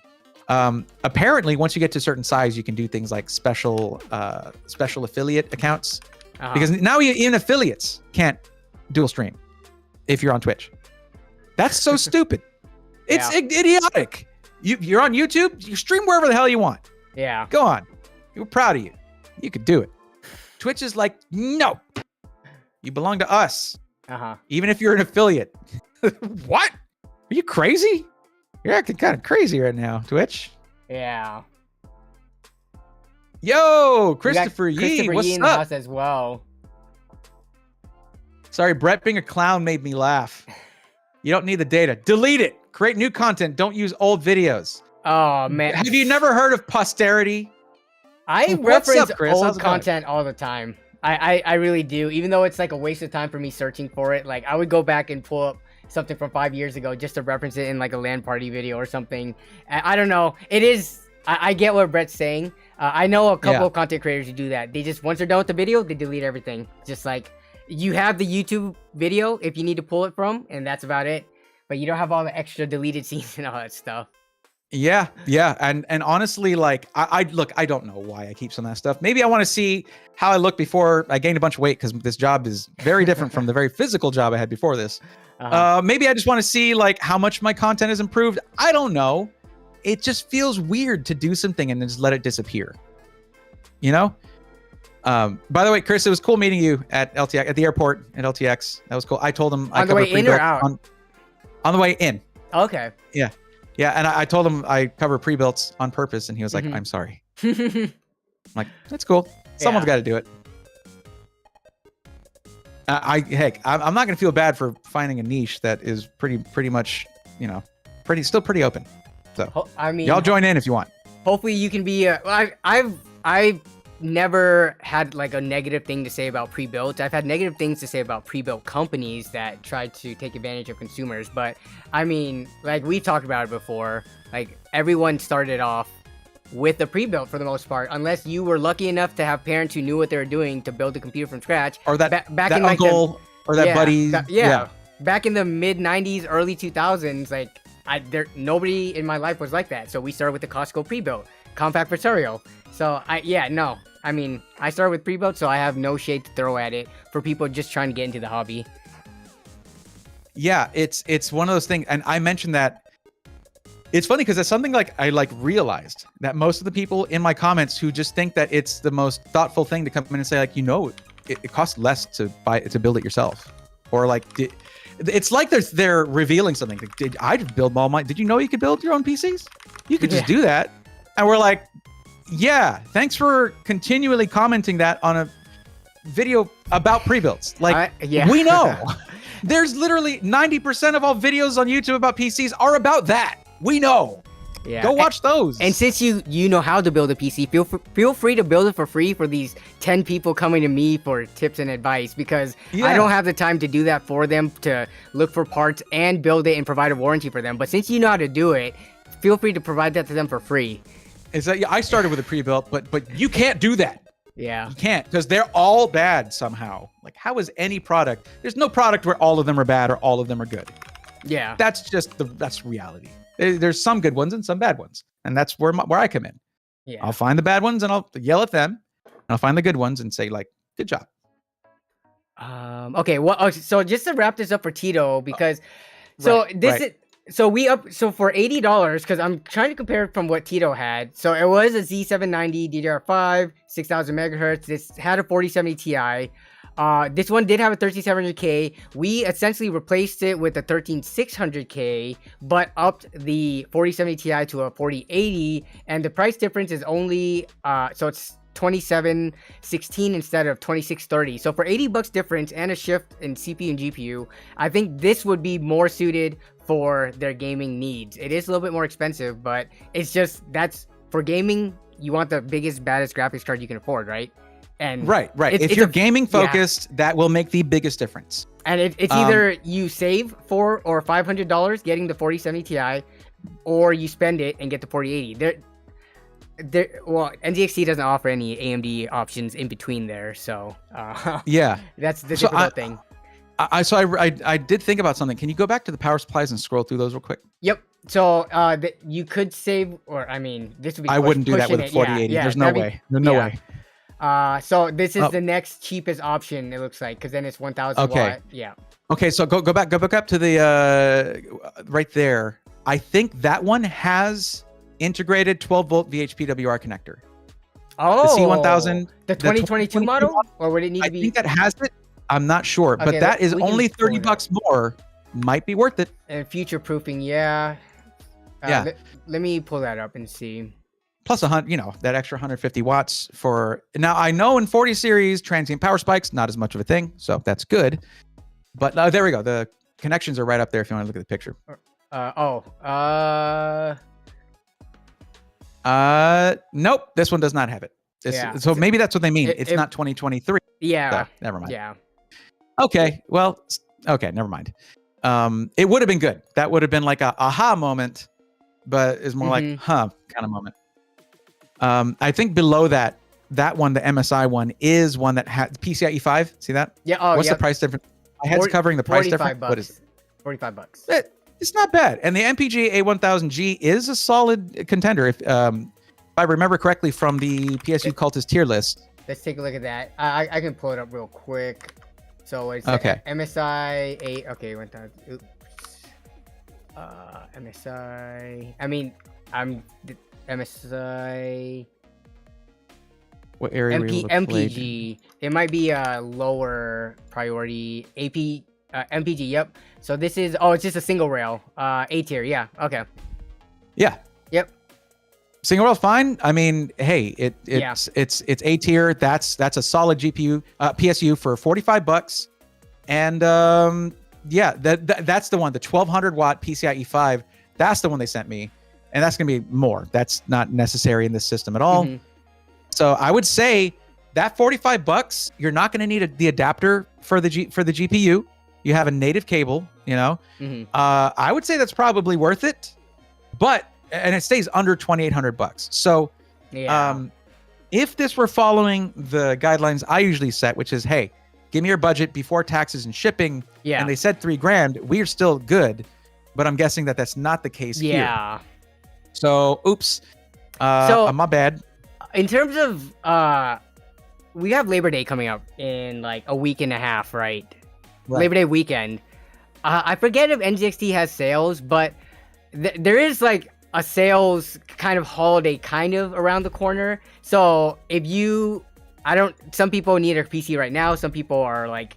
Apparently, once you get to a certain size, you can do things like special affiliate accounts. Because now even affiliates can't dual stream if you're on Twitch. That's so stupid. It's idiotic. You're on YouTube, you stream wherever the hell you want. Yeah. Go on. We're proud of you. You could do it. Twitch is like, no. You belong to us. Even if you're an affiliate. What? Are you crazy? You're acting kind of crazy right now, Twitch. Yeah. Yo, Christopher Yee, what's in up? the house as well. Sorry, Brett being a clown made me laugh. You don't need the data. Delete it. Create new content. Don't use old videos. Oh, man. Have you never heard of posterity? I reference old content all the time. I really do. Even though it's like a waste of time for me searching for it. Like, I would go back and pull up something from 5 years ago just to reference it in like a LAN party video or something. I don't know. It is... I get what Brett's saying. I know a couple of content creators who do that. They just, once they're done with the video, they delete everything. Just like... You have the YouTube video if you need to pull it from, and that's about it. But you don't have all the extra deleted scenes and all that stuff. Yeah. And honestly, like, I don't know why I keep some of that stuff. Maybe I want to see how I look before I gained a bunch of weight, because this job is very different from the very physical job I had before this. Maybe I just want to see like how much my content has improved. I don't know. It just feels weird to do something and then just let it disappear. You know? By the way, Chris, it was cool meeting you at LTX, at the airport at LTX. That was cool. I told him on the way in or out? On the way in. Okay. Yeah. And I told him I cover pre-builts on purpose, and he was like, I'm sorry. I'm like, that's cool. Someone's got to do it. I'm not going to feel bad for finding a niche that is pretty much, still pretty open. So I mean, y'all join in if you want. Hopefully you can be, I've never had like a negative thing to say about pre-built. I've had negative things to say about pre-built companies that try to take advantage of consumers. But I mean, like we talked about it before, like everyone started off with a pre-built for the most part, unless you were lucky enough to have parents who knew what they were doing to build a computer from scratch. Or that back in uncle, or that buddy. Yeah. Back in the mid 90s, early 2000s, like nobody in my life was like that. So we started with the Costco Prebuilt, compact material. So I started with Prebuilt, so I have no shade to throw at it for people just trying to get into the hobby. Yeah, it's one of those things, and I mentioned that. It's funny because it's something like I realized that most of the people in my comments who just think that it's the most thoughtful thing to come in and say it costs less to build it yourself, or it's like they're revealing something. Did I just build all did you know you could build your own PCs? You could just do that. And we're like, yeah, thanks for continually commenting that on a video about pre-builds. We know. There's literally 90% of all videos on YouTube about PCs are about that. We know. Yeah. Go watch those. And since you know how to build a PC, feel free to build it for free for these 10 people coming to me for tips and advice, because I don't have the time to do that for them, to look for parts and build it and provide a warranty for them. But since you know how to do it, feel free to provide that to them for free. I started with a pre-built, but you can't do that. Yeah. You can't, because they're all bad somehow. How is any product? There's no product where all of them are bad or all of them are good. Yeah. That's reality. There's some good ones and some bad ones, and that's where I come in. Yeah. I'll find the bad ones and I'll yell at them, and I'll find the good ones and say good job. Okay. Well, so just to wrap this up for Tito, because for $80, because I'm trying to compare it from what Tito had. So it was a Z790 DDR5, 6000 megahertz. This had a 4070 Ti. This one did have a 13700K. We essentially replaced it with a 13600K, but upped the 4070 Ti to a 4080, and the price difference is only so it's 2716 instead of 2630. So for $80 difference and a shift in CPU and GPU, I think this would be more suited for their gaming needs. It is a little bit more expensive, but it's just that's for gaming. You want the biggest, baddest graphics card you can afford, right? And right. If you're gaming focused, that will make the biggest difference. And it's either you save $400 or $500 getting the 4070 Ti, or you spend it and get the 4080. NZXT doesn't offer any AMD options in between there, so that's the difficult thing. I did think about something. Can you go back to the power supplies and scroll through those real quick? Yep. So you could save, or this would be. I wouldn't do that with a 4080. There's no way. No way. So this is the next cheapest option, it looks like, because then it's 1000 watt. Yeah. Okay, so go back up to the right there. I think that one has integrated 12-volt VHPWR connector. Oh, the C1000, the 2022 model, or would it need to be? I think that has it. I'm not sure, okay, but that is only $30 more. Might be worth it. And future proofing, yeah. Let me pull that up and see. Plus that extra 150 watts for now. I know in 40 series transient power spikes, not as much of a thing, so that's good. But there we go. The connections are right up there if you want to look at the picture. Nope, this one does not have it. So maybe that's what they mean. It's not 2023. Yeah. So, never mind. Yeah. Okay. Well. Okay. Never mind. It would have been good. That would have been like a aha moment, but it's more like kind of moment. I think below that one, the MSI one, is one that has PCIe 5. See that? Yeah. What's the price difference? My head's covering the price difference. What is it? $45. It's not bad. And the MPG A1000G is a solid contender. If I remember correctly from the PSU Cultist tier list. Let's take a look at that. I can pull it up real quick. So it's MSI 8. Okay, 1000. Oops. MSI. I'm MSI. What area? MPG. It might be a lower priority. MPG. Yep. So this is. Oh, it's just a single rail. A tier. Yeah. Okay. Yeah. Yep. Single rail, fine. Hey, it's A tier. That's a solid GPU, PSU for $45, and that's the one. The 1200 watt PCIe 5. That's the one they sent me, and that's gonna be more. That's not necessary in this system at all. So I would say that $45, you're not gonna need the adapter for the GPU. You have a native cable. I would say that's probably worth it, and it stays under $2,800. So, if this were following the guidelines I usually set, which is, hey, give me your budget before taxes and shipping. Yeah. And they said $3,000. We're still good, but I'm guessing that that's not the case here. Yeah. So, oops. My bad. In terms of, we have Labor Day coming up in like a week and a half, right? Labor Day weekend. I forget if NZXT has sales, but there is like a sales kind of holiday kind of around the corner. So if you, some people need a PC right now. Some people are like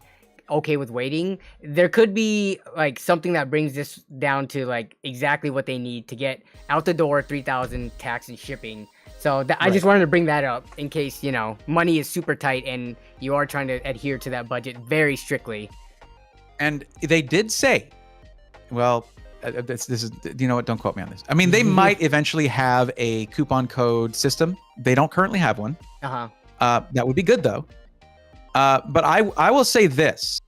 okay with waiting. There could be like something that brings this down to like exactly what they need to get out the door, 3,000 tax and shipping. So I just wanted to bring that up in case, you know, money is super tight and you are trying to adhere to that budget very strictly. And they did say, well, this is, you know what, don't quote me on this. I mean, they might eventually have a coupon code system. They don't currently have one. That would be good though. But I will say this,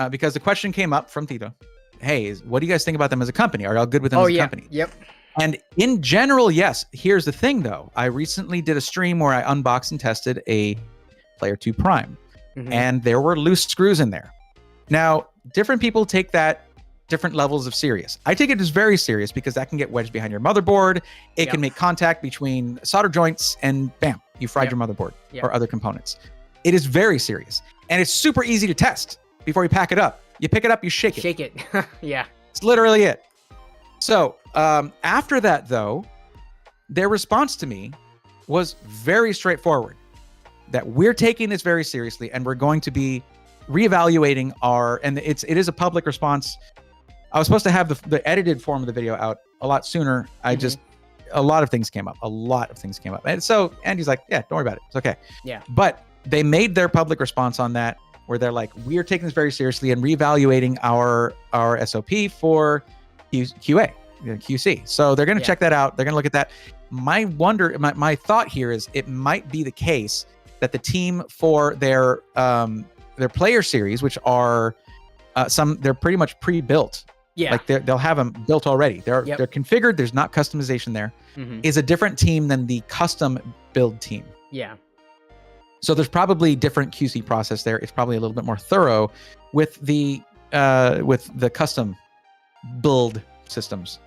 because the question came up from Tito. Hey, what do you guys think about them as a company? Are y'all good with them as a company? Yep. And in general, yes. Here's the thing though. I recently did a stream where I unboxed and tested a Player 2 Prime, and there were loose screws in there. Now, different people take that different levels of serious. I take it as very serious because that can get wedged behind your motherboard. It can make contact between solder joints and bam, you fried your motherboard or other components. It is very serious. And it's super easy to test before you pack it up. You pick it up, you shake it. Shake it. Yeah. It's literally it. So after that, though, their response to me was very straightforward, that we're taking this very seriously and we're going to be reevaluating our, and it is a public response. I was supposed to have the edited form of the video out a lot sooner. A lot of things came up. And so Andy's like, yeah, don't worry about it. It's okay. Yeah. But they made their public response on that where they're like, we're taking this very seriously and reevaluating our SOP for QA, QC. So they're going to check that out. They're going to look at that. My thought here is it might be the case that the team for their player series, which are they're pretty much pre-built. Yeah. Like they'll have them built already. They're configured. There's not customization there. Is a different team than the custom build team. Yeah. So there's probably different QC process there. It's probably a little bit more thorough with the custom build systems.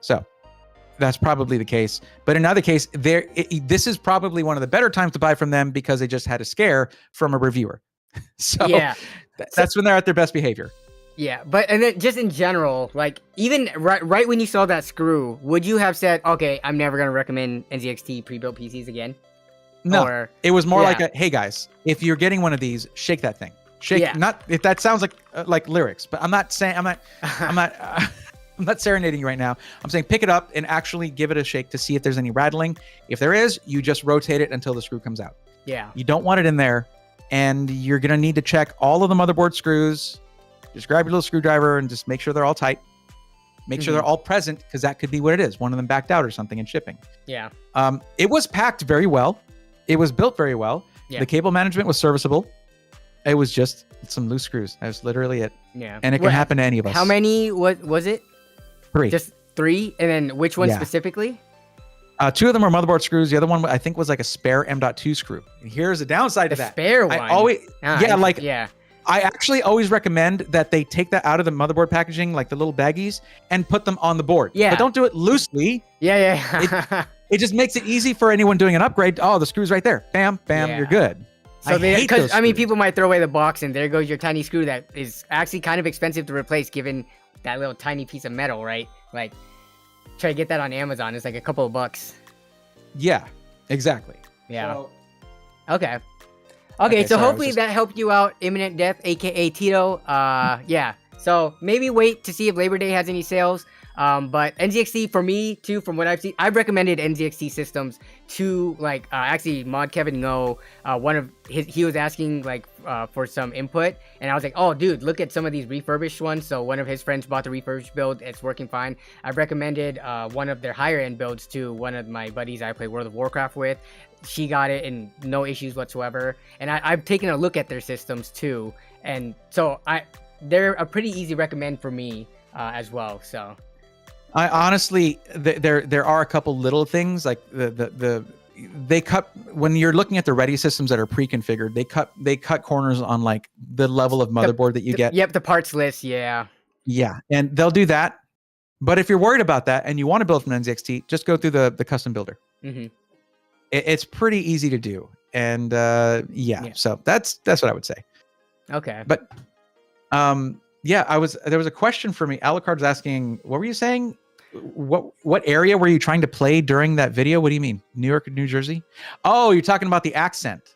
So that's probably the case. But in another case, this is probably one of the better times to buy from them because they just had a scare from a reviewer. So that's when they're at their best behavior. Yeah, and then just in general, like even right when you saw that screw, would you have said, okay, I'm never going to recommend NZXT pre-built PCs again? No, it was more like hey guys, if you're getting one of these, shake that thing. Shake, not if that sounds like lyrics, but I'm not saying, I'm not serenading you right now. I'm saying pick it up and actually give it a shake to see if there's any rattling. If there is, you just rotate it until the screw comes out. Yeah. You don't want it in there, and you're going to need to check all of the motherboard screws. Just grab your little screwdriver and just make sure they're all tight. Make sure they're all present, because that could be what it is. One of them backed out or something in shipping. Yeah. It was packed very well. It was built very well. Yeah. The cable management was serviceable. It was just some loose screws. That was literally it. Yeah. And it can happen to any of us. How many was it? 3. Just 3? And then which one specifically? 2 of them were motherboard screws. The other one I think was like a spare M.2 screw. And here's the downside to that. Spare one? I actually always recommend that they take that out of the motherboard packaging, like the little baggies, and put them on the board. Yeah. But don't do it loosely. Yeah. It just makes it easy for anyone doing an upgrade. Oh, the screw's right there. Bam, bam, you're good. So because I mean, people might throw away the box, and there goes your tiny screw that is actually kind of expensive to replace, given that little tiny piece of metal, right? Like, try to get that on Amazon. It's like a couple of bucks. Yeah, exactly. Yeah. So, Okay, so hopefully that helped you out, Imminent Death, aka Tito. Yeah. So maybe wait to see if Labor Day has any sales. But NZXT, for me too, from what I've seen, I've recommended NZXT systems to actually Mod Kevin Ngo. He was asking for some input, and I was like, oh dude, look at some of these refurbished ones. So one of his friends bought the refurbished build. It's working fine. I've recommended one of their higher end builds to one of my buddies I play World of Warcraft with. She got it and no issues whatsoever. And I've taken a look at their systems too, and so they're a pretty easy recommend for me as well. So. I honestly, there are a couple little things like the they cut when you're looking at the ready systems that are pre-configured. They cut corners on like the level of motherboard that you get. Yep, the parts list. Yeah. Yeah, and they'll do that. But if you're worried about that and you want to build from NZXT, just go through the custom builder. Mm-hmm. It's pretty easy to do, and yeah. So that's what I would say. Okay. But yeah, there was a question for me. Alucard's asking, what were you saying? What area were you trying to play during that video? What do you mean? New York or New Jersey? Oh, you're talking about the accent.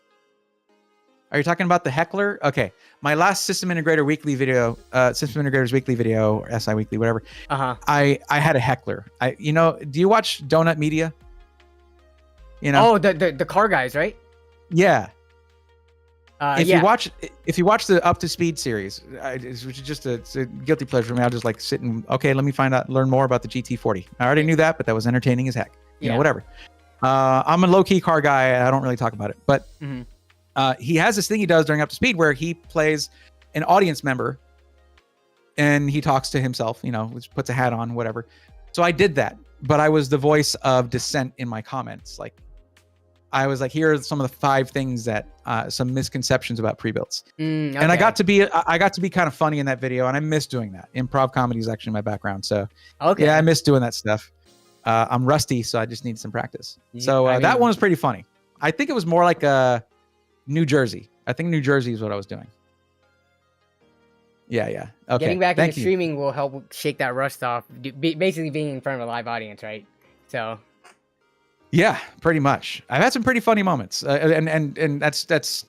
Are you talking about the heckler? Okay. My last System Integrator weekly video, System Integrators weekly video, or SI weekly, whatever. I had a heckler. Do you watch Donut Media? Oh, the car guys, right? Yeah. If you watch the Up to Speed series, which is just it's a guilty pleasure for me, I'll just like sit and let me learn more about the GT40. I already knew that, but that was entertaining as heck. Whatever. I'm a low key car guy. I don't really talk about it, but he has this thing he does during Up to Speed where he plays an audience member, and he talks to himself. Which puts a hat on, whatever. So I did that, but I was the voice of dissent in my comments, like. I was like, here are some of the 5 things that some misconceptions about Prebuilts. Okay. And I got to be kind of funny in that video, and I miss doing that. Improv comedy is actually my background, so yeah, I miss doing that stuff. I'm rusty, so I just need some practice. So that one was pretty funny. I think it was more like New Jersey. I think New Jersey is what I was doing. Yeah. Okay. Getting back into streaming will help shake that rust off. Basically, being in front of a live audience, right? So. Yeah, pretty much. I've had some pretty funny moments, and that's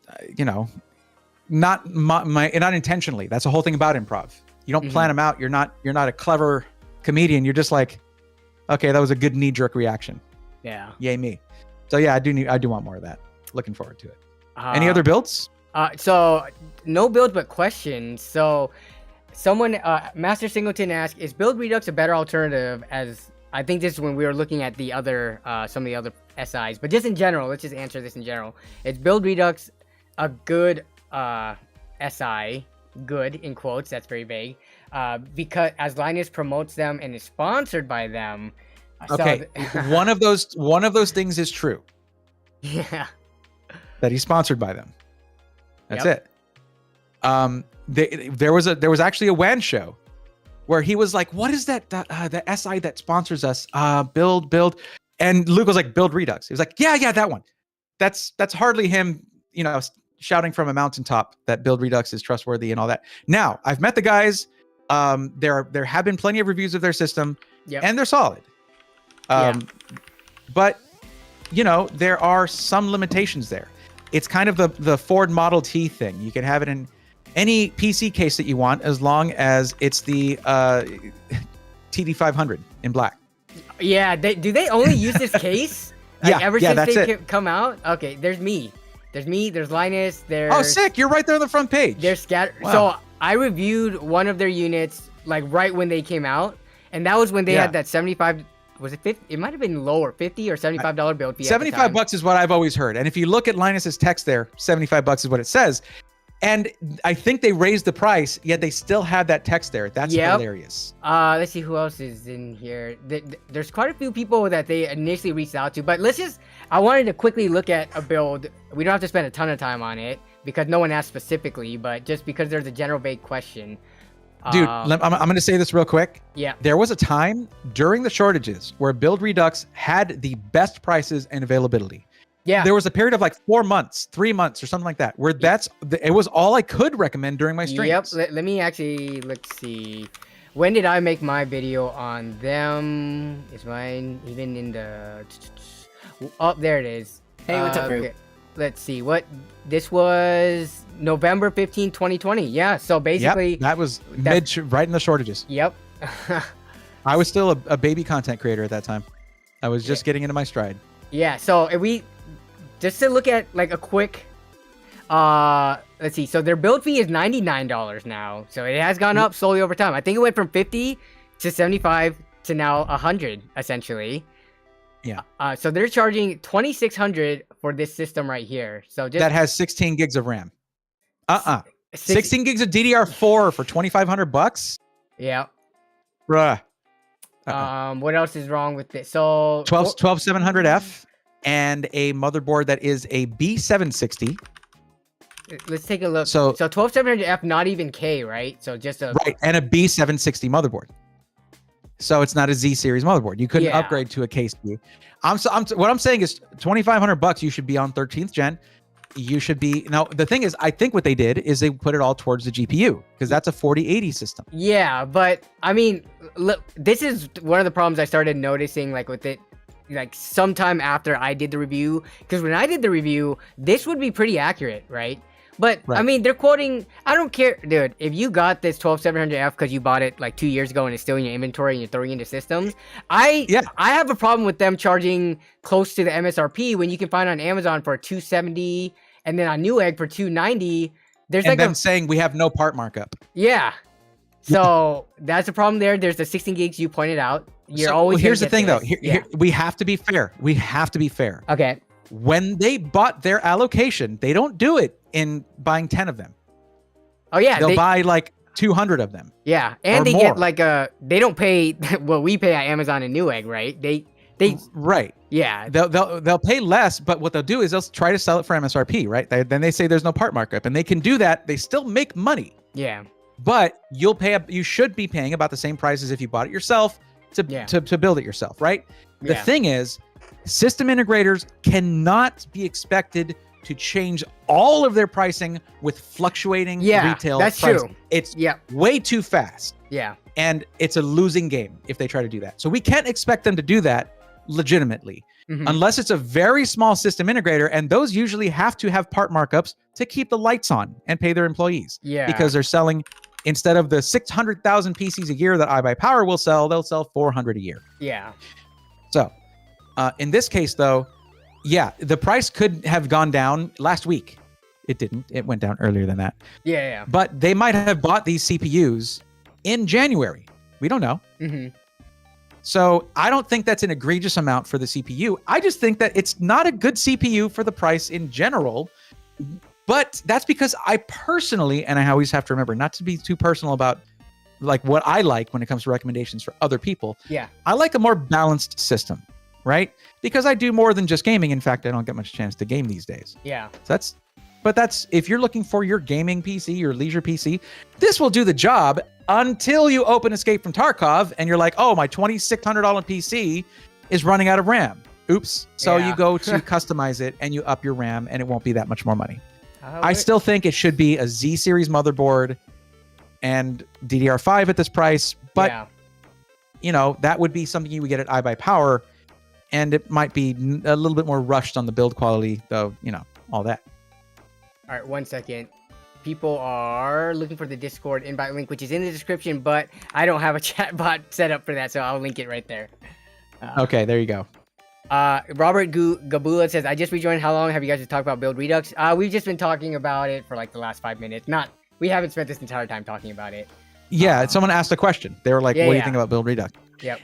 not not intentionally. That's the whole thing about improv. You don't plan them out. You're not a clever comedian. You're just like, okay, that was a good knee-jerk reaction. Yeah. Yay me. So yeah, I do want more of that. Looking forward to it. Any other builds? So no builds, but questions. So someone, Master Singleton asked, is Build Redux a better alternative? As I think this is when we were looking at the other, some of the other SIs, but just in general, let's just answer this in general. Is Build Redux a good SI? Good in quotes, that's very vague. Because as Linus promotes them and is sponsored by them. Okay, one of those things is true. Yeah. That he's sponsored by them. That's it. There was actually a WAN show where he was like, what is that, the SI that sponsors us? Build. And Luke was like, Build Redux. He was like, yeah, that one. That's hardly him, shouting from a mountaintop that Build Redux is trustworthy and all that. Now, I've met the guys. There have been plenty of reviews of their system, and they're solid. But, there are some limitations there. It's kind of the Ford Model T thing. You can have it in any PC case that you want, as long as it's the TD500 in black. Yeah, do they only use this case? Ever since they come out? Okay, there's me. There's Linus, there's... Oh, sick! You're right there on the front page. They're scattered. Wow. So I reviewed one of their units, like, right when they came out, and that was when they had that 75... Was it 50? It might have been lower, $50 or $75 build fee. $75 is what I've always heard. And if you look at Linus's text there, $75 is what it says. And I think they raised the price, yet they still have that text there. That's hilarious. Let's see who else is in here. There's quite a few people that they initially reached out to, but I wanted to quickly look at a build. We don't have to spend a ton of time on it because no one asked specifically, but just because there's a general vague question. Dude, I'm going to say this real quick. Yeah. There was a time during the shortages where Build Redux had the best prices and availability. Yeah. There was a period of like 4 months, 3 months or something like that, where it was all I could recommend during my streams. Yep. Let me actually, let's see. When did I make my video on them? Is mine even in the... Oh, there it is. Hey, what's up, okay. Let's see. This was November 15, 2020. Yeah, so basically... that was right in the shortages. Yep. I was still a baby content creator at that time. I was just getting into my stride. Yeah, so if we... Just to look at like a quick... let's see. So their build fee is $99 now. So it has gone up slowly over time. I think it went from 50 to 75 to now 100, essentially. Yeah. So they're charging $2,600 for this system right here. So just... That has 16 gigs of RAM. 16 gigs of DDR4 for $2,500? Yeah. Bruh. What else is wrong with it? So 12700F. and a motherboard that is a B760. Let's take a look. So 12700F, not even K, right? So just a right, and a B760 motherboard. So it's not a Z series motherboard. You couldn't upgrade to a K SKU. What I'm saying is $2,500. You should be on 13th gen. You should be now. The thing is, I think what they did is they put it all towards the GPU because that's a 4080 system. Yeah, but I mean, look, this is one of the problems I started noticing, like with it, like sometime after I did the review. Because when I did the review, this would be pretty accurate, right? But I mean, they're quoting. I don't care, dude. If you got this 12700F because you bought it like 2 years ago and it's still in your inventory and you're throwing it into systems, I have a problem with them charging close to the MSRP when you can find on Amazon for 270 and then on Newegg for 290. There's like them saying we have no part markup. Yeah. So that's the problem there. There's the 16 gigs you pointed out. You're always. Here's the thing, though. Here, we have to be fair. We have to be fair. Okay. When they bought their allocation, they don't do it in buying 10 of them. Oh yeah, they'll buy like 200 of them. Yeah, and they get like they don't pay what we pay at Amazon and Newegg, right? They right. Yeah, they'll pay less, but what they'll do is they'll try to sell it for MSRP, right? Then they say there's no part markup, and they can do that. They still make money. Yeah, but you should be paying about the same price as if you bought it yourself to build it yourself, right? The thing is, system integrators cannot be expected to change all of their pricing with fluctuating retail that's pricing. True. It's way too fast. Yeah. And it's a losing game if they try to do that. So we can't expect them to do that legitimately unless it's a very small system integrator, and those usually have to have part markups to keep the lights on and pay their employees. Yeah. Because they're selling, instead of the 600,000 PCs a year that iBuyPower will sell, they'll sell 400 a year. Yeah. So in this case, though, the price could have gone down last week. It didn't. It went down earlier than that. Yeah. But they might have bought these CPUs in January. We don't know. So I don't think that's an egregious amount for the CPU. I just think that it's not a good CPU for the price in general. But that's because I personally, and I always have to remember not to be too personal about like what I like when it comes to recommendations for other people. Yeah. I like a more balanced system. Right? Because I do more than just gaming. In fact, I don't get much chance to game these days. Yeah. So that's if you're looking for your gaming PC, your leisure PC, this will do the job until you open Escape from Tarkov and you're like, oh, my $2,600 PC is running out of RAM. Oops. So you go to customize it and you up your RAM and it won't be that much more money. I still think it should be a Z series motherboard and DDR5 at this price, but you know, that would be something you would get at iBuyPower. And it might be a little bit more rushed on the build quality, though, you know, all that. All right, 1 second. People are looking for the Discord invite link, which is in the description, but I don't have a chat bot set up for that, so I'll link it right there. Okay, there you go. Robert Gabula says, I just rejoined. How long have you guys been talking about Build Redux? We've just been talking about it for like the last 5 minutes. We haven't spent this entire time talking about it. Yeah, someone asked a question. They were like, what do you think about Build Redux? Yep.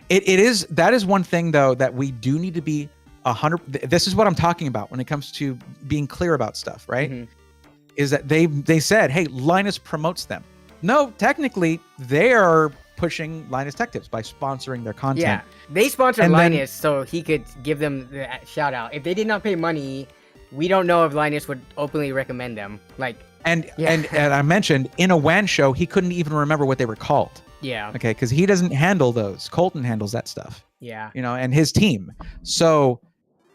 That is one thing though that we do need to be 100. This is what I'm talking about when it comes to being clear about stuff, right? Is that they said, hey, Linus promotes them. No, technically they are pushing Linus Tech Tips by sponsoring their content. Yeah, they sponsored Linus so he could give them the shout out. If they did not pay money, we don't know if Linus would openly recommend them. Like, and I mentioned in a WAN show he couldn't even remember what they were called. Yeah. Okay, because he doesn't handle those. Colton handles that stuff. Yeah. You know, and his team. So,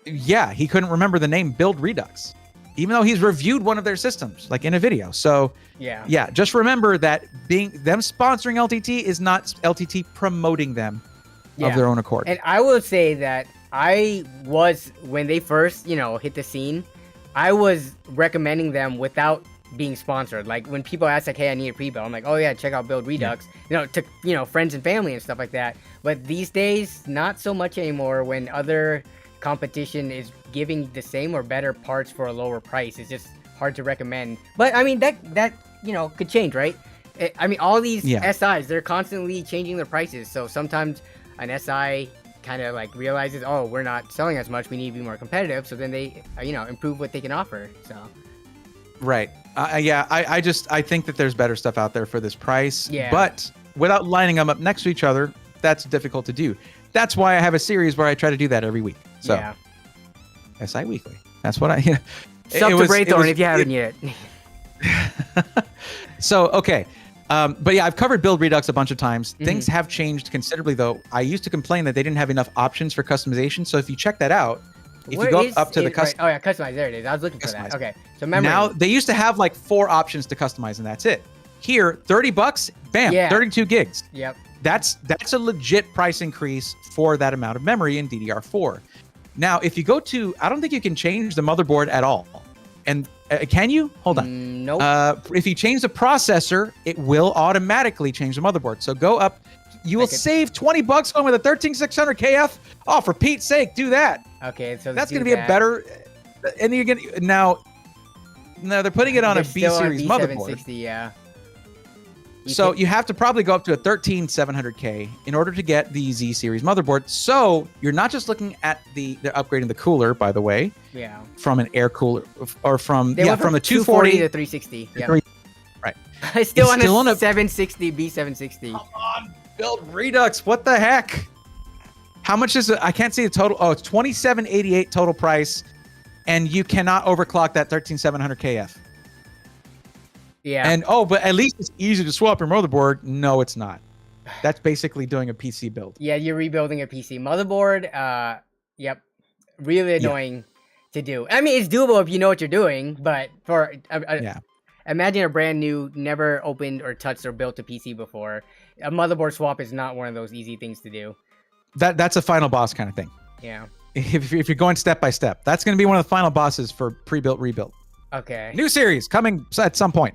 yeah, he couldn't remember the name Build Redux, even though he's reviewed one of their systems, like in a video. So, yeah, just remember that them sponsoring LTT is not LTT promoting them of their own accord. And I will say that when they first, hit the scene, I was recommending them without being sponsored. Like when people ask like, hey, I need a pre-build, I'm like, oh yeah, check out Build Redux, to friends and family and stuff like that. But these days, not so much anymore when other competition is giving the same or better parts for a lower price. It's just hard to recommend. But I mean, that could change, right? I mean, all these SIs, they're constantly changing their prices. So sometimes an SI kind of like realizes, oh, we're not selling as much, we need to be more competitive. So then they, improve what they can offer. So. Right. I think that there's better stuff out there for this price. Yeah. But without lining them up next to each other, that's difficult to do. That's why I have a series where I try to do that every week. So. Yeah. SI Weekly. That's what I. Sub to Braethorn if you haven't yet. So okay. But yeah, I've covered Build Redux a bunch of times. Things have changed considerably, though. I used to complain that they didn't have enough options for customization. So if you check that out, if you go up to the custom, oh yeah, customize. There it is. I was looking for that. Okay, so memory. Now they used to have like 4 options to customize, and that's it. Here, $30, bam, 32 gigs. Yep. That's a legit price increase for that amount of memory in DDR4. Now, if you go to, I don't think you can change the motherboard at all. And can you? Hold on. Nope. If you change the processor, it will automatically change the motherboard. So go up. You will save $20 going with a 13600 KF. Oh, for Pete's sake, do that. Okay, so that's going to be a better. And you're going to now they're putting it on a B series motherboard. Yeah. So you have to probably go up to a 13700K in order to get the Z series motherboard. So you're not just looking at they're upgrading the cooler, by the way. Yeah. From an air cooler or from from the 240 to 360. Yeah. Right. It's still on a 760 B760. Come on, Build Redux. What the heck? How much is it? I can't see the total. Oh, it's $2788 total price, and you cannot overclock that 13700 KF. Yeah. And but at least it's easy to swap your motherboard. No, it's not. That's basically doing a PC build. Yeah, you're rebuilding a PC motherboard. Yep. Really annoying to do. I mean, it's doable if you know what you're doing, but for imagine a brand new, never opened or touched or built a PC before. A motherboard swap is not one of those easy things to do. That's a final boss kind of thing. Yeah. If you're going step by step, that's going to be one of the final bosses for pre-built rebuild. Okay. New series coming at some point.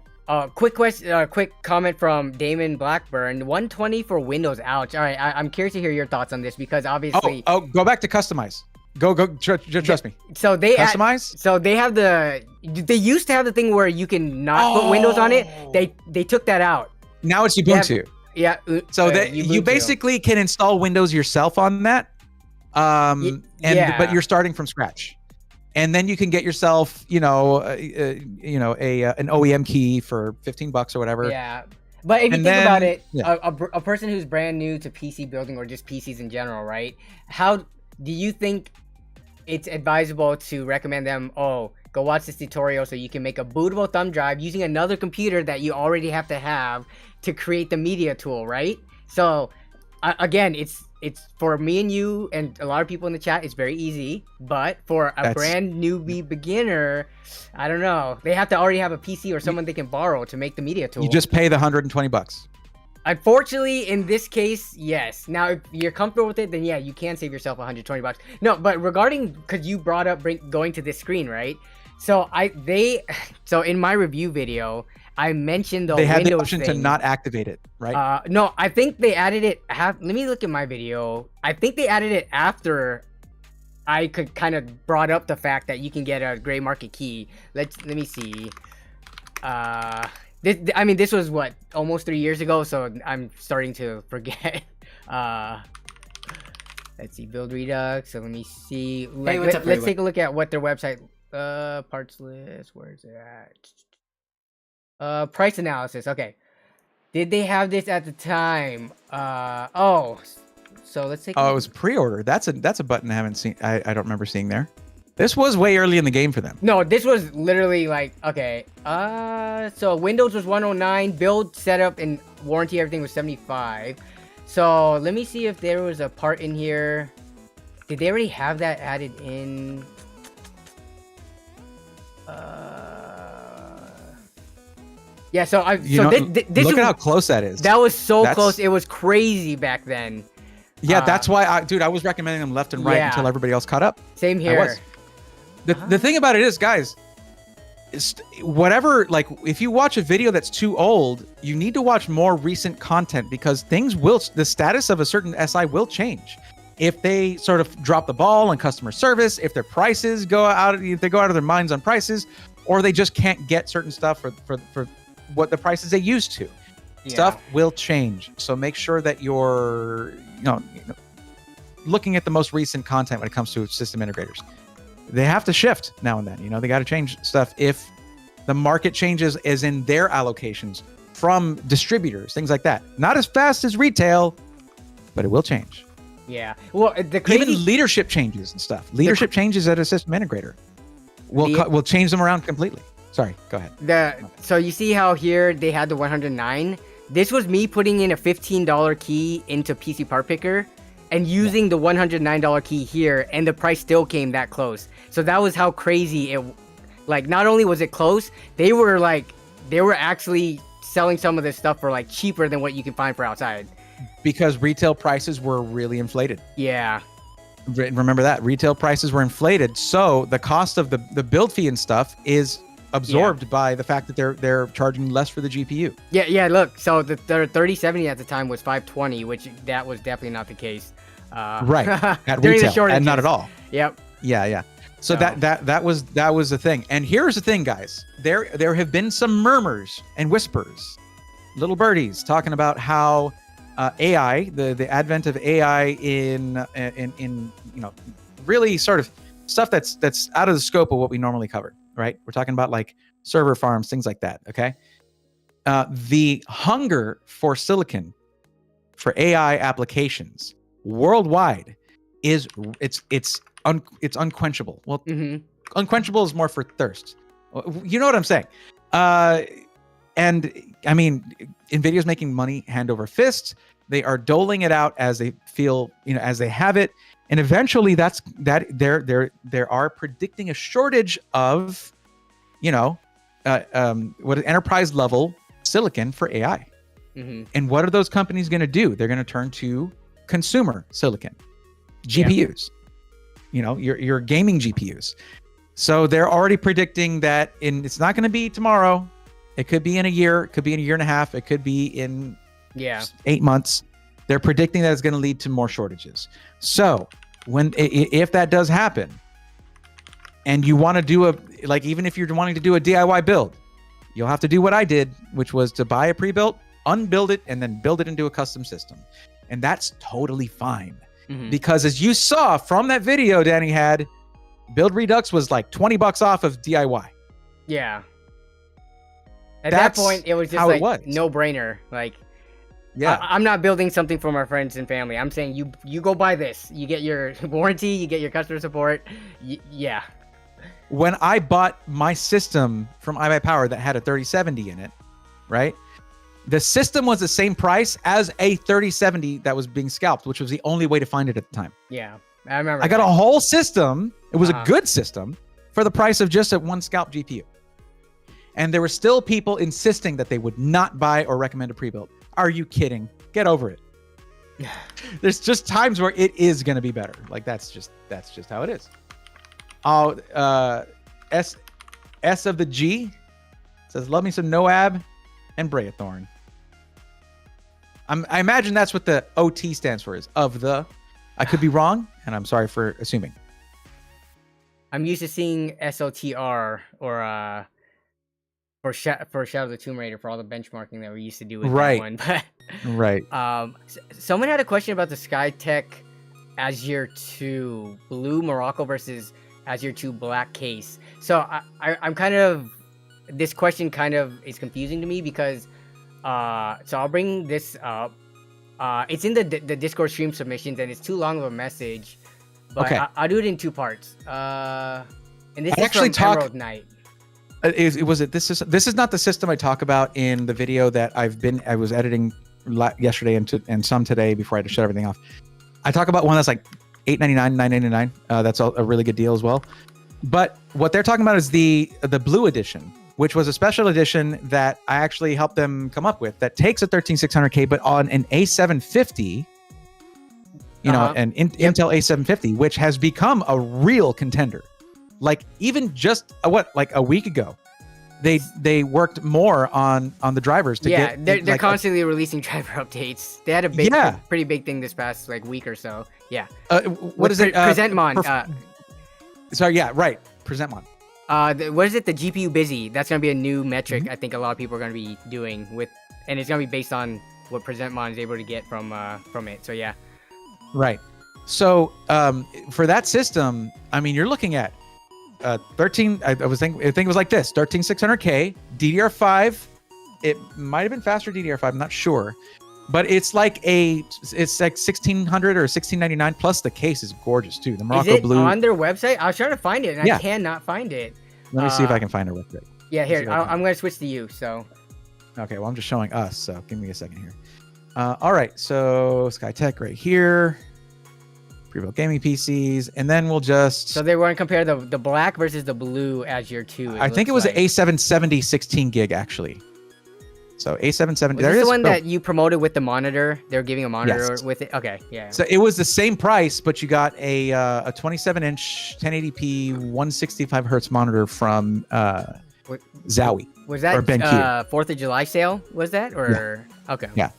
Quick question. Quick comment from Damon Blackburn. 120 for Windows. Ouch. All right. I'm curious to hear your thoughts on this because obviously. Go back to customize. Go. Trust me. So they customize. So they have they used to have the thing where you can not put Windows on it. They took that out. Now it's Ubuntu. Yeah. So you basically can install Windows yourself on that. But you're starting from scratch. And then you can get yourself, an OEM key for $15 or whatever. Yeah, but if you think about it, a person who's brand new to PC building or just PCs in general, right? How do you think it's advisable to recommend them? Oh, go watch this tutorial so you can make a bootable thumb drive using another computer that you already have to create the media tool, right? So again, it's for me and you and a lot of people in the chat, it's very easy. But for a brand newbie beginner, I don't know. They have to already have a PC or someone they can borrow to make the media tool. You just pay the $120. Unfortunately, in this case, yes. Now, if you're comfortable with it, then yeah, you can save yourself $120. No, but regarding, because you brought up going to this screen, right? So in my review video, I mentioned the Windows the Windows option thing. to not activate it, right? No, I think they added it. Let me look at my video. I think they added it after I could kind of brought up the fact that you can get a gray market key. Let me see. This was what, almost 3 years ago, so I'm starting to forget. Let's see, Build Redux. So let me see. Let's take a look at what their website. Parts list. Where is it at? Price analysis. Okay. Did they have this at the time? So let's take. Oh, it was pre-order. That's a button I haven't seen. I don't remember seeing there. This was way early in the game for them. No, this was literally like, okay. So Windows was 109, build, setup, and warranty, everything was 75. So let me see if there was a part in here. Did they already have that added in? Yeah, so this look at how close that is. That was close. It was crazy back then. Yeah, that's why I was recommending them left and right until everybody else caught up. Same here. The thing about it is, guys, if you watch a video that's too old, you need to watch more recent content because the status of a certain SI will change. If they sort of drop the ball on customer service, if their prices if they go out of their minds on prices, or they just can't get certain stuff for what the prices they used to. Yeah. Stuff will change. So make sure that you're looking at the most recent content when it comes to system integrators. They have to shift now and then. They got to change stuff if the market changes as in their allocations from distributors, things like that. Not as fast as retail, but it will change. Yeah. Well, the crazy... Even leadership changes and stuff. Leadership changes at a system integrator will change them around completely. Sorry, go ahead. So you see how here they had the 109? This was me putting in a $15 key into PC Part Picker and using the $109 key here, and the price still came that close. So that was how crazy it... Like, not only was it close, they were actually selling some of this stuff for like cheaper than what you can find for outside. Because retail prices were really inflated. Yeah. Remember that. Retail prices were inflated, so the cost of the build fee and stuff is absorbed by the fact that they're charging less for the GPU. Yeah, look, so the 3070 at the time was 520, which that was definitely not the case. Right. At retail, and not at all. Yep. Yeah. So that was the thing. And here's the thing, guys. There have been some murmurs and whispers, little birdies talking about how AI, the advent of AI in really sort of stuff that's out of the scope of what we normally cover, right? We're talking about like server farms, things like that. Okay. The hunger for silicon for AI applications worldwide it's unquenchable. Well, unquenchable is more for thirst. You know what I'm saying? And I mean, NVIDIA's making money hand over fist. They are doling it out as they feel, as they have it. And eventually they are predicting a shortage of, enterprise level silicon for AI. And what are those companies going to do? They're going to turn to consumer silicon, GPUs, your gaming GPUs. So they're already predicting that it's not going to be tomorrow. It could be in a year. It could be in a year and a half. It could be in 8 months. They're predicting that it's going to lead to more shortages. So if that does happen, and you want to do even if you're wanting to do a DIY build, you'll have to do what I did, which was to buy a pre-built, unbuild it, and then build it into a custom system. And that's totally fine. Because as you saw from that video Danny had, Build Redux was like $20 off of DIY. Yeah. At that point, it was just no brainer. Like, I'm not building something for my friends and family. I'm saying you go buy this. You get your warranty, you get your customer support. Yeah. When I bought my system from iBuyPower that had a 3070 in it, right? The system was the same price as a 3070 that was being scalped, which was the only way to find it at the time. Yeah, I remember. I got a whole system. It was a good system for the price of just a one scalp GPU. And there were still people insisting that they would not buy or recommend a pre-built. Are you kidding? Get over it. There's just times where it is going to be better. Like that's just how it is. S of the G says, love me some NOAB and Braethorn. I imagine that's what the OT stands for, is of the. I could be wrong, and I'm sorry for assuming. I'm used to seeing SOTR or for Shadow of the Tomb Raider for all the benchmarking that we used to do with that one. But right. Someone had a question about the Skytech Azure 2 blue Morocco versus Azure 2 black case. So I'm kind of, this question kind of is confusing to me because so I'll bring this up. It's in the Discord stream submissions and it's too long of a message, but okay. I'll do it in two parts. And this is from Emerald Knight. This is not the system I talk about in the video that I was editing yesterday and some today before I had to shut everything off. I talk about one that's like $899, $999. That's a really good deal as well. But what they're talking about is the blue edition, which was a special edition that I actually helped them come up with that takes a 13600K, but on an A750, an Intel A750, which has become a real contender. Like even just a week ago, they worked more on the drivers to get. They're constantly releasing driver updates. They had a pretty big thing this past week or so. Yeah. What is it? Presentmon. Sorry. Yeah. Right. Presentmon. What is it? The GPU busy. That's gonna be a new metric. I think a lot of people are gonna be doing and it's gonna be based on what Presentmon is able to get from it. So yeah. Right. So for that system, I mean, you're looking at 13. I think it was like this: 13600K, DDR5. It might have been faster DDR5. I'm not sure, But it's like 1,600 or 1,699 plus the case is gorgeous too. The Morocco Is it blue on their website? I was trying to find it and Yeah. I cannot find it. Let me see if I can find it real quick. Yeah, See here if I can- I'm gonna switch to you. So Okay, well I'm just showing us, so give me a second here. All right, so Skytech right here, Prebuilt Gaming PCs, and then we'll just. so they want to compare the black versus the blue Azure 2. I think it was like. an A770 16 gig actually. So A770. Was this the one that you promoted with the monitor? They're giving a monitor Yes. with it. Okay, yeah. So it was the same price, but you got a 27-inch 1080p 165 hertz monitor from Zowie. Was that or BenQ. 4th of July sale? Was that or okay? Yeah.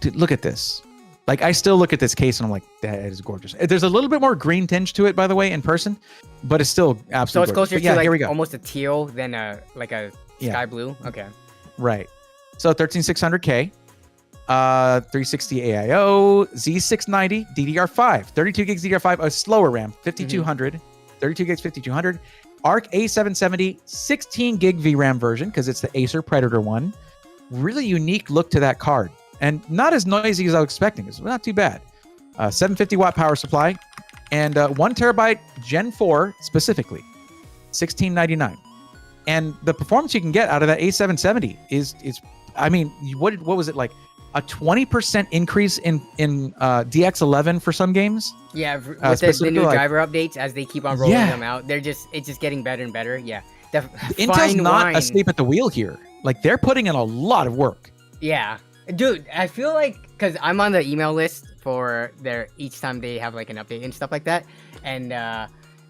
Dude, look at this. Like I still look at this case and I'm like, that is gorgeous. There's a little bit more green tinge to it, by the way, in person, but it's still So absolutely. it's closer gorgeous. But to here we like go. almost a teal than a sky blue. Okay. Right. So 13600K, 360 AIO, Z690, DDR5, 32 gigs DDR5, a slower RAM, 5200, 32 gigs 5200, ARC A770, 16 gig VRAM version because it's the Acer Predator one. Really unique look to that card, and not as noisy as I was expecting. It's not too bad. 750 watt power supply, and 1 terabyte Gen 4 specifically, 1699. And the performance you can get out of that A770 is I mean, what was it like? A 20% increase in DX11 for some games. Yeah, with the new specifically, like- driver updates as they keep on rolling Yeah. them out, it's just getting better and better. Yeah, Intel's fine not wine. asleep at the wheel here. Like they're putting in a lot of work. Yeah, dude, I feel like because I'm on the email list for their each time they have like an update and stuff like that, and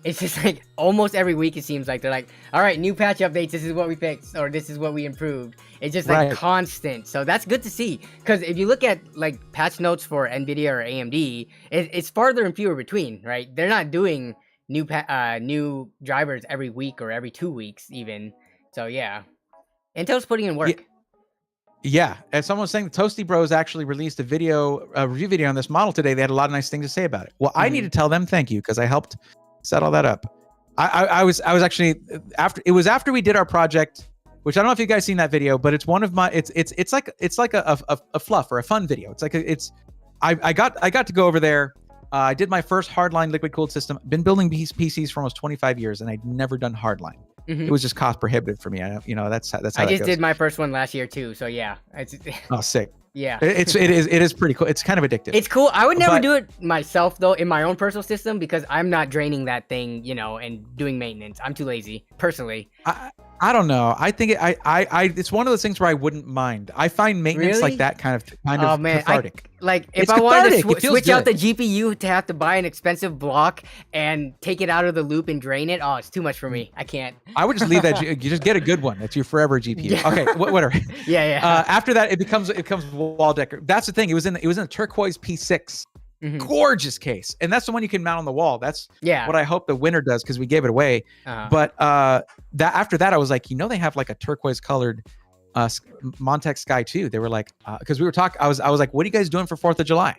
it's just like almost every week it seems like they're like, all right, new patch updates, this is what we fixed or this is what we improved. It's just like Right. constant, so that's good to see. Because if you look at like patch notes for Nvidia or AMD, it's farther and fewer between, right? They're not doing new drivers every week or every 2 weeks even. So yeah, Intel's putting in work. Yeah, as someone was saying, the Toasty Bros actually released a review video on this model today. They had a lot of nice things to say about it. Well, I need to tell them thank you because I helped set all that up. I was actually after we did our project, which I don't know if you guys seen that video, but it's one of my it's like a fluff or a fun video. It's like I got to go over there. I did my first hardline liquid cooled system. Been building these PCs for almost 25 years, and I'd never done hardline. It was just cost prohibitive for me. That's how I that just goes. did my first one last year too, so yeah. Oh, sick. Yeah. It is pretty cool. It's kind of addictive. It's cool. I would never But- do it myself though in my own personal system because I'm not draining that thing, and doing maintenance. I'm too lazy personally. I don't know. I think it's one of those things where I wouldn't mind. I find maintenance Really? like that kind of Oh man, cathartic. if It's I wanted to cathartic. It feels switch out the good. GPU to have to buy an expensive block and take it out of the loop and drain it, oh, it's too much for me. I can't. I would just leave that. You just get a good one. That's your forever GPU. Yeah. Okay, whatever. Yeah. After that, it becomes wall decor. That's the thing. It was in a turquoise P6, Mhm. gorgeous case, and that's the one you can mount on the wall. That's Yeah. what I hope the winner does because we gave it away. But that after that, I was like, they have like a turquoise colored Montech Sky too. They were like, because we were talking. I was like, what are you guys doing for 4th of July?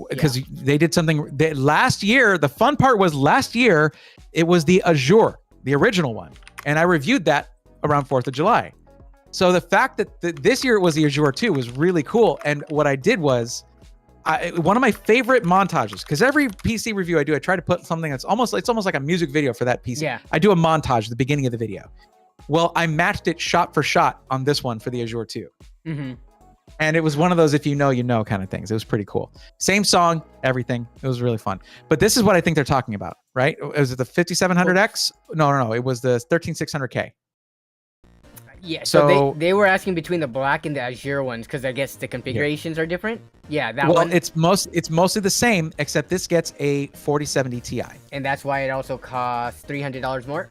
Because they did something last year. The fun part was last year it was the Azure, the original one, and I reviewed that around 4th of July. So the fact that this year it was the Azure 2 was really cool. And what I did was, one of my favorite montages, because every PC review I do, I try to put something that's almost like a music video for that PC. Yeah. I do a montage at the beginning of the video. Well, I matched it shot for shot on this one for the Azure 2. Mm-hmm. And it was one of those if you know kind of things. It was pretty cool. Same song, everything. It was really fun. But this is what I think they're talking about, right? Was it the 5700X? No. It was the 13600K. Yeah, so So- they were asking between the black and the Azure ones because I guess the configurations are different. Yeah, that Well, one. it's mostly the same, except this gets a 4070 Ti. And that's why it also costs $300 more.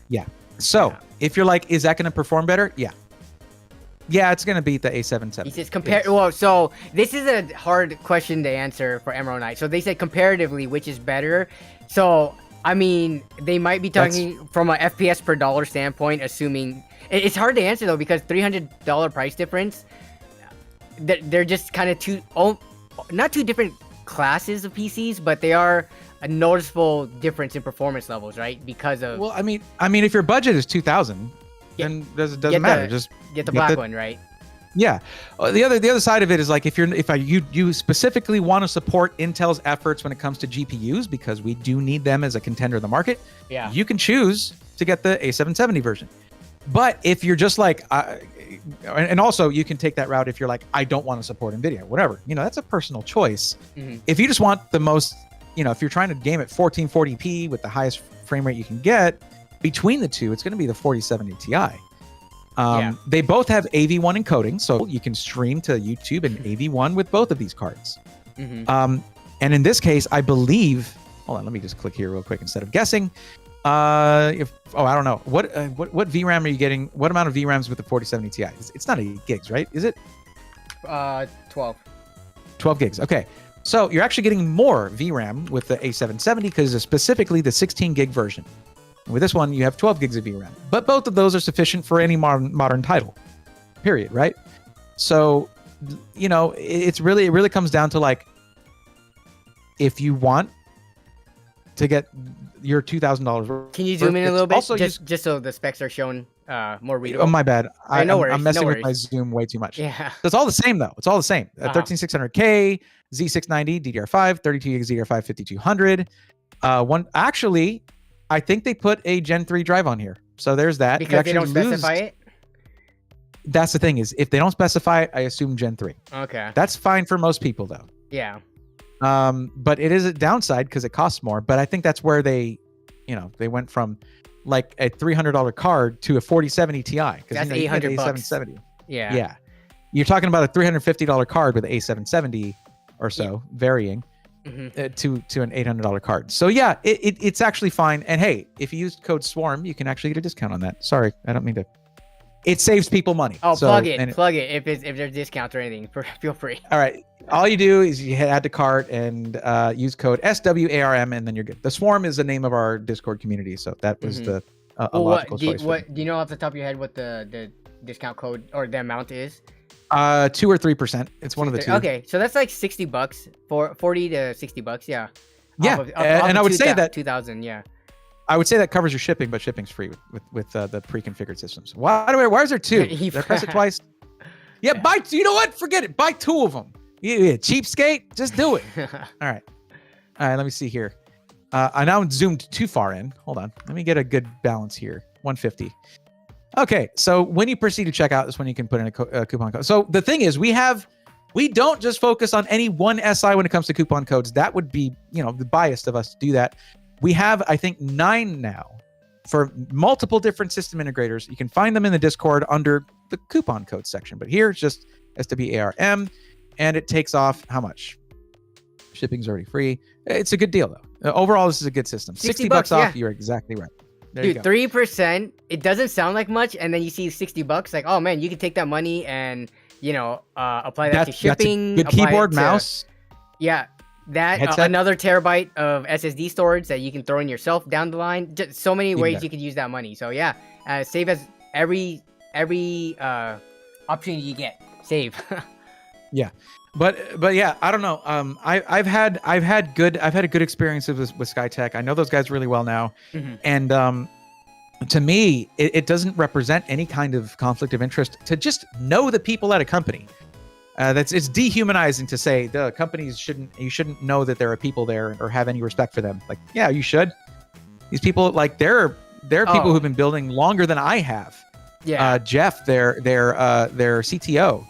Yeah. So if you're like, is that going to perform better? Yeah. Yeah, it's going to beat the A770. He says compare. Well, so this is a hard question to answer for Emerald Knight. So they said comparatively, which is better. So I mean, they might be talking from a FPS per dollar standpoint, assuming it's hard to answer though because $300 price difference. They're just kind of not two different classes of PCs, but they are a noticeable difference in performance levels, right? Because of Well, I mean, if your budget is 2,000, then it doesn't matter. Just get the black one, right? Yeah. The other side of it is like if you specifically want to support Intel's efforts when it comes to GPUs, because we do need them as a contender in the market. Yeah. You can choose to get the A770 version. But if you're just like, and also you can take that route if you're like, I don't want to support NVIDIA, whatever. That's a personal choice. If you just want the most, if you're trying to game at 1440p with the highest frame rate you can get, between the two, it's going to be the 4070 Ti. They both have AV1 encoding, so you can stream to YouTube and AV1 with both of these cards. And in this case, I believe, hold on, let me just click here real quick instead of guessing. I don't know. What VRAM are you getting? What amount of VRAMs with the 4070 Ti? It's not 8 gigs, right? Is it? 12. 12 gigs. Okay. So you're actually getting more VRAM with the A770 because it's specifically the 16 gig version. With this one, you have 12 gigs of VRAM, but both of those are sufficient for any modern title, period, right? So, it really comes down to like, if you want to get your $2,000. Can you zoom in a little bit? Also, just so the specs are shown more readable. Oh, my bad. I'm messing no with my zoom way too much. Yeah. So it's all the same though. It's all the same. 13600K, Z690, DDR5, 32 gigs DDR5, 5200. Actually, I think they put a Gen 3 drive on here. So there's that. Because they don't specify it? That's the thing is, if they don't specify it, I assume Gen 3. Okay. That's fine for most people though. Yeah. But it is a downside because it costs more. But I think that's where they went from like a $300 card to a 4070 Ti. That's $800. A770. Yeah. Yeah. You're talking about a $350 card with A770 or so, varying to an $800 card. So yeah, it's actually fine. And hey, if you use code SWARM, you can actually get a discount on that. Sorry, I don't mean to. It saves people money. Oh, so, plug it. If there's discounts or anything, feel free. All right. All you do is you add to cart and use code SWARM, and then you're good. The Swarm is the name of our Discord community, so that was the logical choice. Do you know off the top of your head what the discount code or the amount is? 2 or 3%. It's one of the two. Okay, so that's like $60 for $40 to $60. Yeah. Yeah, and I would say that 2000. Yeah. I would say that covers your shipping, but shipping's free with the pre-configured systems. Why is there two? Did I press it twice? Yeah, buy. You know what? Forget it. Buy 2 of them. Yeah, cheapskate. Just do it. All right. Let me see here. I now zoomed too far in. Hold on. Let me get a good balance here. 150. Okay. So when you proceed to checkout, this when you can put in a coupon code. So the thing is, we don't just focus on any one SI when it comes to coupon codes. That would be, the biased of us to do that. We have, I think, 9 now for multiple different system integrators. You can find them in the Discord under the coupon code section. But here it's just SWARM, and it takes off how much? Shipping's already free. It's a good deal, though. Overall, this is a good system. $60 off, you're exactly right. There you go. 3%, it doesn't sound like much, and then you see $60, like, oh man, you can take that money and, apply that to shipping. That's a good keyboard, mouse. Yeah. That another terabyte of SSD storage that you can throw in yourself down the line. Just so many ways you could use that money. So yeah, save as every opportunity you get. Save. Yeah, but yeah, I don't know. I've had a good experience with Skytech. I know those guys really well now, and to me, it doesn't represent any kind of conflict of interest to just know the people at a company. It's dehumanizing to say the companies you shouldn't know that there are people there or have any respect for them. Like, yeah, you should. These people, like, there are people who've been building longer than I have. Yeah. Jeff, their CTO,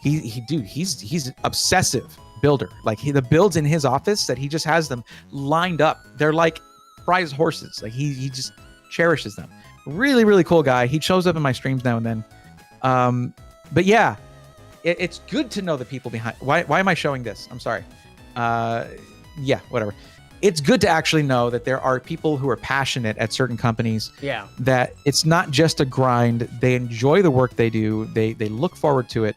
he's obsessive builder. Like, the builds in his office that he just has them lined up. They're like prize horses. Like, he just cherishes them. Really, really cool guy. He shows up in my streams now and then. But yeah. It's good to know the people behind. Why am I showing this? I'm sorry. Yeah, whatever. It's good to actually know that there are people who are passionate at certain companies. Yeah. That it's not just a grind. They enjoy the work they do. They look forward to it.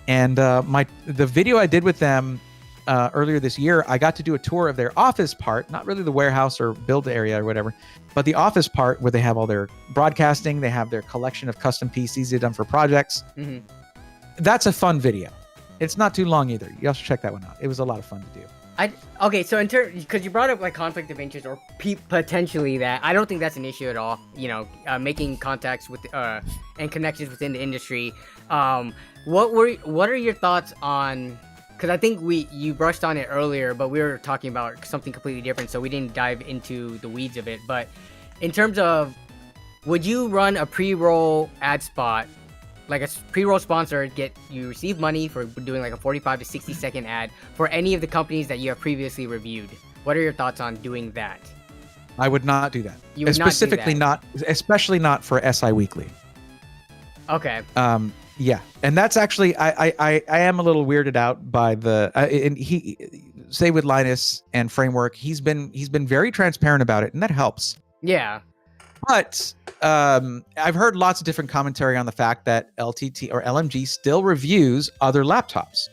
And the video I did with them earlier this year, I got to do a tour of their office part, not really the warehouse or build area or whatever, but the office part where they have all their broadcasting. They have their collection of custom PCs they've done for projects. That's a fun video. It's not too long either. You also check that one out. It was a lot of fun to do. Okay, so in turn, because you brought up like conflict of interest or potentially that, I don't think that's an issue at all. You know, making contacts with and connections within the industry. What are your thoughts on? Because I think you brushed on it earlier, but we were talking about something completely different, so we didn't dive into the weeds of it. But in terms of, would you run a pre-roll ad spot? Like a pre-roll sponsor, you receive money for doing like a 45 to 60 second ad for any of the companies that you have previously reviewed. What are your thoughts on doing that? I would not do that. You would specifically not especially not for SI Weekly. Okay. Yeah, and that's actually I am a little weirded out by the and he say with Linus and Framework, he's been very transparent about it, and that helps. Yeah. But I've heard lots of different commentary on the fact that LTT or LMG still reviews other laptops,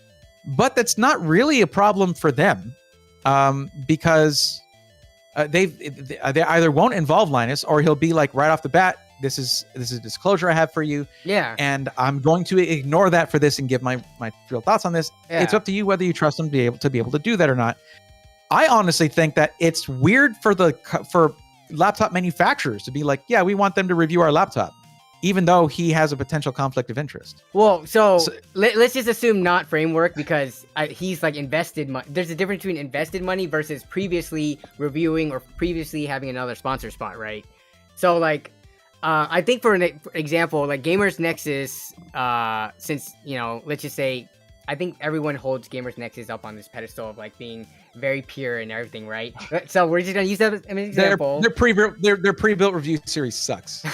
but that's not really a problem for them because they either won't involve Linus, or he'll be like right off the bat, this is a disclosure I have for you. Yeah. And I'm going to ignore that for this and give my real thoughts on this. Yeah. It's up to you whether you trust them to be able to do that or not. I honestly think that it's weird for laptop manufacturers to be like, yeah, we want them to review our laptop, even though he has a potential conflict of interest. Well, so let's just assume not Framework, because he's like invested money. There's a difference between invested money versus previously reviewing or previously having another sponsor spot, right? So like, I think for an example, like GamersNexus, since, you know, let's just say, I think everyone holds GamersNexus up on this pedestal of like being very pure and everything, right? So we're just gonna use that as an example. Their pre-built review series sucks.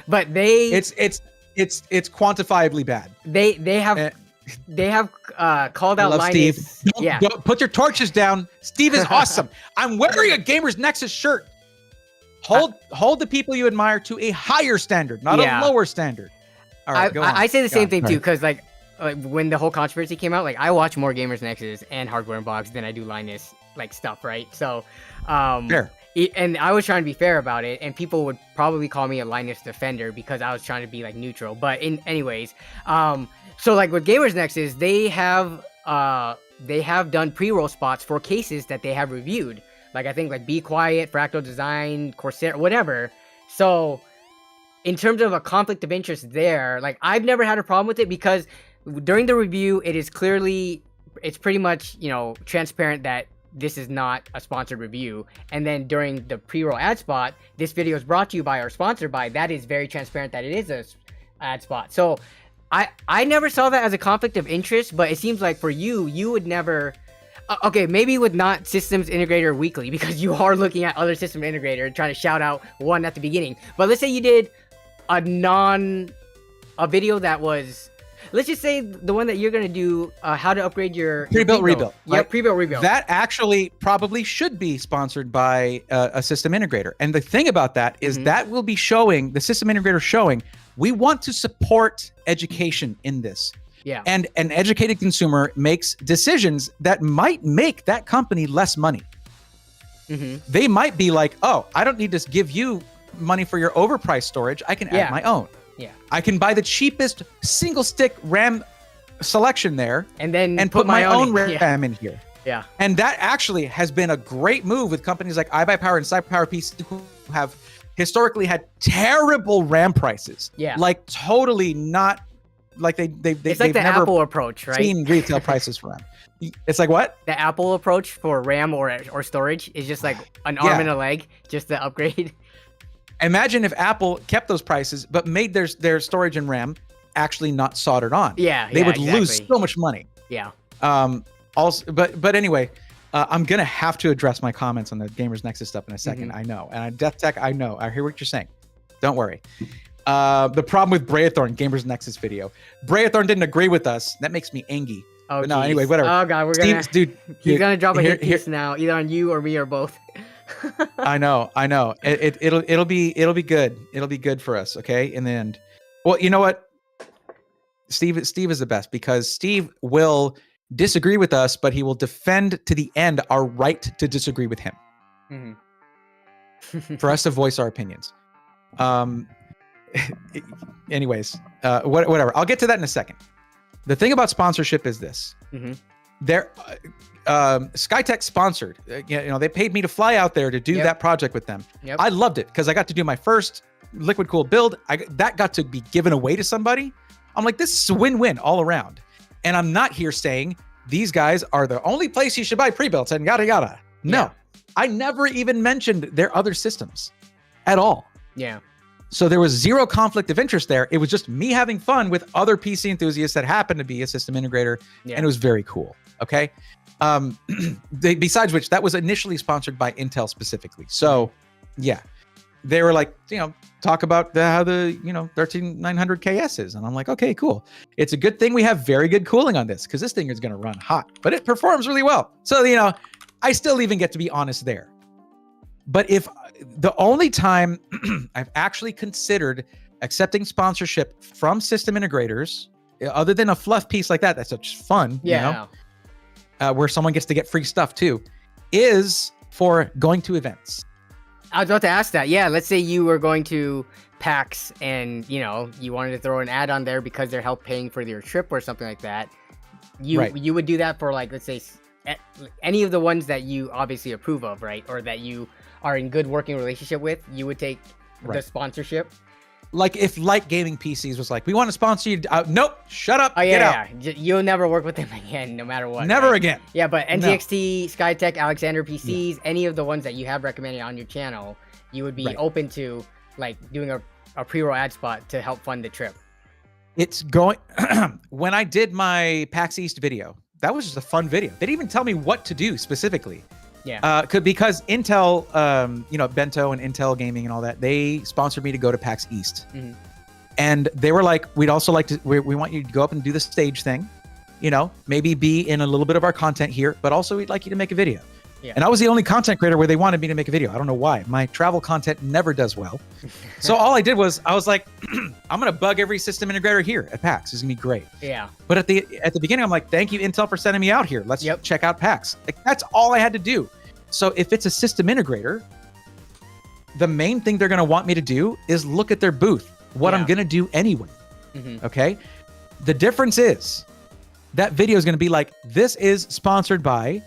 But it's quantifiably bad. They have called out Linus. Steve. Yeah. Don't put your torches down. Steve is awesome. I'm wearing a GamersNexus shirt. Hold the people you admire to a higher standard, not a lower standard. All right, go on. I say the same thing too, because like when the whole controversy came out, like I watch more GamersNexus and Hardware Unboxed than I do Linus like stuff, right? So, fair. And I was trying to be fair about it, and people would probably call me a Linus defender because I was trying to be like neutral. But anyways, so like with GamersNexus, they have done pre-roll spots for cases that they have reviewed. Like I think like Be Quiet, Fractal Design, Corsair, whatever. So in terms of a conflict of interest there, like I've never had a problem with it because during the review, it's pretty much, you know, transparent that this is not a sponsored review. And then during the pre-roll ad spot, this video is brought to you by or sponsored by, that is very transparent that it is a ad spot. So I never saw that as a conflict of interest, but it seems like for you would never, okay, maybe with not Systems Integrator Weekly, because you are looking at other System Integrator and trying to shout out one at the beginning. But let's say you did a video that was, let's just say the one that you're going to do, how to upgrade your pre-built rebuild. Yeah, pre-built rebuild. That actually probably should be sponsored by a system integrator. And the thing about that is that will be showing, the system integrator showing, we want to support education in this. Yeah. And an educated consumer makes decisions that might make that company less money. They might be like, oh, I don't need to give you money for your overpriced storage. I can add my own. Yeah. I can buy the cheapest single stick RAM selection there and put my own RAM in here. Yeah. And that actually has been a great move with companies like iBuyPower and Cyberpower PC, who have historically had terrible RAM prices. Yeah. Like totally not, like it's like they've the never Apple approach, right? seen retail prices for RAM. It's like what? The Apple approach for RAM or storage is just like an arm and a leg, just to upgrade. Imagine if Apple kept those prices, but made their storage and RAM actually not soldered on. Yeah, they would lose so much money. Yeah. Also, but anyway, I'm gonna have to address my comments on the GamersNexus stuff in a second. I know, and Death Tech, I know. I hear what you're saying. Don't worry. The problem with Braethorn, GamersNexus video, Braethorn didn't agree with us. That makes me angry. Oh, but no, anyway, whatever. Oh god, he's gonna drop a hit piece now, either on you or me or both. I know. It'll be good. It'll be good for us. Okay, in the end. Well, you know what? Steve is the best, because Steve will disagree with us, but he will defend to the end our right to disagree with him. For us to voice our opinions. Anyways, whatever. I'll get to that in a second. The thing about sponsorship is this. they're Skytech sponsored. They paid me to fly out there to do that project with them. Yep. I loved it because I got to do my first liquid cooled build. That got to be given away to somebody. I'm like, this is a win-win all around. And I'm not here saying these guys are the only place you should buy Prebuilts and yada yada. No, Yeah. I never even mentioned their other systems at all. Yeah. So there was zero conflict of interest there. It was just me having fun with other PC enthusiasts that happened to be a system integrator, and it was very cool. Okay. Besides which, that was initially sponsored by Intel specifically. So yeah, they were like, talk about how the 13900 KS is. And I'm like, okay, cool. It's a good thing we have very good cooling on this because this thing is going to run hot, but it performs really well. So, I still even get to be honest there. But if the only time I've actually considered accepting sponsorship from system integrators, other than a fluff piece like that, that's such fun, where someone gets to get free stuff too, is for going to events. I was about to ask that. Yeah, let's say you were going to PAX and, you wanted to throw an ad on there because they're help paying for your trip or something like that. You would do that for, like, let's say any of the ones that you obviously approve of, right? Or that you are in good working relationship with, you would take the sponsorship. Like if Lyte Gaming PCs was like, we want to sponsor you. Nope, shut up. Get out. You'll never work with them again, no matter what. Never again. Yeah, but NZXT, Skytech, Alexander PCs, any of the ones that you have recommended on your channel, you would be open to like doing a pre-roll ad spot to help fund the trip. It's going, when I did my PAX East video, that was just a fun video. They didn't even tell me what to do specifically. Yeah. Because Intel, Bento and Intel Gaming and all that, they sponsored me to go to PAX East. Mm-hmm. And they were like, we'd also like to, we want you to go up and do the stage thing, maybe be in a little bit of our content here, but also we'd like you to make a video. Yeah. And I was the only content creator where they wanted me to make a video. I don't know why. My travel content never does well. So all I did was, I was like, I'm going to bug every system integrator here at PAX. It's going to be great. Yeah. But at the beginning, I'm like, thank you, Intel, for sending me out here. Let's check out PAX. Like, that's all I had to do. So if it's a system integrator, the main thing they're going to want me to do is look at their booth, what I'm going to do anyway. Mm-hmm. Okay. The difference is that video is going to be like, this is sponsored by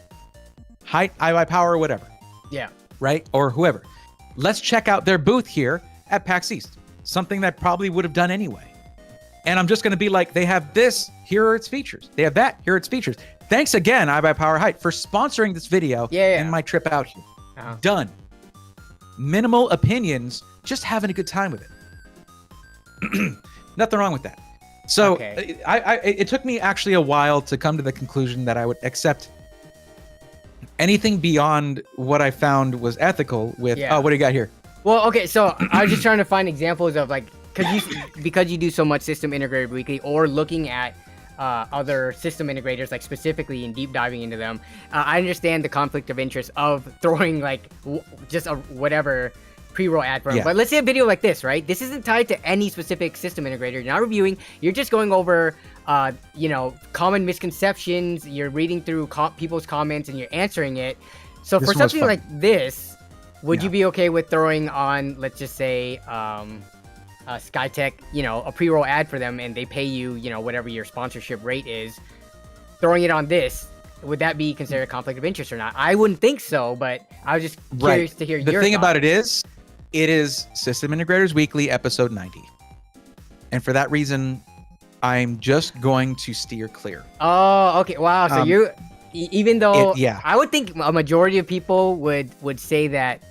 Power or whatever. Yeah. Right. Or whoever. Let's check out their booth here at PAX East. Something that I probably would have done anyway. And I'm just going to be like, they have this, here are its features. They have that, here are its features. Thanks again, Power Hype, for sponsoring this video and my trip out here. Done. Minimal opinions, just having a good time with it. Nothing wrong with that. So it took me actually a while to come to the conclusion that I would accept anything beyond what I found was ethical with, oh, what do you got here? Well, okay, so I was just trying to find examples of like, because you do so much System Integrator Weekly or looking at other system integrators, like specifically and deep diving into them, I understand the conflict of interest of throwing like just a whatever pre-roll ad for them. But let's say a video like this, right? This isn't tied to any specific system integrator. You're not reviewing. You're just going over, common misconceptions. You're reading through people's comments and you're answering it. So for something like this, would you be okay with throwing on, let's just say, Skytech, a pre-roll ad for them and they pay you, whatever your sponsorship rate is, throwing it on this, would that be considered a conflict of interest or not? I wouldn't think so, but I was just curious to hear your The thing thoughts. about it is System Integrators Weekly, episode 90. And for that reason, I'm just going to steer clear. Oh, okay. Wow. So even though I would think a majority of people would say that,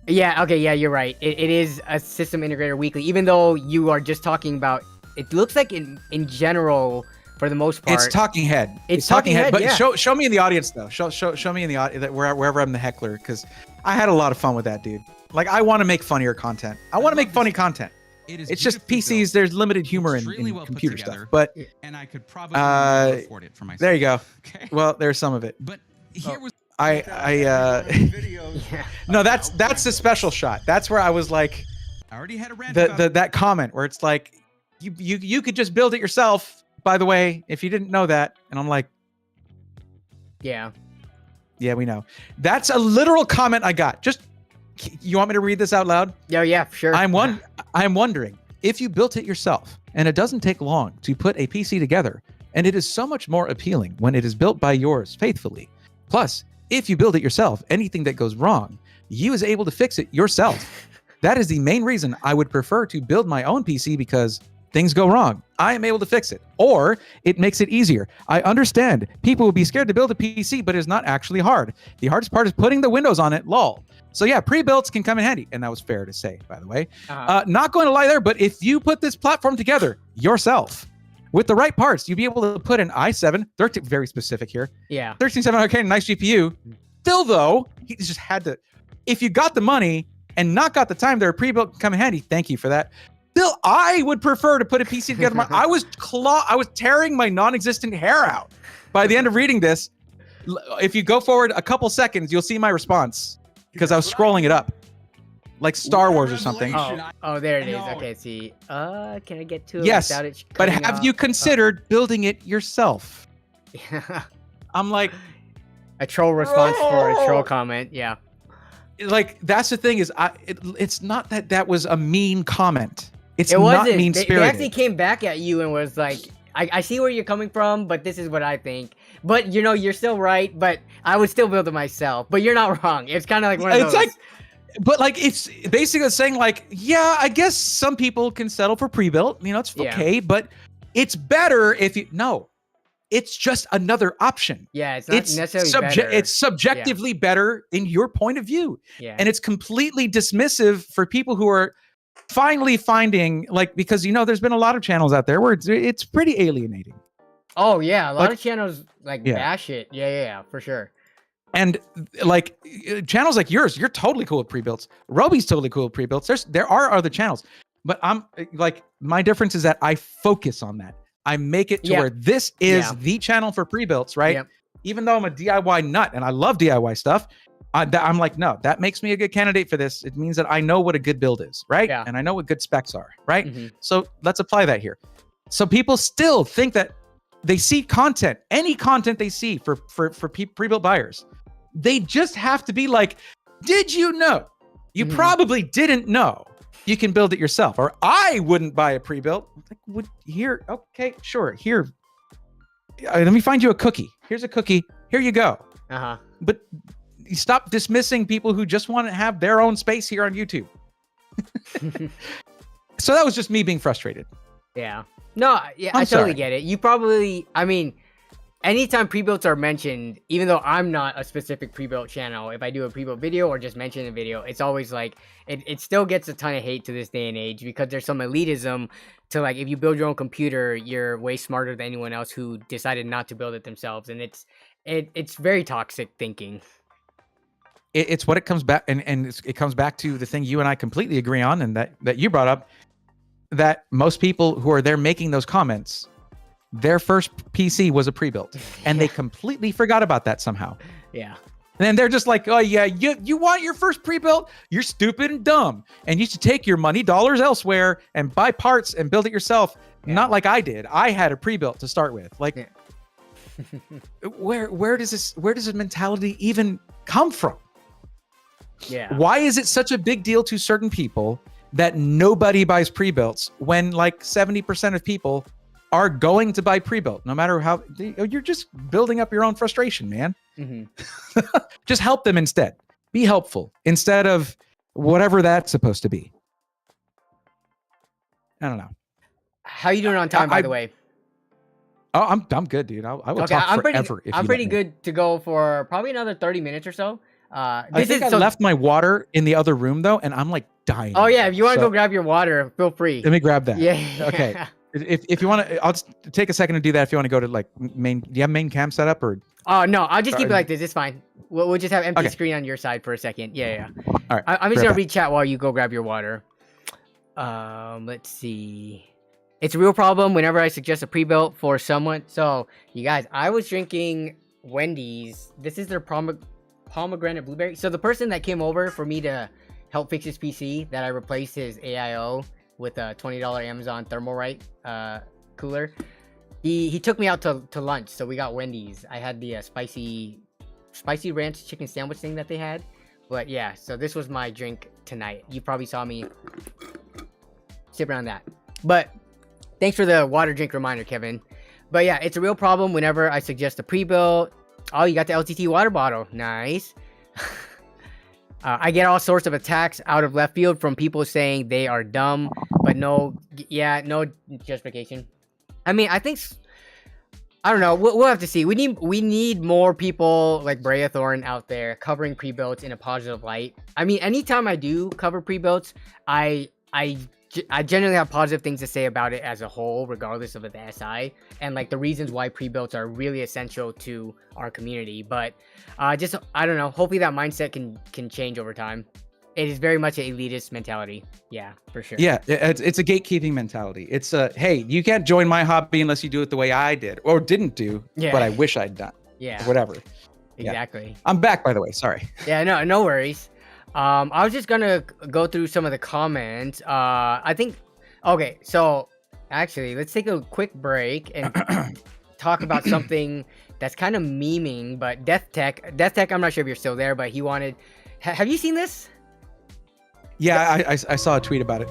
you're right. It is a System Integrator Weekly, even though you are just talking about, it looks like in general, for the most part. It's talking head. It's talking head, but show me in the audience, though. Show me in the audience, wherever I'm the heckler, because I had a lot of fun with that, dude. Like, I want to make funnier content. I want to make funny content. It's just PCs, there's limited humor in computer stuff. But and I could probably afford it for myself. There you go. Okay. Well, there's some of it. But here was no, that's a special shot. That's where I was like, I already had a rant that comment where it's like, you could just build it yourself, by the way, if you didn't know that. And I'm like, yeah, we know. That's a literal comment I got. Just, you want me to read this out loud? Yeah, sure. I'm wondering if you built it yourself and it doesn't take long to put a PC together and it is so much more appealing when it is built by yours faithfully. Plus, if you build it yourself, anything that goes wrong, you is able to fix it yourself. That is the main reason I would prefer to build my own PC, because things go wrong, I am able to fix it, or it makes it easier. I understand people will be scared to build a PC, but it's not actually hard. The hardest part is putting the Windows on it, lol. So yeah, pre-builts can come in handy, and that was fair to say, by the way. Not going to lie there, but if you put this platform together yourself with the right parts, you'll be able to put an i7, 13, very specific here. Yeah. 13700K, nice GPU. Still though, he just had to, if you got the money and not got the time, their pre-built can come in handy. Thank you for that. Still, I would prefer to put a PC together. I was tearing my non-existent hair out by the end of reading this. If you go forward a couple seconds, you'll see my response, because I was scrolling it up like Star Wars or something. Oh, there it is. Okay, see. Can I get to it yes, without it but cutting have off? you considered building it yourself? I'm like, a troll response for a troll comment. Yeah. Like, that's the thing is, it's not that was a mean comment. It's It not wasn't. mean-spirited. They actually came back at you and was like, I see where you're coming from, but this is what I think. But, you know, you're still right, but I would still build it myself. But you're not wrong. It's kind of like one of those. It's like, but like, it's basically saying like, yeah, I guess some people can settle for pre-built. You know, it's okay, but it's better if you, no, it's just another option. Yeah, it's not necessarily better. It's subjectively better in your point of view. Yeah. And it's completely dismissive for people who are finally finding, like, because, you know, there's been a lot of channels out there where it's pretty alienating. Oh, yeah. A lot Like, of channels, like, bash it. Yeah, for sure. And like channels like yours, you're totally cool with pre-builts. Roby's totally cool with pre-builts. There are other channels, but I'm like, my difference is that I focus on that. I make it to where this is the channel for pre-builts, right? Yep. Even though I'm a DIY nut and I love DIY stuff, I'm like, no, that makes me a good candidate for this. It means that I know what a good build is, right? Yeah. And I know what good specs are, right? Mm-hmm. So let's apply that here. So people still think that they see content, any content they see for pre-built buyers, they just have to be like, did you know? You probably didn't know. You can build it yourself. Or I wouldn't buy a pre-built. Like, here, okay, sure. Here, let me find you a cookie. Here's a cookie. Here you go. But you stop dismissing people who just want to have their own space here on YouTube. So that was just me being frustrated. Yeah. No, yeah, I totally get it. You probably, I mean, anytime pre-builts are mentioned, even though I'm not a specific pre-built channel, if I do a pre-built video or just mention a video, it's always like, it still gets a ton of hate to this day and age, because there's some elitism to, like, if you build your own computer, you're way smarter than anyone else who decided not to build it themselves. And it's very toxic thinking. It's what it comes back, and it comes back to the thing you and I completely agree on, and that you brought up, that most people who are there making those comments, their first PC was a pre-built, and they completely forgot about that somehow. Yeah. And then they're just like, oh yeah, you want your first pre-built? You're stupid and dumb, and you should take your money dollars elsewhere and buy parts and build it yourself. Yeah. Not like I did. I had a pre-built to start with. Like, where does this mentality even come from? Yeah. Why is it such a big deal to certain people that nobody buys pre-builts when like 70% of people are going to buy pre-built, no matter how you're just building up your own frustration, man. Just help them instead. Be helpful instead of whatever that's supposed to be. I don't know. How you doing on time, by the way? Oh, I'm good, dude. I will talk forever. I'm pretty good to go for probably another 30 minutes or so. I left my water in the other room though, and I'm like dying. Oh yeah, if you want to go grab your water, feel free. Let me grab that. Yeah. Okay. If you want to, I'll just take a second to do that. If you want to go to like main, do you have main cam set up or? Oh no, I'll just keep it like this. It's fine. We'll just have empty screen on your side for a second. Yeah. All right. I'm just gonna read chat while you go grab your water. Let's see. It's a real problem whenever I suggest a pre-built for someone. So you guys, I was drinking Wendy's. This is their pomegranate blueberry. So the person that came over for me to help fix his PC, that I replaced his AIO with a $20 Amazon Thermalright cooler, he took me out to lunch. So we got Wendy's. I had the spicy ranch chicken sandwich thing that they had. But yeah, so this was my drink tonight. You probably saw me sipping on that. But Thanks for the water drink reminder, Kevin. But yeah, it's a real problem whenever I suggest a pre-built. Oh, you got the LTT water bottle. Nice. I get all sorts of attacks out of left field from people saying they are dumb, but no justification. I mean, I think, I don't know. We'll have to see. We need more people like Braethorn out there covering pre-builts in a positive light. I mean, anytime I do cover pre-builts, I generally have positive things to say about it as a whole, regardless of the SI, and like the reasons why pre-builts are really essential to our community. But I don't know. Hopefully that mindset can change over time. It is very much an elitist mentality. Yeah, for sure. Yeah, it's a gatekeeping mentality. It's hey, you can't join my hobby unless you do it the way I did or didn't do, but I wish I'd done. Yeah. Or whatever. Exactly. Yeah. I'm back, by the way. Sorry. Yeah, no worries. I was just gonna go through some of the comments. I think, okay, so actually, let's take a quick break and talk about something that's kind of memeing, but Death Tech, I'm not sure if you're still there, but he wanted, have you seen this? Yeah, I saw a tweet about it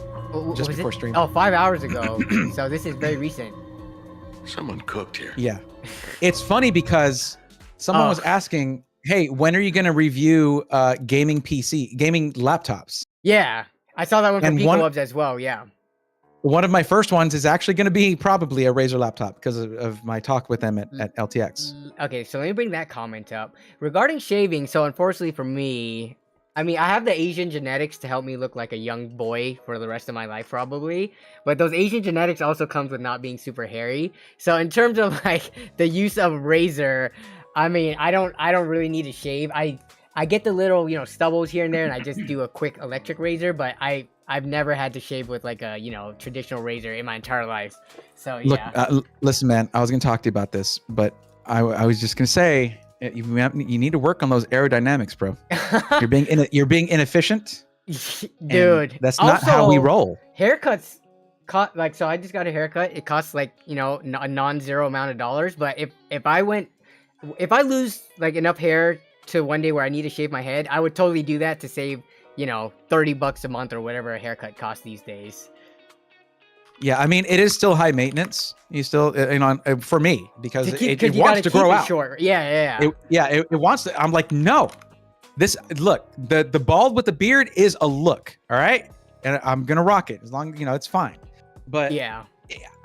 just Was before it? stream. Oh, 5 hours ago. So this is very recent. Someone cooked here. Yeah. It's funny because someone was asking, hey, when are you going to review gaming laptops? Yeah, I saw that one from And Prebuilts as well, yeah. One of my first ones is actually going to be probably a Razer laptop because of my talk with them at LTX. Okay, so let me bring that comment up. Regarding shaving, so unfortunately for me, I mean, I have the Asian genetics to help me look like a young boy for the rest of my life, probably. But those Asian genetics also comes with not being super hairy. So in terms of like the use of razor, I mean, I don't really need to shave. I get the little, stubbles here and there, and I just do a quick electric razor. But I've never had to shave with like a, traditional razor in my entire life. So yeah. Look, listen, man, I was going to talk to you about this, but I was just going to say, you need to work on those aerodynamics, bro. You're being inefficient, dude. That's not how we roll. Haircuts so I just got a haircut. It costs like a non-zero amount of dollars. But if I lose like enough hair to one day where I need to shave my head, I would totally do that to save $30 a month or whatever a haircut costs these days. Yeah, I mean, it is still high maintenance. You still, for me, because it wants to grow out. Short. Yeah. It wants to. I'm like, no. Look, the bald with the beard is a look, all right, and I'm gonna rock it as long it's fine. But yeah,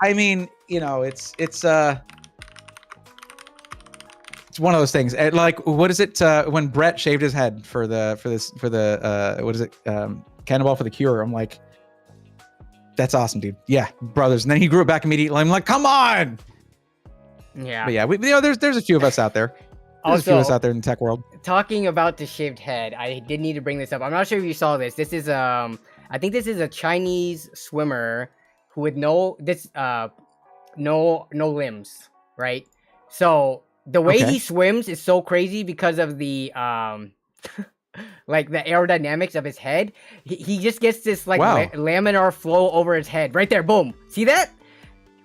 I mean, it's one of those things. Like, what is it when Brett shaved his head for the what is it, Cannonball for the Cure? I'm like, that's awesome, dude. Yeah, brothers. And then he grew it back immediately. I'm like, come on. Yeah. But yeah, there's a few of us out there. There's a few of us out there in the tech world. Talking about the shaved head, I did need to bring this up. I'm not sure if you saw this. This is I think this is a Chinese swimmer who with no limbs, right? So the way he swims is so crazy because of the like the aerodynamics of his head. He just gets this like laminar flow over his head right there. Boom. See that?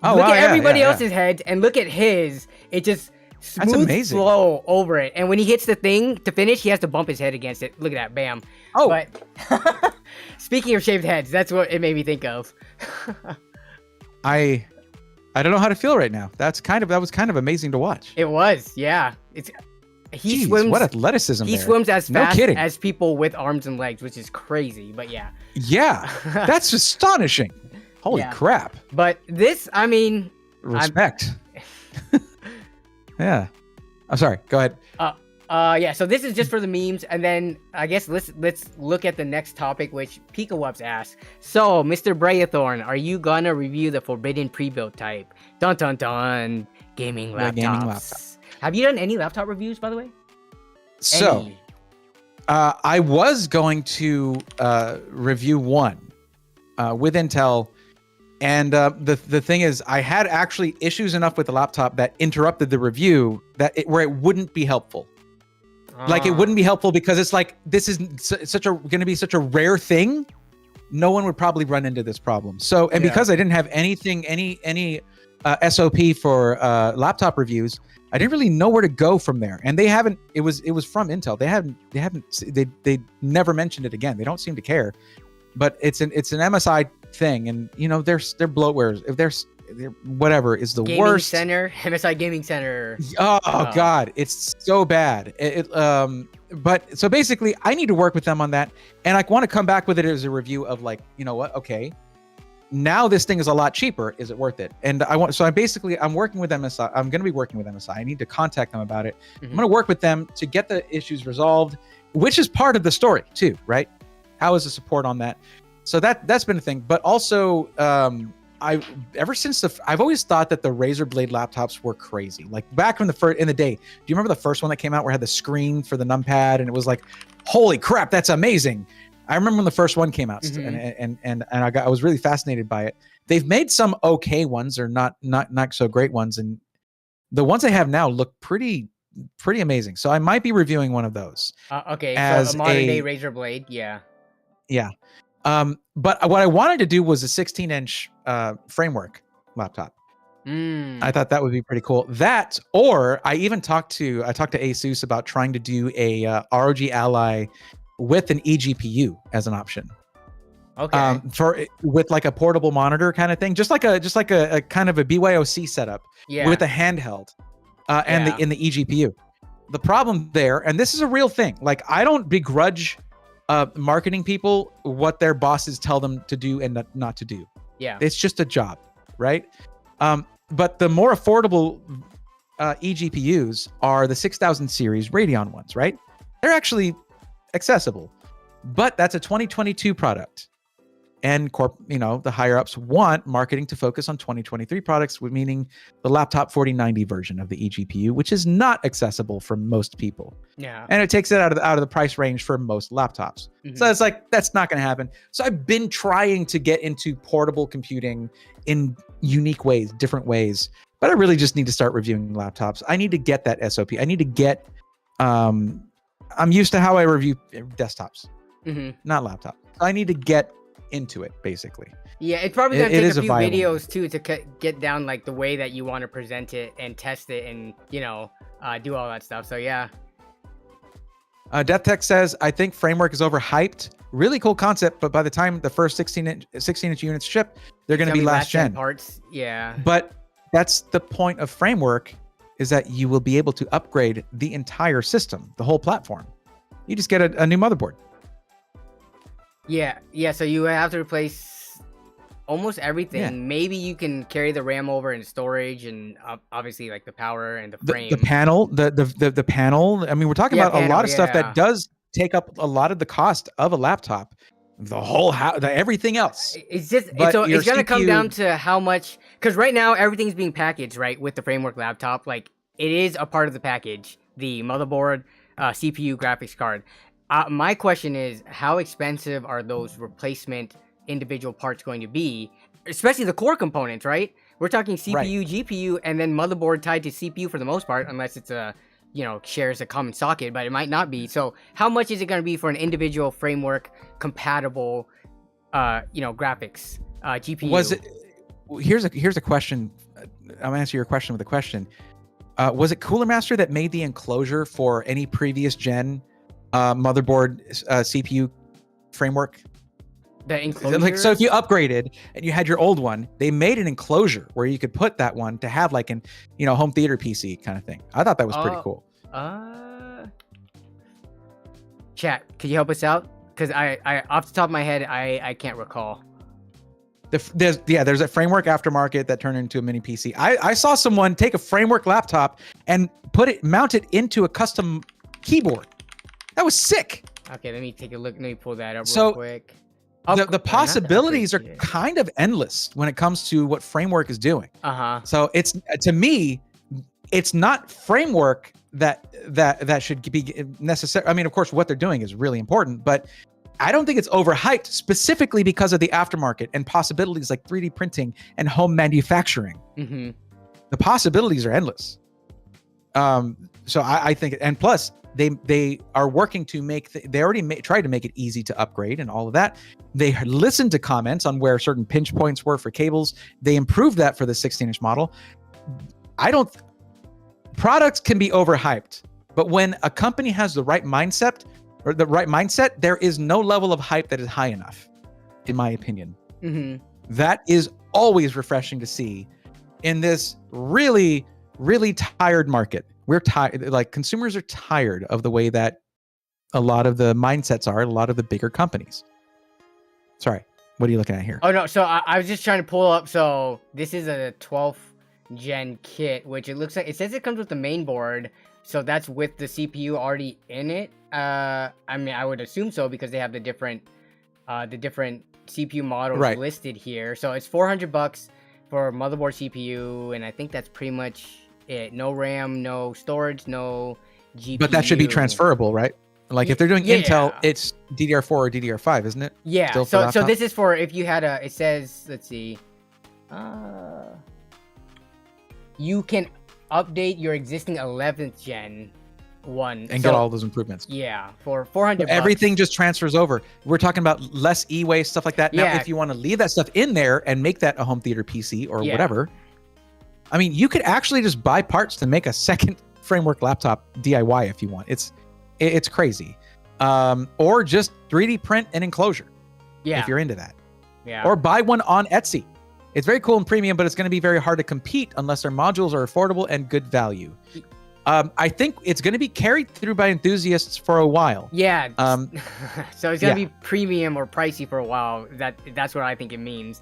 Look at everybody else's head and look at his. It just smooth flow over it. And when he hits the thing to finish, he has to bump his head against it. Look at that. Bam. Oh. But speaking of shaved heads, that's what it made me think of. I don't know how to feel right now. That was kind of amazing to watch. It was. Yeah. He swims. What athleticism! He swims as fast as people with arms and legs, which is crazy. But yeah. Yeah, that's astonishing. Holy crap! But this, I mean, respect. Yeah. I'm sorry. Go ahead. Yeah. So this is just for the memes, and then I guess let's look at the next topic, which PikaWubs asked. So, Mr. Braethorn, are you gonna review the forbidden pre-built type? Dun dun dun. Gaming laptops. Gaming laptop. Have you done any laptop reviews, by the way? So, I was going to review one with Intel, and the thing is, I had actually issues enough with the laptop that interrupted the review where it wouldn't be helpful. Like, it wouldn't be helpful because it's like, this is going to be such a rare thing. No one would probably run into this problem. So, and because I didn't have any SOP for laptop reviews, I didn't really know where to go from there. And they haven't. It was from Intel. They never mentioned it again. They don't seem to care. But it's an MSI thing, and they're bloatwares. whatever is the Gaming worst. Center, MSI Gaming Center. Oh God, it's so bad. But so basically, I need to work with them on that, and I want to come back with it as a review of like, you know what? Okay, now this thing is a lot cheaper. Is it worth it? And I'm working with MSI. I'm going to be working with MSI. I need to contact them about it. I'm going to work with them to get the issues resolved, which is part of the story too, right? How is the support on that? So that's been a thing. But also, I've always thought that the Razer Blade laptops were crazy. Like back in the day, do you remember the first one that came out where it had the screen for the numpad and it was like, holy crap, that's amazing. I remember when the first one came out, and I was really fascinated by it. They've made some okay ones or not so great ones, and the ones they have now look pretty amazing. So I might be reviewing one of those. Okay, as so a modern day Razer Blade, yeah. But what I wanted to do was a 16-inch framework laptop. I thought that would be pretty cool. That, or I talked to Asus about trying to do a ROG Ally with an eGPU as an option. Okay. With like a portable monitor kind of thing, just like a kind of a BYOC setup with a handheld in the eGPU. The problem there, and this is a real thing, like I don't begrudge marketing people what their bosses tell them to do and not to do. Yeah. It's just a job, right? But the more affordable eGPUs are the 6000 series Radeon ones, right? They're actually accessible, but that's a 2022 product. And the higher ups want marketing to focus on 2023 products, meaning the laptop 4090 version of the eGPU, which is not accessible for most people. Yeah. And it takes it out of the price range for most laptops. So it's like, that's not going to happen. So I've been trying to get into portable computing in unique ways, different ways, but I really just need to start reviewing laptops. I need to get that SOP. I need to get, I'm used to how I review desktops, not laptops. I need to get into it, basically. Yeah, it's probably gonna take a few videos too to get down like the way that you want to present it and test it and do all that stuff. So yeah. Death Tech says, I think Framework is overhyped. Really cool concept, but by the time the first 16-inch units ship, they're going to be last gen parts. Yeah. But that's the point of Framework, is that you will be able to upgrade the entire system, the whole platform. You just get a new motherboard. Yeah. So you have to replace almost everything. Yeah. Maybe you can carry the RAM over and storage, and obviously like the power and the frame. The panel, the panel. I mean, we're talking about a lot of stuff that does take up a lot of the cost of a laptop. The whole everything else. It's just it's gonna come down to how much, because right now everything's being packaged right with the Framework laptop. Like it is a part of the package. The motherboard, CPU, graphics card. My question is, how expensive are those replacement individual parts going to be? Especially the core components, right? We're talking CPU, GPU, and then motherboard tied to CPU for the most part, unless it's shares a common socket, but it might not be. So how much is it going to be for an individual Framework compatible, graphics, GPU? Here's a question. I'm gonna answer your question with a question. Was it Cooler Master that made the enclosure for any previous gen motherboard CPU Framework? The enclosure? Like, so if you upgraded and you had your old one, they made an enclosure where you could put that one to have like an home theater PC kind of thing. I thought that was pretty cool. Chat, could you help us out? Because I off the top of my head, I can't recall. There's a Framework aftermarket that turned into a mini PC. I saw someone take a Framework laptop and mount it into a custom keyboard. That was sick. Okay, let me take a look. Let me pull that up real So, quick. The possibilities are kind of endless when it comes to what Framework is doing. So it's, to me, it's not Framework that should be necessary. I mean, of course, what they're doing is really important, but I don't think it's overhyped specifically because of the aftermarket and possibilities like 3D printing and home manufacturing. The possibilities are endless. So I think, and plus they are working to make, they already tried to make it easy to upgrade and all of that. They listened to comments on where certain pinch points were for cables. They improved that for the 16-inch model. Products can be overhyped, but when a company has the right mindset, there is no level of hype that is high enough, in my opinion. That is always refreshing to see in this really, really tired market. We're tired. Like consumers are tired of the way that a lot of the mindsets are. A lot of the bigger companies. Sorry, what are you looking at here? Oh no, so I was just trying to pull up. So this is a 12th gen kit, which it looks like it says it comes with the main board. So that's with the CPU already in it. I mean, I would assume so because they have the different CPU models listed here. So it's $400 for motherboard, CPU, and I think that's pretty much it. No RAM, no storage, no GPU. But that should be transferable, right? Like if they're doing Intel, it's DDR4 or DDR5, isn't it? Yeah. So this is for if you had a. It says, let's see, you can update your existing 11th gen one and get all those improvements. Yeah, for $400. Everything just transfers over. We're talking about less e-waste, stuff like that. Now, Yeah. if you want to leave that stuff in there and make that a home theater PC or whatever, I mean, you could actually just buy parts to make a second Framework laptop DIY if you want. It's crazy. Or just 3D print an enclosure if you're into that. Yeah. Or buy one on Etsy. It's very cool and premium, but it's going to be very hard to compete unless their modules are affordable and good value. I think it's going to be carried through by enthusiasts for a while. Yeah. So it's going to be premium or pricey for a while. That's what I think it means.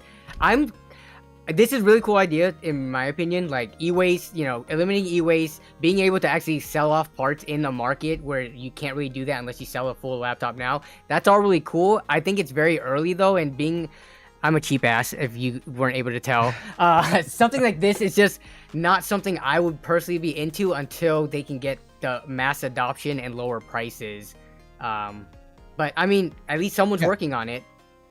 This is a really cool idea, in my opinion. Like e-waste, eliminating e-waste, being able to actually sell off parts in the market where you can't really do that unless you sell a full laptop now. That's all really cool. I think it's very early though, and I'm a cheap ass if you weren't able to tell. Something like this is just not something I would personally be into until they can get the mass adoption and lower prices. But I mean, at least someone's working on it.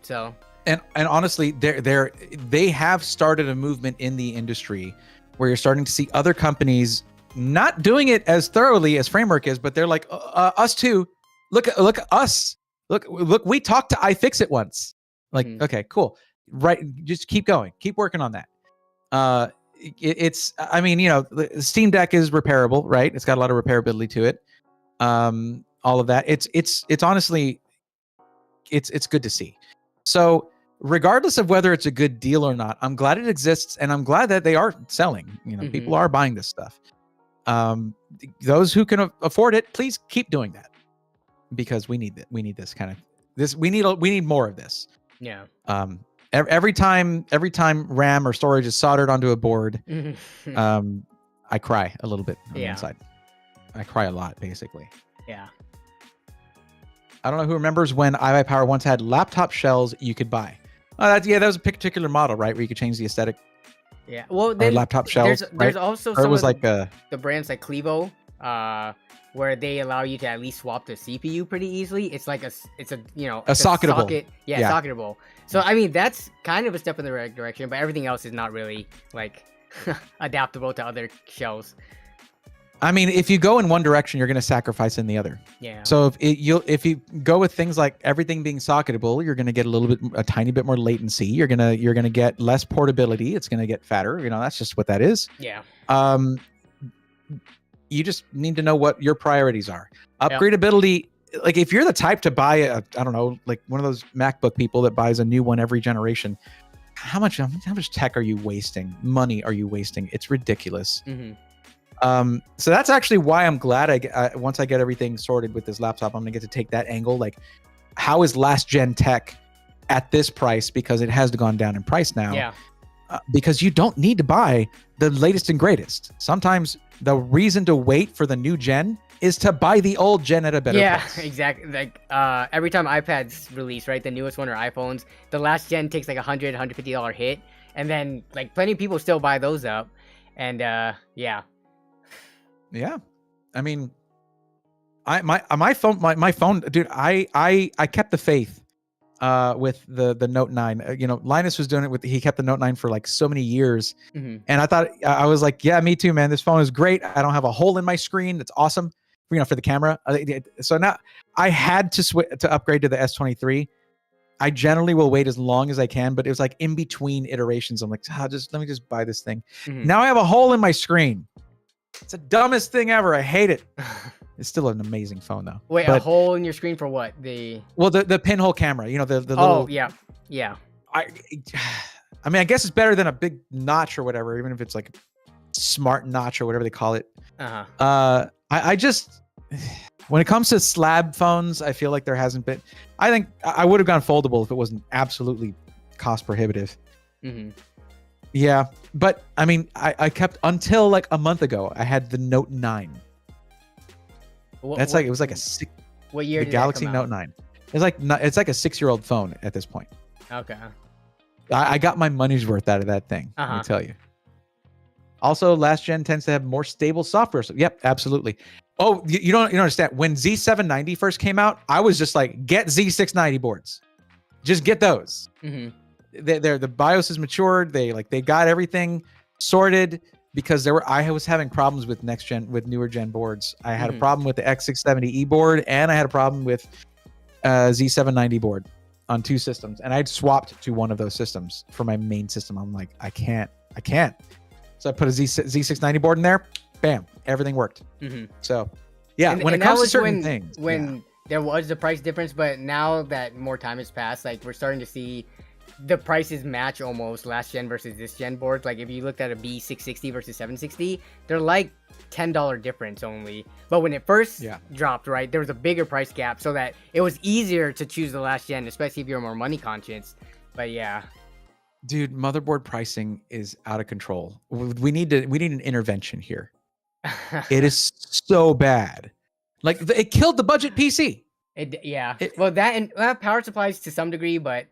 So. And honestly, they have started a movement in the industry where you're starting to see other companies not doing it as thoroughly as Framework is, but they're like, us too. Look at us. Look, we talked to iFixit once. Like, okay, cool. Right. Just keep going. Keep working on that. I mean, the Steam Deck is repairable, right? It's got a lot of repairability to it. All of that. It's honestly, it's good to see. So regardless of whether it's a good deal or not, I'm glad it exists, and I'm glad that they are selling. People are buying this stuff. Those who can afford it, please keep doing that, because we need it. We need this kind of this. We need more of this. Yeah. Every time RAM or storage is soldered onto a board, I cry a little bit on the inside. I cry a lot, basically. Yeah. I don't know who remembers when iPower once had laptop shells you could buy. That was a particular model, right? Where you could change the aesthetic. Yeah. Well, then laptop shells. There's also some of like the brands like Clevo, where they allow you to at least swap the CPU pretty easily. It's like a socketable. Socket, socketable. So I mean, that's kind of a step in the right direction, but everything else is not really like adaptable to other shells. I mean, if you go in one direction, you're going to sacrifice in the other. Yeah. So if you go with things like everything being socketable, you're going to get a tiny bit more latency. You're gonna get less portability. It's going to get fatter. That's just what that is. Yeah. You just need to know what your priorities are. Upgradability. Like if you're the type to buy like one of those MacBook people that buys a new one every generation, how much tech are you wasting? Money are you wasting? It's ridiculous. Mm-hmm. So that's actually why I'm glad once I get everything sorted with this laptop, I'm gonna get to take that angle. Like, how is last gen tech at this price? Because it has gone down in price now. Yeah. Because you don't need to buy the latest and greatest. Sometimes the reason to wait for the new gen is to buy the old gen at a better price. Yeah, exactly. Like every time iPads release, right, the newest one, or iPhones, the last gen takes like $150 hit, and then like plenty of people still buy those up, and yeah. I mean, my phone, dude. I kept the faith with the Note 9. Linus was doing it he kept the Note 9 for like so many years, and I thought, I was like, yeah, me too, man. This phone is great. I don't have a hole in my screen. That's awesome. For the camera. So now I had to upgrade to the S23. I generally will wait as long as I can, but it was like in between iterations. I'm like, let me just buy this thing. Now I have a hole in my screen. It's the dumbest thing ever. I hate it. It's still an amazing phone though. Wait, a hole in your screen for what? The pinhole camera. The little. Oh yeah. I mean, I guess it's better than a big notch or whatever, even if it's like a smart notch or whatever they call it. I just, when it comes to slab phones, I feel like there hasn't been. I think I would have gone foldable if it wasn't absolutely cost prohibitive. Yeah, but I mean, I kept until like a month ago. I had the Note 9. It was like a six. What year the did Galaxy that come Note 9. It's like a 6-year-old phone at this point. Okay. I got my money's worth out of that thing. Let me tell you. Also, last gen tends to have more stable software. So, yep, absolutely. Oh, you don't understand. When Z790 first came out, I was just like, get Z690 boards. Just get those. The BIOS is matured. They got everything sorted because I was having problems with newer gen boards. I had a problem with the X670E board, and I had a problem with Z790 board on 2 systems, and I'd swapped to one of those systems for my main system. I'm like, I can't. So I put a Z690 board in there. Bam, everything worked. So, yeah, when it comes to certain things, when there was the price difference, but now that more time has passed, like we're starting to see the prices match almost last gen versus this gen boards. Like if you looked at a B660 versus 760, they're like $10 difference only. But when it first dropped, right, there was a bigger price gap so that it was easier to choose the last gen, especially if you're more money conscious. But yeah. Dude, motherboard pricing is out of control. We need an intervention here. It is so bad. Like it killed the budget PC. Well, that and power supplies to some degree, but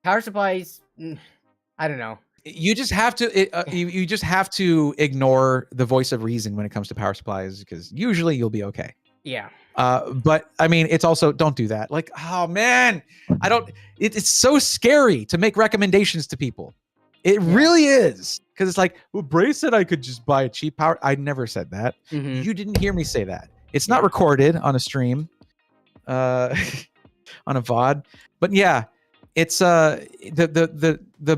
power supplies, I don't know. You just have to you just have to ignore the voice of reason when it comes to power supplies, because usually you'll be okay. Yeah. But I mean, it's also, don't do that. Like, oh man, it's so scary to make recommendations to people. It really is. Because it's like, well, Bray said I could just buy a cheap power. I never said that. You didn't hear me say that. It's not recorded on a stream, on a VOD. But yeah, it's the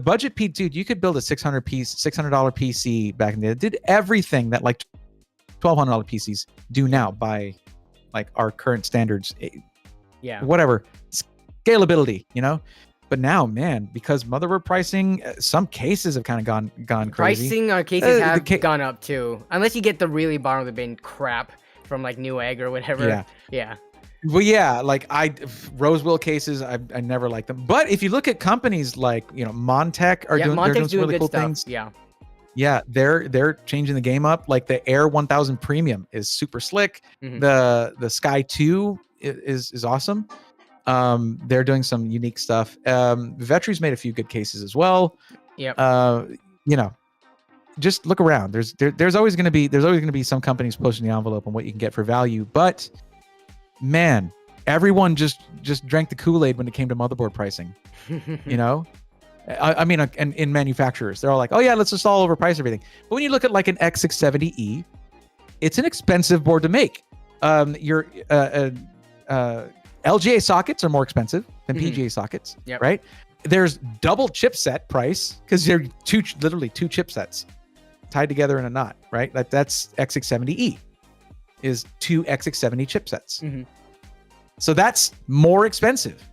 budget PC, dude. You could build a $600 PC back in the day. It did everything that like $1,200 PCs do now by like our current standards. Whatever scalability, But now, man, because motherboard pricing, some cases have kind of gone crazy. Pricing on cases have gone up too, unless you get the really bottom of the bin crap from like Newegg or whatever. Yeah. Well, yeah, like Rosewell cases, I never liked them. But if you look at companies like Montech they're doing some really cool things. Yeah, they're changing the game up. Like the Air 1000 Premium is super slick. The Sky 2 is awesome. They're doing some unique stuff. Vettri's made a few good cases as well. Just look around. There's always going to be some companies pushing the envelope on what you can get for value. But man, everyone just drank the Kool-Aid when it came to motherboard pricing. I mean, and in manufacturers, they're all like, oh yeah, let's just all overprice everything. But when you look at like an X670E, it's an expensive board to make. Your LGA sockets are more expensive than PGA sockets, right? There's double chipset price because they're literally two chipsets tied together in a knot, right? That's X670E is 2 X670 chipsets. So that's more expensive.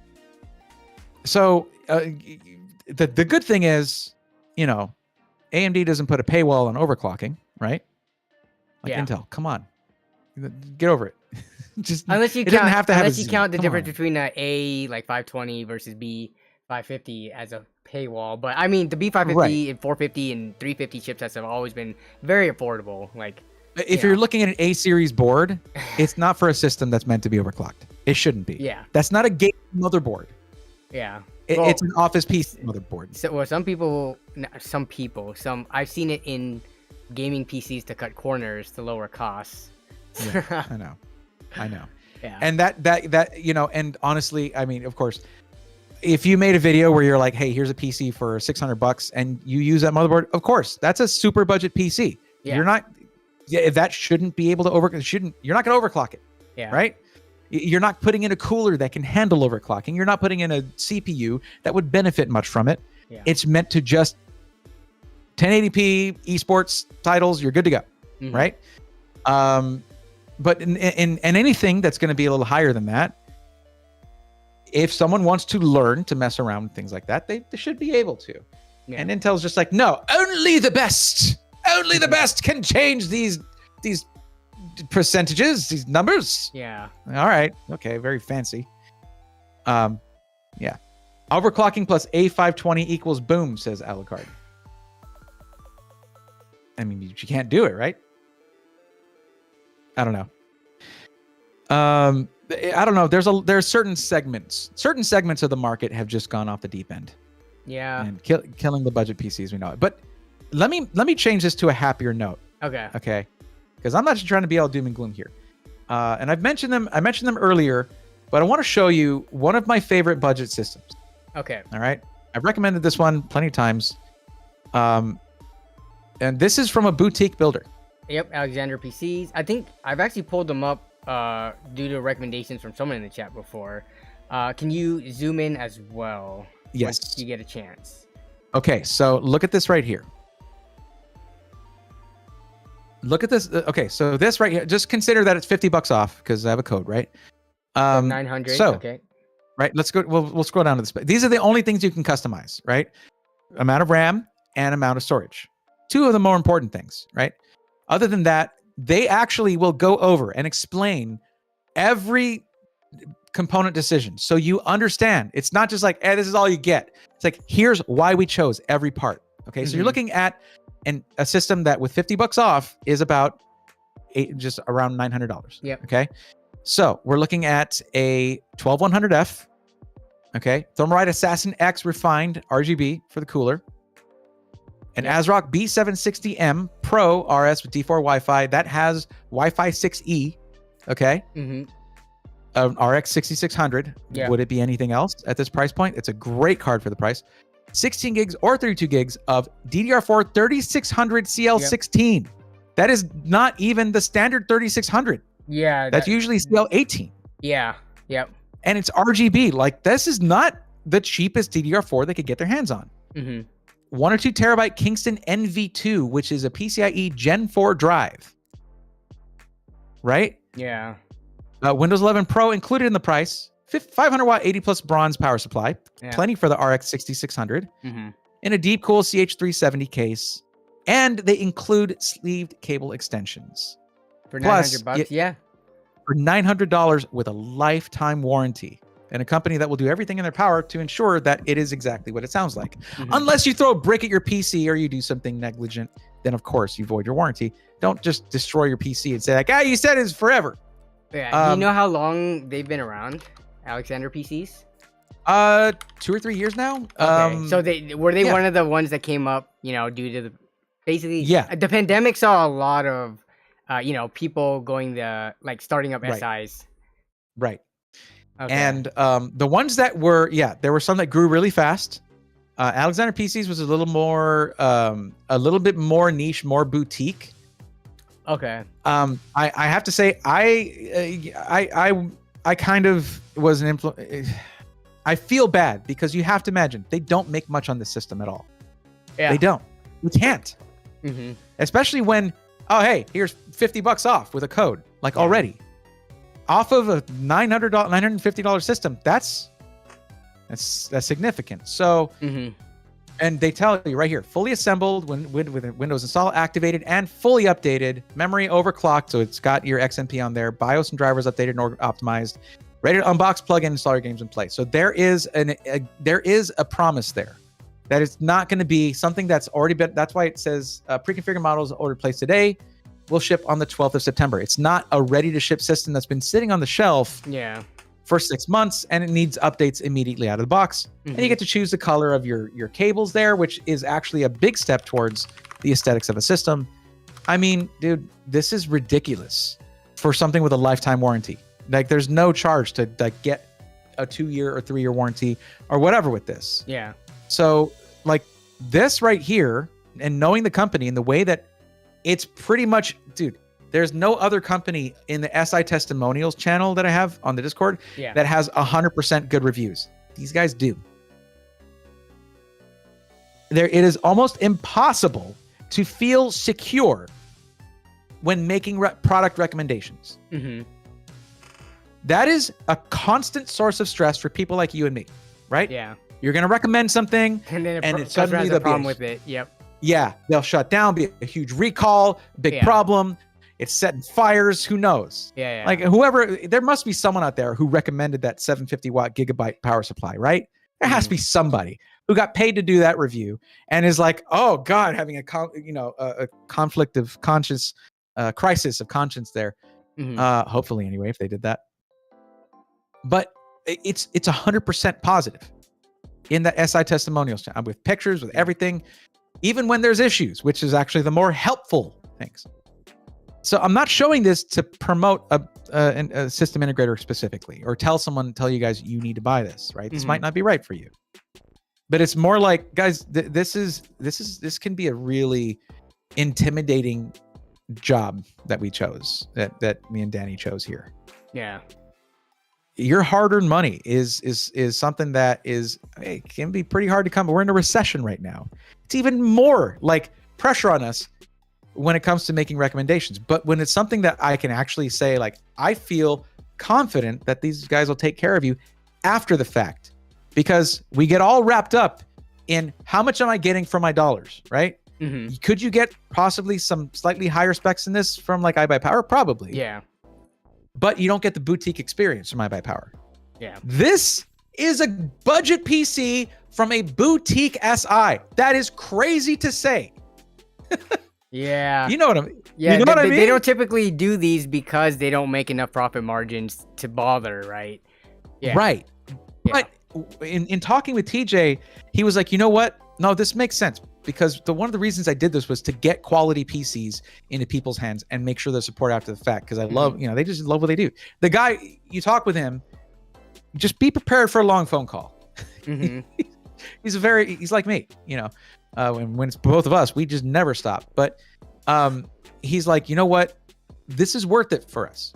So the good thing is, AMD doesn't put a paywall on overclocking, right? Like Intel, come on, get over it. Just unless you doesn't have to have count the difference between a like 520 versus B 550 as a paywall. But I mean, the B550 and 450 and 350 chipsets have always been very affordable. Like, if you're looking at an A series board, it's not for a system that's meant to be overclocked. It shouldn't be. Yeah, that's not a game motherboard. Yeah. It's an office PC motherboard. So, some I've seen it in gaming PCs to cut corners to lower costs. Yeah, I know. Yeah. And that and honestly, I mean, of course, if you made a video where you're like, hey, here's a PC for $600 and you use that motherboard, of course, that's a super budget PC. Yeah. You're not, that shouldn't be able to you're not going to overclock it. Yeah. Right? You're not putting in a cooler that can handle overclocking. You're not putting in a CPU that would benefit much from it. Yeah. It's meant to just 1080p esports titles. You're good to go. Right? But in anything that's going to be a little higher than that, if someone wants to learn to mess around with things like that, they should be able to. Yeah. And Intel's just like, no, only the best can change these percentages, these numbers. Yeah. All right. Okay. Very fancy. Yeah. Overclocking plus A520 equals boom, says Alucard. I mean, you can't do it, right? I don't know. I don't know. There's certain segments of the market have just gone off the deep end. Yeah. And killing the budget PCs, we know it. But let me change this to a happier note. Okay. Okay. Because I'm not just trying to be all doom and gloom here. And I mentioned them earlier, but I want to show you one of my favorite budget systems. Okay. All right. I've recommended this one plenty of times. And this is from a boutique builder. Yep, Alexander PCs. I think I've actually pulled them up due to recommendations from someone in the chat before. Can you zoom in as well? Yes. Once you get a chance. Okay, so look at this right here. Look at this. Okay, so this right here, just consider that it's $50 off because I have a code, right? 900. So, okay. Right, let's go. We'll scroll down to this. These are the only things you can customize, right? Amount of RAM and amount of storage. Two of the more important things, right? Other than that, they actually will go over and explain every component decision. So you understand. It's not just like, this is all you get. It's like, here's why we chose every part. Okay. So you're looking at a system that with $50 off is about just around $900. Yep. Okay. So we're looking at a 12100F. Okay. Thermalright Assassin X refined RGB for the cooler. An ASRock B760M Pro RS with D4 Wi-Fi that has Wi-Fi 6E. Okay. An RX 6600. Yeah. Would it be anything else at this price point? It's a great card for the price. 16 gigs or 32 gigs of DDR4 3600 CL16. Yep. That is not even the standard 3600. Yeah. That's usually CL18. Yeah. Yep. And it's RGB. Like, this is not the cheapest DDR4 they could get their hands on. 1 or 2 terabyte Kingston NV2, which is a PCIe Gen 4 drive. Right? Yeah. Windows 11 Pro included in the price. 500 watt 80 plus bronze power supply. Yeah. Plenty for the RX 6600. In a deep cool CH370 case. And they include sleeved cable extensions. For Plus, $900, yeah. For $900 with a lifetime warranty. And a company that will do everything in their power to ensure that it is exactly what it sounds like. Unless you throw a brick at your PC or you do something negligent, then of course you void your warranty. Don't just destroy your PC and say like, you said it's forever. Yeah. Do you know how long they've been around, Alexander PCs? 2 or 3 years now. Okay. So were they one of the ones that came up, due to the pandemic saw a lot of people going starting up SIs. Right. Okay. And the ones that were, there were some that grew really fast. Alexander PCs was a little bit more niche, more boutique. Okay. I have to say, I kind of was an influence. I feel bad because you have to imagine they don't make much on the system at all. Yeah. They don't. You can't. Especially when, hey, here's $50 off with a code, already. Off of a $950 system, that's significant. So, and they tell you right here, fully assembled with Windows install activated and fully updated, memory overclocked, so it's got your XMP on there, BIOS and drivers updated and optimized, ready to unbox, plug in, install your games and play. So there is a promise there. That it's not going to be something that's already been. That's why it says pre-configured models ordered placed today will ship on the 12th of September. It's not a ready-to-ship system that's been sitting on the shelf for 6 months, and it needs updates immediately out of the box. And you get to choose the color of your cables there, which is actually a big step towards the aesthetics of a system. I mean, dude, this is ridiculous for something with a lifetime warranty. There's no charge to get a 2-year or 3-year warranty or whatever with this. Yeah. So, this right here, and knowing the company and the way that it's pretty much, dude, there's no other company in the SI testimonials channel that I have on the Discord that has 100% good reviews. These guys do. It is almost impossible to feel secure when making product recommendations. That is a constant source of stress for people like you and me, right? Yeah. You're going to recommend something, And then and it it's suddenly has a the problem with it. Yep. Yeah, they'll shut down, be a huge recall, big Yeah. problem. It's setting fires. Who knows? Yeah. Like whoever, there must be someone out there who recommended that 750 watt gigabyte power supply, right? There has to be somebody who got paid to do that review and is like, oh God, having a conflict of conscience, crisis of conscience there. Hopefully, anyway, if they did that. But it's 100% positive in the SI testimonials with pictures, with everything, even when there's issues, which is actually the more helpful things. So I'm not showing this to promote a system integrator specifically, or tell you guys you need to buy this, right? This might not be right for you, but it's more like, guys, this can be a really intimidating job that we chose, that me and Danny chose here. Yeah. Your hard-earned money is something that it can be pretty hard to come. We're in a recession right now. It's even more like pressure on us when it comes to making recommendations. But when it's something that I can actually say, like, I feel confident that these guys will take care of you after the fact, because we get all wrapped up in how much am I getting for my dollars, right? Could you get possibly some slightly higher specs in this from like iBuyPower? Probably. Yeah. But you don't get the boutique experience from iBuyPower. Yeah. This is a budget PC from a boutique SI. That is crazy to say. Yeah. You know what I mean? Yeah, you know what I mean? They don't typically do these because they don't make enough profit margins to bother, right? Yeah. Right. Yeah. But in talking with TJ, he was like, you know what? No, this makes sense, because one of the reasons I did this was to get quality PCs into people's hands and make sure they're support after the fact, because I love, they just love what they do. The guy, you talk with him, just be prepared for a long phone call. He's like me, when it's both of us, we just never stop. But he's like, you know what? This is worth it for us,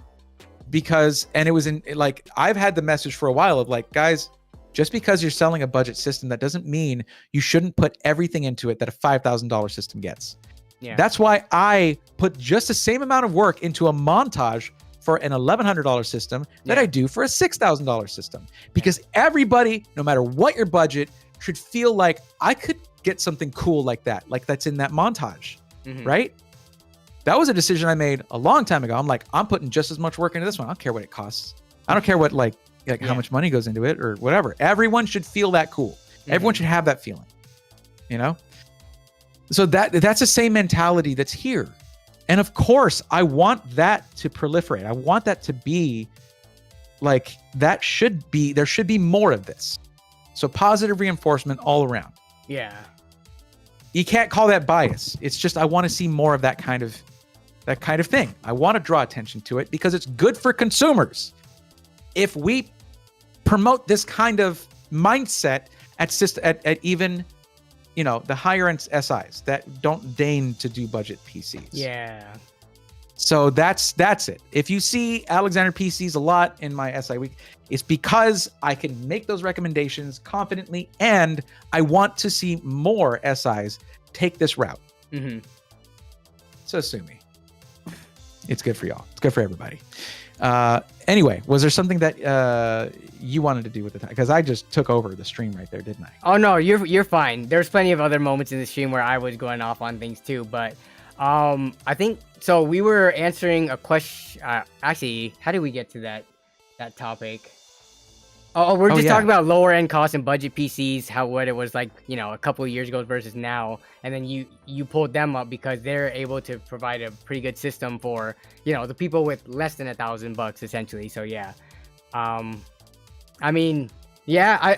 because, and it was I've had the message for a while of like, guys, just because you're selling a budget system, that doesn't mean you shouldn't put everything into it that a $5,000 system gets. Yeah. That's why I put just the same amount of work into a montage for an $1,100 system that I do for a $6,000 system, because everybody, no matter what your budget, should feel like I could get something cool like that, like that's in that montage, right? That was a decision I made a long time ago. I'm like, I'm putting just as much work into this one. I don't care what it costs. I don't care what how much money goes into it or whatever. Everyone should feel that cool. Everyone should have that feeling, So that's the same mentality that's here. And of course, I want that to proliferate. I want that to be like, there should be more of this. So positive reinforcement all around. Yeah. You can't call that bias. It's just, I want to see more of that kind of thing. I want to draw attention to it because it's good for consumers. If we promote this kind of mindset at even, the higher end SIs that don't deign to do budget PCs. Yeah. So that's it. If you see Alexander PCs a lot in my SI week, it's because I can make those recommendations confidently, and I want to see more SIs take this route. So sue me. It's good for y'all. It's good for everybody. Anyway, was there something that you wanted to do with the time? Because I just took over the stream right there, didn't I? Oh no, you're fine. There's plenty of other moments in the stream where I was going off on things too, but I think so. We were answering a question. Actually, how did we get to that topic? Oh, we're just talking about lower end cost and budget PCs, what it was like, a couple of years ago versus now. And then you pulled them up because they're able to provide a pretty good system for, the people with less than $1,000 essentially. So yeah. I mean, yeah, I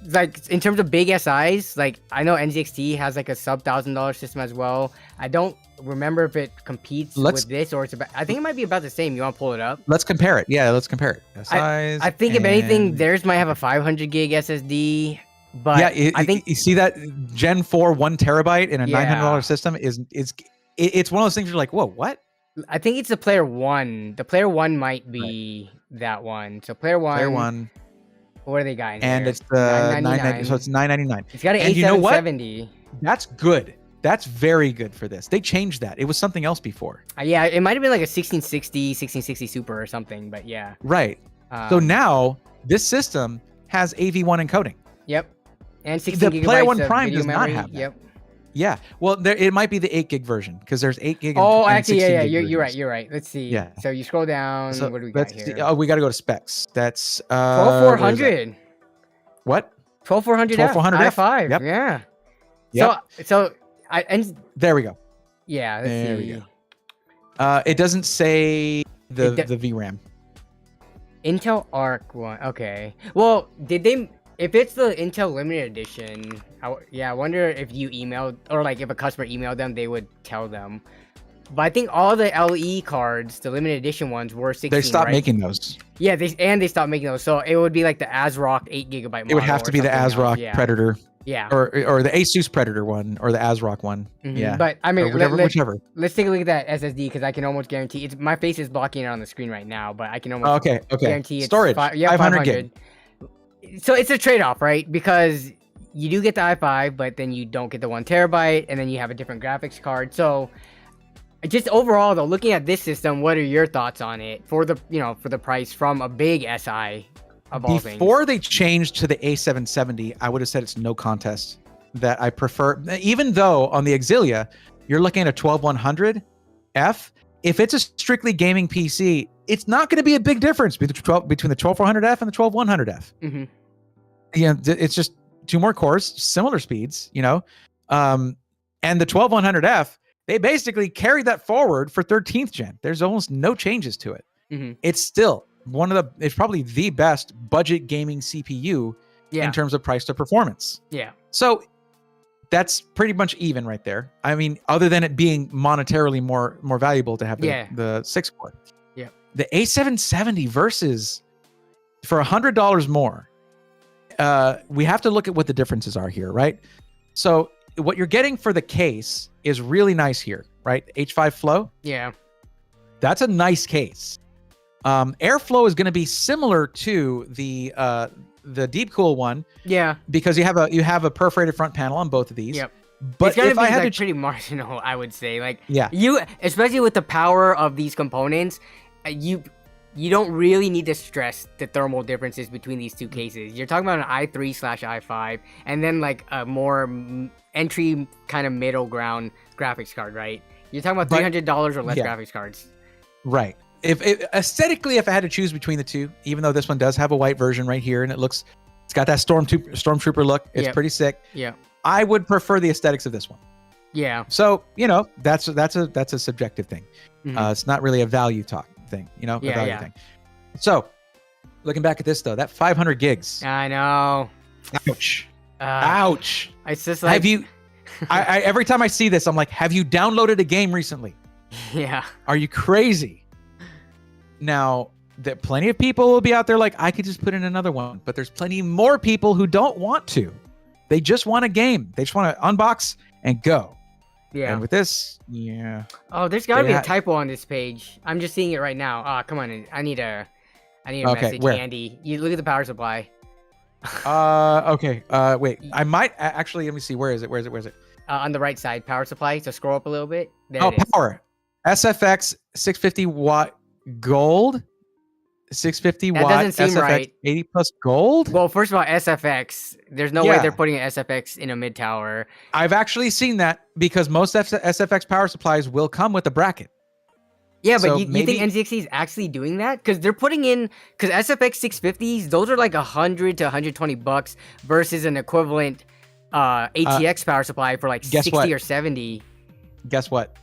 like in terms of big SIs, like I know NZXT has like a sub $1,000 system as well. I don't remember if it competes with this or it's about, I think it might be about the same. You want to pull it up? Let's compare it. Yeah, let's compare it. SIs, I think if anything, theirs might have a 500 gig SSD, but yeah, I think you see that Gen 4 1 terabyte in a $900 system it's one of those things you're like, whoa, what? I think it's the Player One. The Player One might be that one. So Player One. What are they got? And it's the $999. So it's $999. It's got an A770. You know what? That's good. That's very good for this. They changed that. It was something else before. Yeah, it might have been like a 1660 Super or something, but yeah. Right. So now this system has AV1 encoding. Yep. And 16 the Player gigabytes One of Prime video does not memory. have that. Yep. Yeah, well, it might be the 8 gig version because there's 8 gig. Oh, and actually, 16 yeah. gig You're right. versions. You're right. Let's see. Yeah. So you scroll down. So What do we got let's here? see. Oh, we got to go to specs. That's 12400. What? 12400 12400F. i5. Yep. Yeah. Yep. So and There we go. yeah. Let's There we see. go. It doesn't say the It VRAM. Intel Arc one. Okay. Well, did they? If it's the Intel limited edition, I wonder if you emailed or like if a customer emailed them, they would tell them. But I think all the LE cards, the limited edition ones, were 16. They stopped right? making those. Yeah, they stopped making those. So it would be like the ASRock 8 gigabyte model. It would have to be the or something else. ASRock Yeah. Predator Yeah. or the Asus Predator one or the ASRock one. Mhm. Yeah. But I mean, Or whichever. let's take a look at that SSD because I can almost guarantee it's my face is blocking it on the screen right now, but I can almost Okay. guarantee it's Storage. 500 gig. So it's a trade-off, right? Because you do get the i5, but then you don't get the 1 terabyte, and then you have a different graphics card. So just overall, though, looking at this system, what are your thoughts on it for the for the price from a big SI of all things? Before they changed to the A770, I would have said it's no contest. That I prefer, even though on the Exilia, you're looking at a 12100F. If it's a strictly gaming PC, it's not going to be a big difference between the 12400F and the 12100F. Mm-hmm. Yeah, it's just 2 more cores, similar speeds, and the 12100F, they basically carried that forward for 13th gen. There's almost no changes to it. Mm-hmm. It's still it's probably the best budget gaming CPU in terms of price to performance. Yeah. So that's pretty much even right there. I mean, other than it being monetarily more valuable to have the 6 core. Yeah. The A770 versus for $100 more. We have to look at what the differences are here, right? So what you're getting for the case is really nice here, right? H5 flow. Yeah. That's a nice case. Airflow is going to be similar to the Deep Cool one. Yeah. Because you have a perforated front panel on both of these. Yep. But it's gonna if be I had like to pretty marginal, I would say. Like Yeah. you, especially with the power of these components, you don't really need to stress the thermal differences between these 2 cases. You're talking about an i3/i5, and then like a more entry kind of middle ground graphics card, right? You're talking about $300 or less graphics cards. Right. If aesthetically, if I had to choose between the 2, even though this one does have a white version right here, and it's got that stormtrooper look, it's pretty sick. Yeah. I would prefer the aesthetics of this one. Yeah. So that's a subjective thing. Mhm. It's not really a value thing. A value thing. So looking back at this though, that 500 gigs. I know. Ouch. Ouch. It's just like Have you? I every time I see this, I'm like, have you downloaded a game recently? Yeah. Are you crazy? Now, that plenty of people will be out there like, I could just put in another one, but there's plenty more people who don't want to. They just want a game. They just want to unbox and go. Yeah. And with this, yeah. Oh, there's got to be a typo on this page. I'm just seeing it right now. Ah, come on. I need a message, where? Andy. You look at the power supply. Okay. Wait. I might actually. Let me see. Where is it? On the right side, power supply. So scroll up a little bit. There Oh, it is. power. SFX 650 watt gold. 650 That watt doesn't seem SFX right. 80 plus gold. Well, first of all, SFX. There's no way Yeah. they're putting an SFX in a mid tower. I've actually seen that because most SFX power supplies will come with a bracket. Yeah, but So you maybe- think NZXT is actually doing that? Because they're putting in, because SFX 650s, those are like $100 to $120 versus an equivalent ATX power supply for like guess 60 what? or 70. Guess what?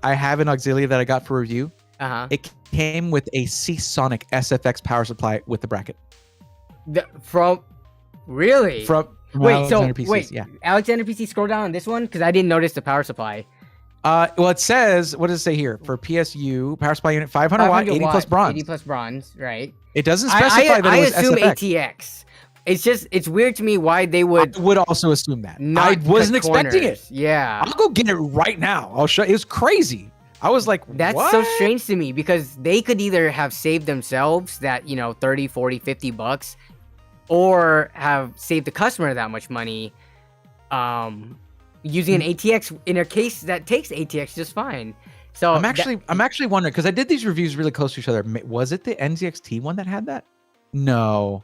I have an Auxilia that I got for review. Uh-huh. It came with a Seasonic SFX power supply with the bracket. Really? From Alexander PCs, yeah. Alexander PC, scroll down on this one because I didn't notice the power supply. Well, it says, what does it say here? For PSU, power supply unit, 500 watt, 80 plus bronze. 80 plus bronze, right? It doesn't specify that I it was assume SFX. ATX. It's weird to me why they would I would also assume that. not I wasn't cut expecting corners. it. Yeah. I'll go get it right now. I'll show you. It was crazy. I was like, That's what? so strange to me because they could either have saved themselves that, 30, 40, $50 or have saved the customer that much money using an ATX in a case that takes ATX just fine. So I'm actually wondering because I did these reviews really close to each other. Was it the NZXT one that had that? No.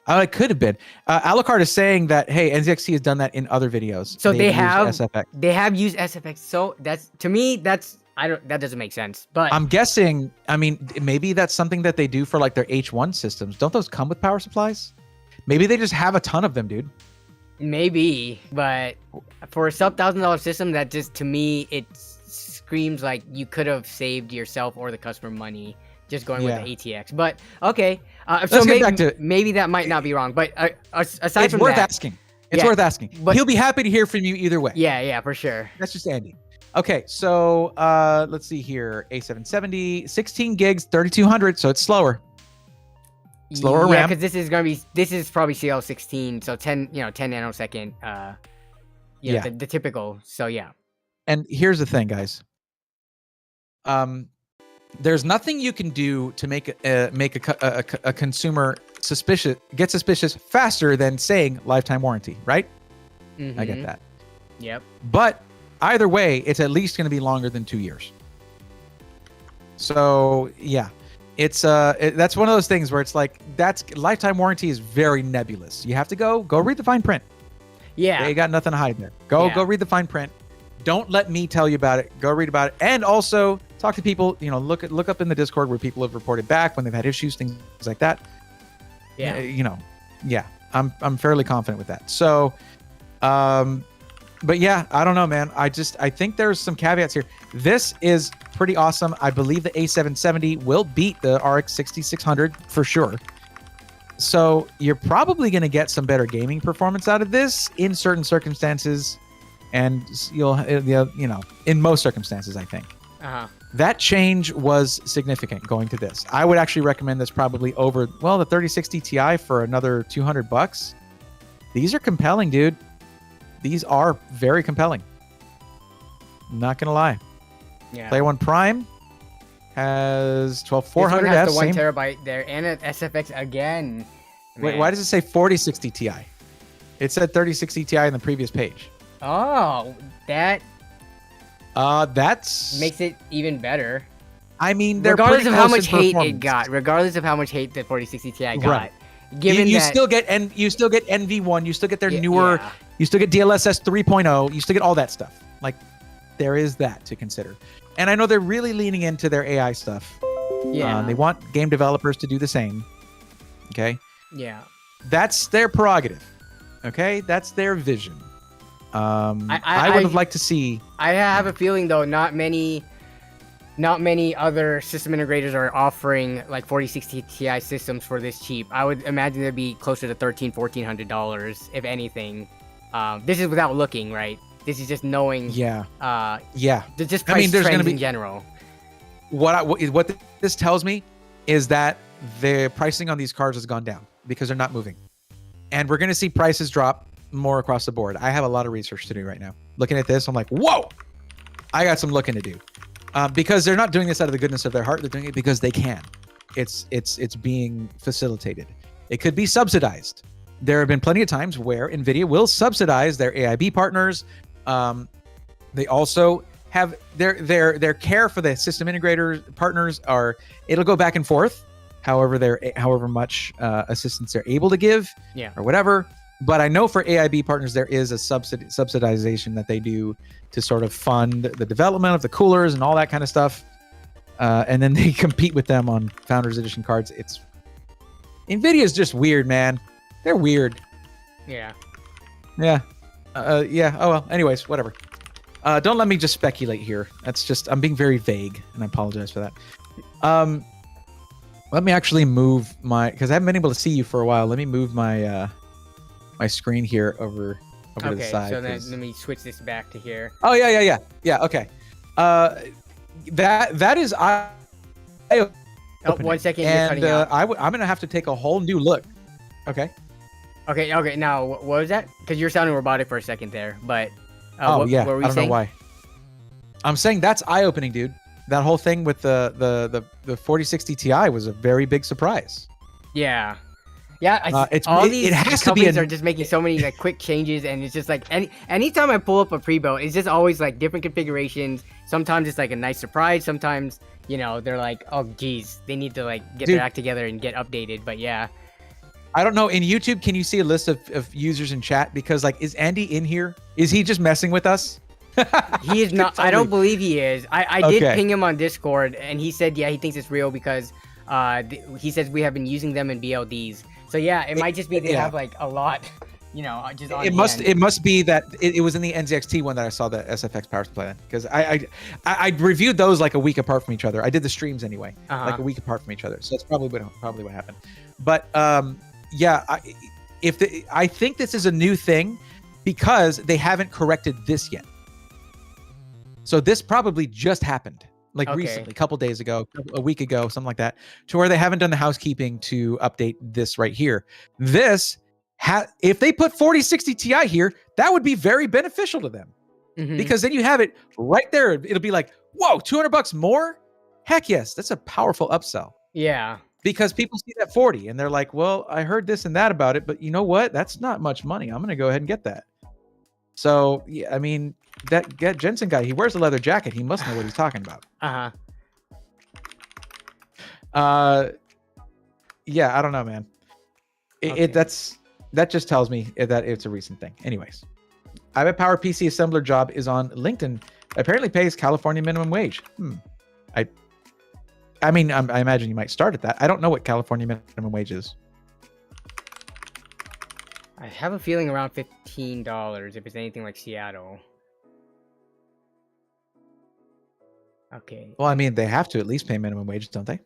It could have been. Alucard is saying that, hey, NZXT has done that in other videos. So They've have used SFX. they have used SFX. So that's, to me, that doesn't make sense. But I'm guessing, I mean, maybe that's something that they do for like their H1 systems. Don't those come with power supplies? Maybe they just have a ton of them, dude. maybe, but for a sub $1,000 system, that just, to me, it screams like you could have saved yourself or the customer money just going with the ATX. But okay, so Let's get back to it. maybe that might not be wrong. But aside It's from worth that, asking. It's worth asking. but- He'll be happy to hear from you either way. yeah, for sure. That's just Andy. Okay, so let's see here. A770, 16 gigs, 3200, so it's slower. Slower Yeah, RAM. because this is probably CL16, so 10 nanosecond. Yeah. The typical. So yeah. And here's the thing, guys. There's nothing you can do to make a consumer get suspicious faster than saying lifetime warranty, right? I get that. Yep. But either way, it's at least going to be longer than 2 years. So yeah, it's that's one of those things where it's like, that's lifetime warranty is very nebulous. You have to go read the fine print. Yeah. You got nothing to hide there. Go read the fine print. Don't let me tell you about it. Go read about it, and also talk to people. Look up in the Discord where people have reported back when they've had issues, things like that. Yeah. I'm fairly confident with that. So, but yeah, I don't know, man. I think there's some caveats here. This is pretty awesome. I believe the A770 will beat the RX 6600 for sure. So you're probably going to get some better gaming performance out of this in certain circumstances, and you'll in most circumstances, I think. That change was significant going to this. I would actually recommend this probably over, the 3060 Ti for another $200. These are compelling, dude. These are very compelling. Not gonna lie. Yeah. Play One Prime has 12400 This one has F. the 1 Same. terabyte there, and an SFX again. Wait, Man. why does it say 4060 Ti? It said 3060 Ti in the previous page. Oh, that That's makes it even better. I mean, they're Regardless pretty of how close much in hate it performance. got, regardless of how much hate the 4060 Ti got, Right. given you that still get NV1, you still get their newer, yeah. you still get DLSS 3.0, you still get all that stuff. Like, there is that to consider. And I know they're really leaning into their AI stuff. Yeah. They want game developers to do the same. Okay. Yeah. That's their prerogative. Okay. That's their vision. I would have liked to see. I have a feeling though, not many other system integrators are offering like 4060 Ti systems for this cheap. I would imagine they'd be closer to $1,400, if anything. This is without looking, right? This is just knowing. Yeah. Yeah. Just price there's trends gonna be in general. What this tells me is that the pricing on these cards has gone down because they're not moving, and we're going to see prices drop more across the board. I have a lot of research to do right now. Looking at this, I'm like, whoa, I got some looking to do, because they're not doing this out of the goodness of their heart. They're doing it because they can. It's being facilitated. It could be subsidized. There have been plenty of times where NVIDIA will subsidize their AIB partners. They also have their care for the system integrator partners it'll go back and forth, however much assistance they're able to give, or whatever. But I know for AIB partners there is a subsidization that they do to sort of fund the development of the coolers and all that kind of stuff, and then they compete with them on Founders Edition cards. NVIDIA's just weird, man. They're weird. Yeah. Yeah. Yeah. Oh well. Anyways, whatever. Don't let me just speculate here. I'm being very vague, and I apologize for that. Let me actually move because I haven't been able to see you for a while. Let me move my my screen here over to the side. So then let me switch this back to here. Oh yeah. Okay. That is Oh, 1 second. You're and cutting out. I'm gonna have to take a whole new look. Okay. Okay. Now, what was that? Because you're sounding robotic for a second there, but. What were we I don't saying? know why. I'm saying that's eye-opening, dude. That whole thing with the 4060 Ti was a very big surprise. Yeah. It has to be companies are just making so many like quick changes, and it's just like anytime I pull up a pre-built, it's just always like different configurations. Sometimes it's like a nice surprise. Sometimes they're like, oh geez, they need to like get their act together and get updated. But yeah, I don't know. In YouTube, can you see a list of users in chat? Because like, is Andy in here? Is he just messing with us? He is not. I don't believe he is. I did Okay. ping him on Discord, and he said, yeah, he thinks it's real because he says we have been using them in BLDs. So yeah, it might just be they have like a lot, you know, just on It hand. must be that it was in the NZXT one that I saw the SFX power supply in, because I reviewed those like a week apart from each other. I did the streams anyway, like a week apart from each other. So that's probably what happened. But yeah, I think this is a new thing because they haven't corrected this yet. So this probably just happened, like recently, a couple days ago, a week ago, something like that, to where they haven't done the housekeeping to update this right here. This, if they put 4060 Ti here, that would be very beneficial to them, because then you have it right there. It'll be like, whoa, $200 more? Heck yes, that's a powerful upsell. Yeah. Because people see that 40 and they're like, well, I heard this and that about it, but you know what? That's not much money. I'm going to go ahead and get that. So, yeah, I mean, that Jensen guy, he wears a leather jacket. He must know what he's talking about. Yeah, I don't know, man. That just tells me that it's a recent thing. Anyways, I bet Power PC assembler job is on LinkedIn. Apparently pays California minimum wage. I mean, I imagine you might start at that. I don't know what California minimum wage is. I have a feeling around $15 if it's anything like Seattle. Okay. Well, I mean, they have to at least pay minimum wage, don't they?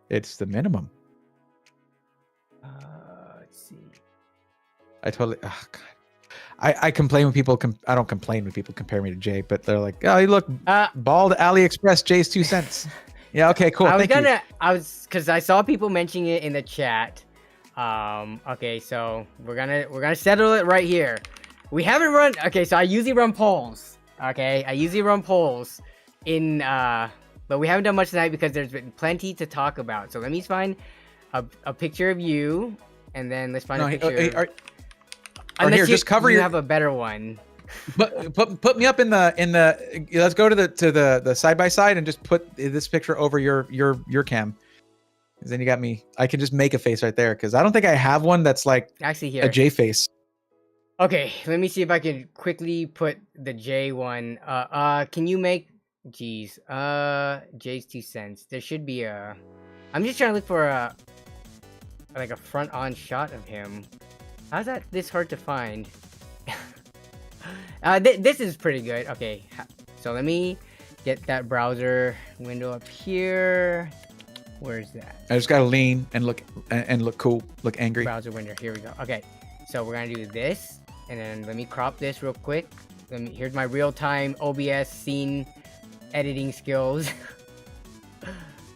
It's the minimum. Let's see. I totally. Oh God. I complain when people. I don't complain when people compare me to Jay, but they're like, "Oh, you look bald." AliExpress, JayzTwoCents. Yeah. Okay. Cool. Because I saw people mentioning it in the chat. Okay, so we're gonna settle it right here. We haven't run. Okay, so I usually run polls. Okay, I usually run polls in. But we haven't done much tonight because there's been plenty to talk about. So let me find a picture of you, and then let's find a picture. Here, just cover you have a better one. But put me up in the. Let's go to the side by side and just put this picture over your cam. Because then you got me. I can just make a face right there because I don't think I have one that's like actually here a J face. Okay, let me see if I can quickly put the J one. Can you make? Geez, JayzTwoCents. There should be a. I'm just trying to look for a front on shot of him. How's that this hard to find? This is pretty good. Okay, so let me get that browser window up here. Where's that? I just gotta lean and look cool, look angry. Browser window. Here we go. Okay, so we're gonna do this, and then let me crop this real quick. Here's my real-time OBS scene editing skills.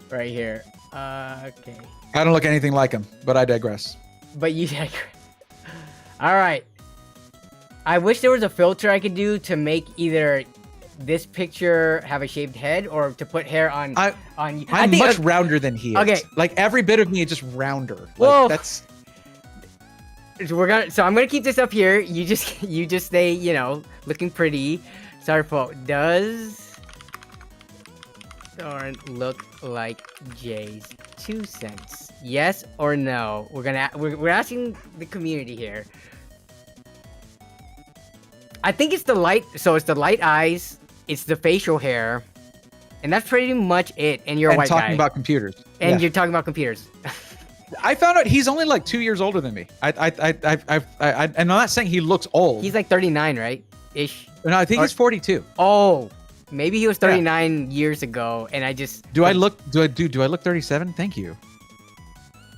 Right here. Okay. I don't look anything like him, but I digress. But you digress. All right. I wish there was a filter I could do to make either this picture have a shaved head or to put hair on you. I'm much rounder than he is. Okay. Like every bit of me is just rounder. Like, well, that's. So I'm gonna keep this up here. You just stay, you know, looking pretty. Sorry, Paul. Does Thorn look like JayzTwoCents? Yes or no? We're asking the community here. I think it's the light. So it's the light eyes. It's the facial hair, and that's pretty much it. And you're a white guy. Talking about computers. And you're talking about computers. I found out he's only like 2 years older than me. And I'm not saying he looks old. He's like 39, right? Ish. No, I think he's 42. Oh, maybe he was 39 years ago, and I just. Do I look 37? Thank you.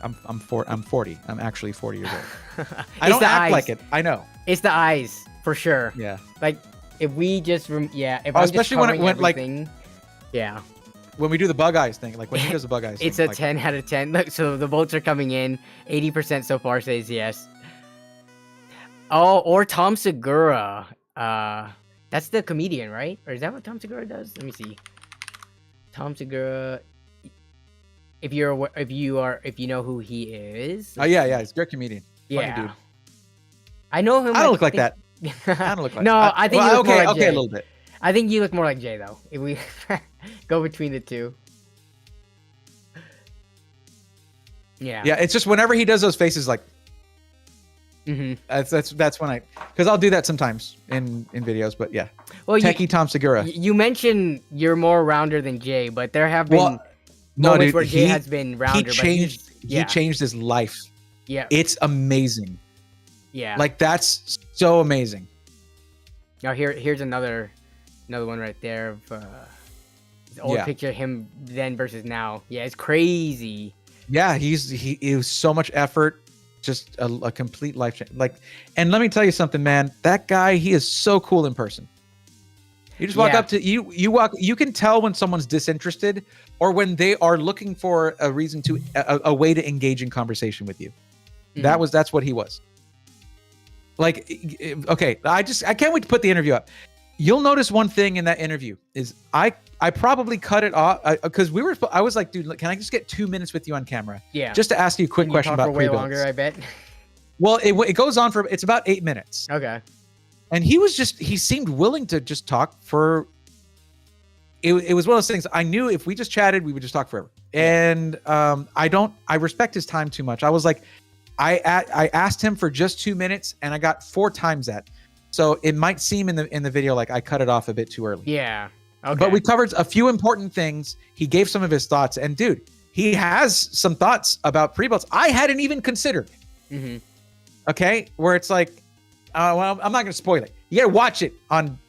I'm 40. I'm actually 40 years old. I don't act like it. I know. It's the eyes for sure. Yeah. Like if we just if I'm especially when it went like yeah. When we do the bug eyes thing, like when he does the bug eyes it's thing, a like, 10 out of 10. Look, so the votes are coming in. 80% so far says yes. Oh, or Tom Segura. That's the comedian, right? Or is that what Tom Segura does? Let me see. Tom Segura. If you know who he is. Oh yeah, he's a great comedian. Funny Yeah. dude. I know him. I don't look like that. I don't look like. No, I think you look more like Jay. a little bit. I think you look more like Jay though. If we go between the two. Yeah. Yeah, it's just whenever he does those faces, like Mm-hmm. that's when because I'll do that sometimes in videos. But yeah, Well, Techie Tom Segura. you mentioned you're more rounder than Jay, but there have been moments where Jay has been rounder. He changed his life. Yeah. It's amazing. Yeah. Like that's so amazing. Now here's another one right there of the old picture of him then versus now. Yeah, it's crazy. Yeah, it was so much effort, just a complete life change. Like, and let me tell you something, man. That guy, he is so cool in person. You just walk up to you can tell when someone's disinterested or when they are looking for a reason to a way to engage in conversation with you. Mm-hmm. That's what he was. Like, okay, I can't wait to put the interview up. You'll notice one thing in that interview is I probably cut it off because I was like, dude, can I just get 2 minutes with you on camera? Yeah. Just to ask you a quick question about way Prebuilts. longer, I bet. Well, it goes on for it's about 8 minutes. Okay. And he seemed willing to just talk for. It was one of those things. I knew if we just chatted, we would just talk forever. And I respect his time too much. I was like, I asked him for just 2 minutes, and I got 4 times that. So it might seem in the video like I cut it off a bit too early. Yeah. Okay. But we covered a few important things. He gave some of his thoughts, and dude, he has some thoughts about Prebuilts I hadn't even considered. Mm-hmm. Okay, where it's like, well, I'm not gonna spoil it. You gotta watch it on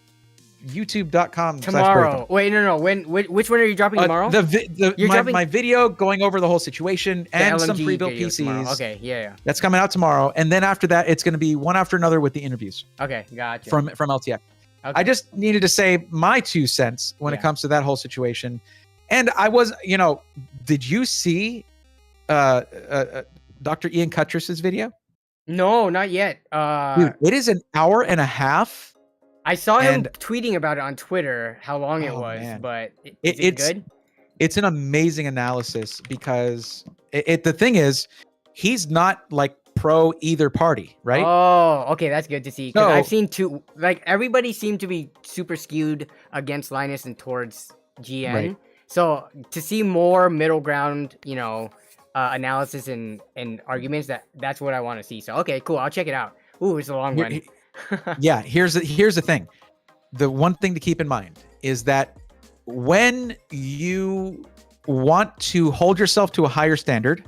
YouTube.com tomorrow. Wait, no. Which one are you dropping tomorrow? My video going over the whole situation and some pre-built PCs. Tomorrow. Okay, yeah. That's coming out tomorrow, and then after that, it's going to be one after another with the interviews. Okay, gotcha. From LTX. Okay. I just needed to say my 2 cents when it comes to that whole situation, and I was, did you see Dr. Ian Cuttress's video? No, not yet. Dude, it is an hour and a half. I saw him tweeting about it on Twitter, how long it was, man. But is it good? It's an amazing analysis because the thing is, he's not like pro either party, right? Oh, okay, that's good to see. Because I've seen everybody seemed to be super skewed against Linus and towards GN. Right. So to see more middle ground, analysis and arguments, that's what I want to see. So okay, cool, I'll check it out. Ooh, it's a long one. Yeah, here's the thing. The one thing to keep in mind is that when you want to hold yourself to a higher standard,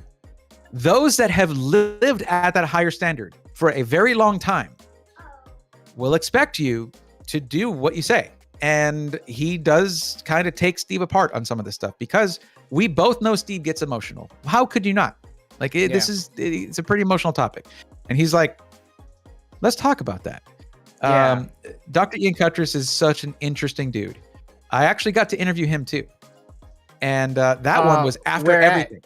those that have lived at that higher standard for a very long time will expect you to do what you say. And he does kind of take Steve apart on some of this stuff because we both know Steve gets emotional. How could you not? Like, it's a pretty emotional topic. And he's like, let's talk about that. Dr. Ian Cuttress is such an interesting dude. I actually got to interview him too. And that one was after everything.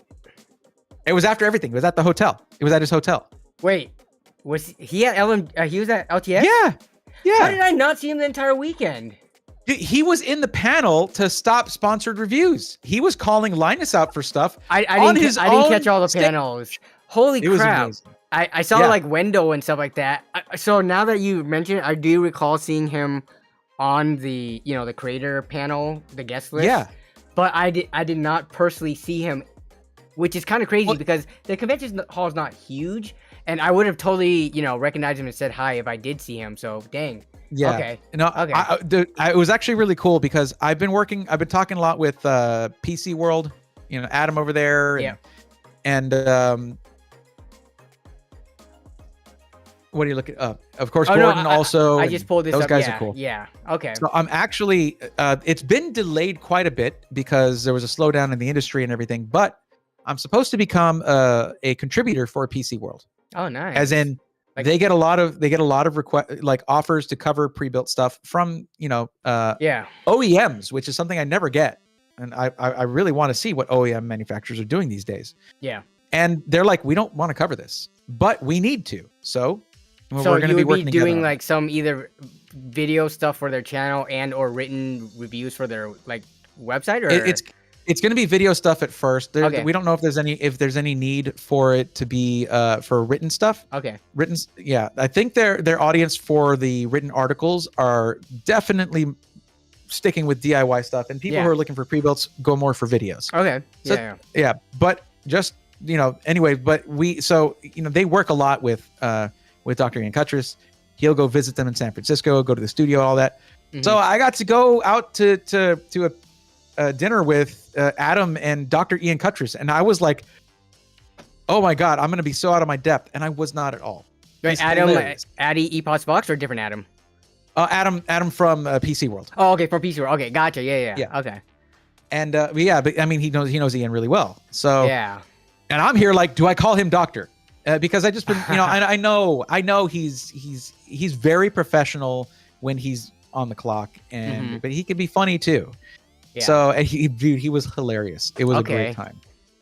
It was after everything. It was at the hotel. It was at his hotel. Wait, was he at he was at LTX? Yeah. How did I not see him the entire weekend? Dude, he was in the panel to stop sponsored reviews. He was calling Linus out for stuff. I didn't catch all the panels. Holy crap. I saw like Wendell and stuff like that. So now that you mention it, I do recall seeing him on the the creator panel, the guest list. Yeah. But I did not personally see him, which is kind of crazy because the convention hall is not huge, and I would have totally recognized him and said hi if I did see him. So dang. Yeah. Okay. Okay. It was actually really cool because I've been talking a lot with PC World, Adam over there. And what are you looking up? Of course, Gordon also. I just pulled this up. Those guys are cool. Yeah. Okay. So I'm actually, it's been delayed quite a bit because there was a slowdown in the industry and everything, but I'm supposed to become a contributor for PC World. Oh, nice. As in, they get a lot of offers to cover pre-built stuff from OEMs, which is something I never get, and I really want to see what OEM manufacturers are doing these days. Yeah. And they're like, we don't want to cover this, but we need to. So we're going to be doing like some either video stuff for their channel and or written reviews for their website, or it's going to be video stuff at first. Okay. We don't know if there's any need for it to be for written stuff. Okay. Written, yeah. I think their audience for the written articles are definitely sticking with DIY stuff, and people who are looking for pre-builts go more for videos. Okay. So, yeah. But just anyway, but they work a lot with Dr. Ian Cuttress. He'll go visit them in San Francisco, go to the studio, all that. Mhm. So I got to go out to a dinner with Adam and Dr. Ian Cuttress, and I was like, oh my God, I'm going to be so out of my depth. And I was not at all. Wait, He's Adam, hilarious. Addy Epoch Box or different Adam? Adam from PC World. Oh, okay, from PC World. Okay, gotcha. Yeah. Yeah. Okay. And but I mean, he knows Ian really well. So Yeah. and I'm here like, do I call him doctor? Because I just been, I know he's very professional when he's on the clock, and but he can be funny too. Yeah. So and he was hilarious. It was a great time.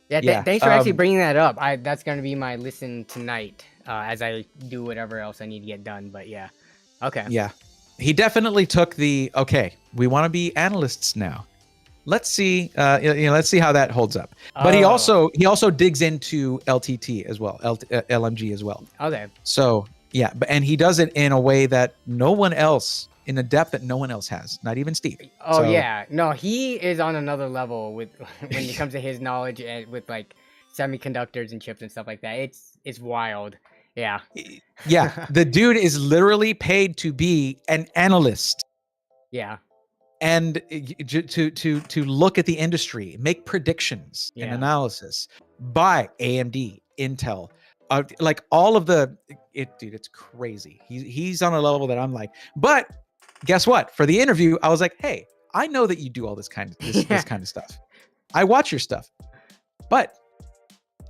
Yeah, thanks for actually bringing that up. That's going to be my listen tonight as I do whatever else I need to get done. But yeah, okay. Yeah, he definitely took the we want to be analysts now. Let's see, let's see how that holds up. But he also digs into LTT as well, LMG as well. Okay. So yeah, and he does it in a way that no one else, in a depth that no one else has, not even Steve. Oh So- yeah, no, he is on another level with when it comes to his knowledge and with like semiconductors and chips and stuff like that. It's wild. Yeah. Yeah, the dude is literally paid to be an analyst Yeah. and to look at the industry, make predictions and Yeah. analysis by AMD, Intel, like all of dude, it's crazy. He's on a level that I'm like, but guess what? For the interview, I was like, hey, I know that you do all this kind of stuff. I watch your stuff, but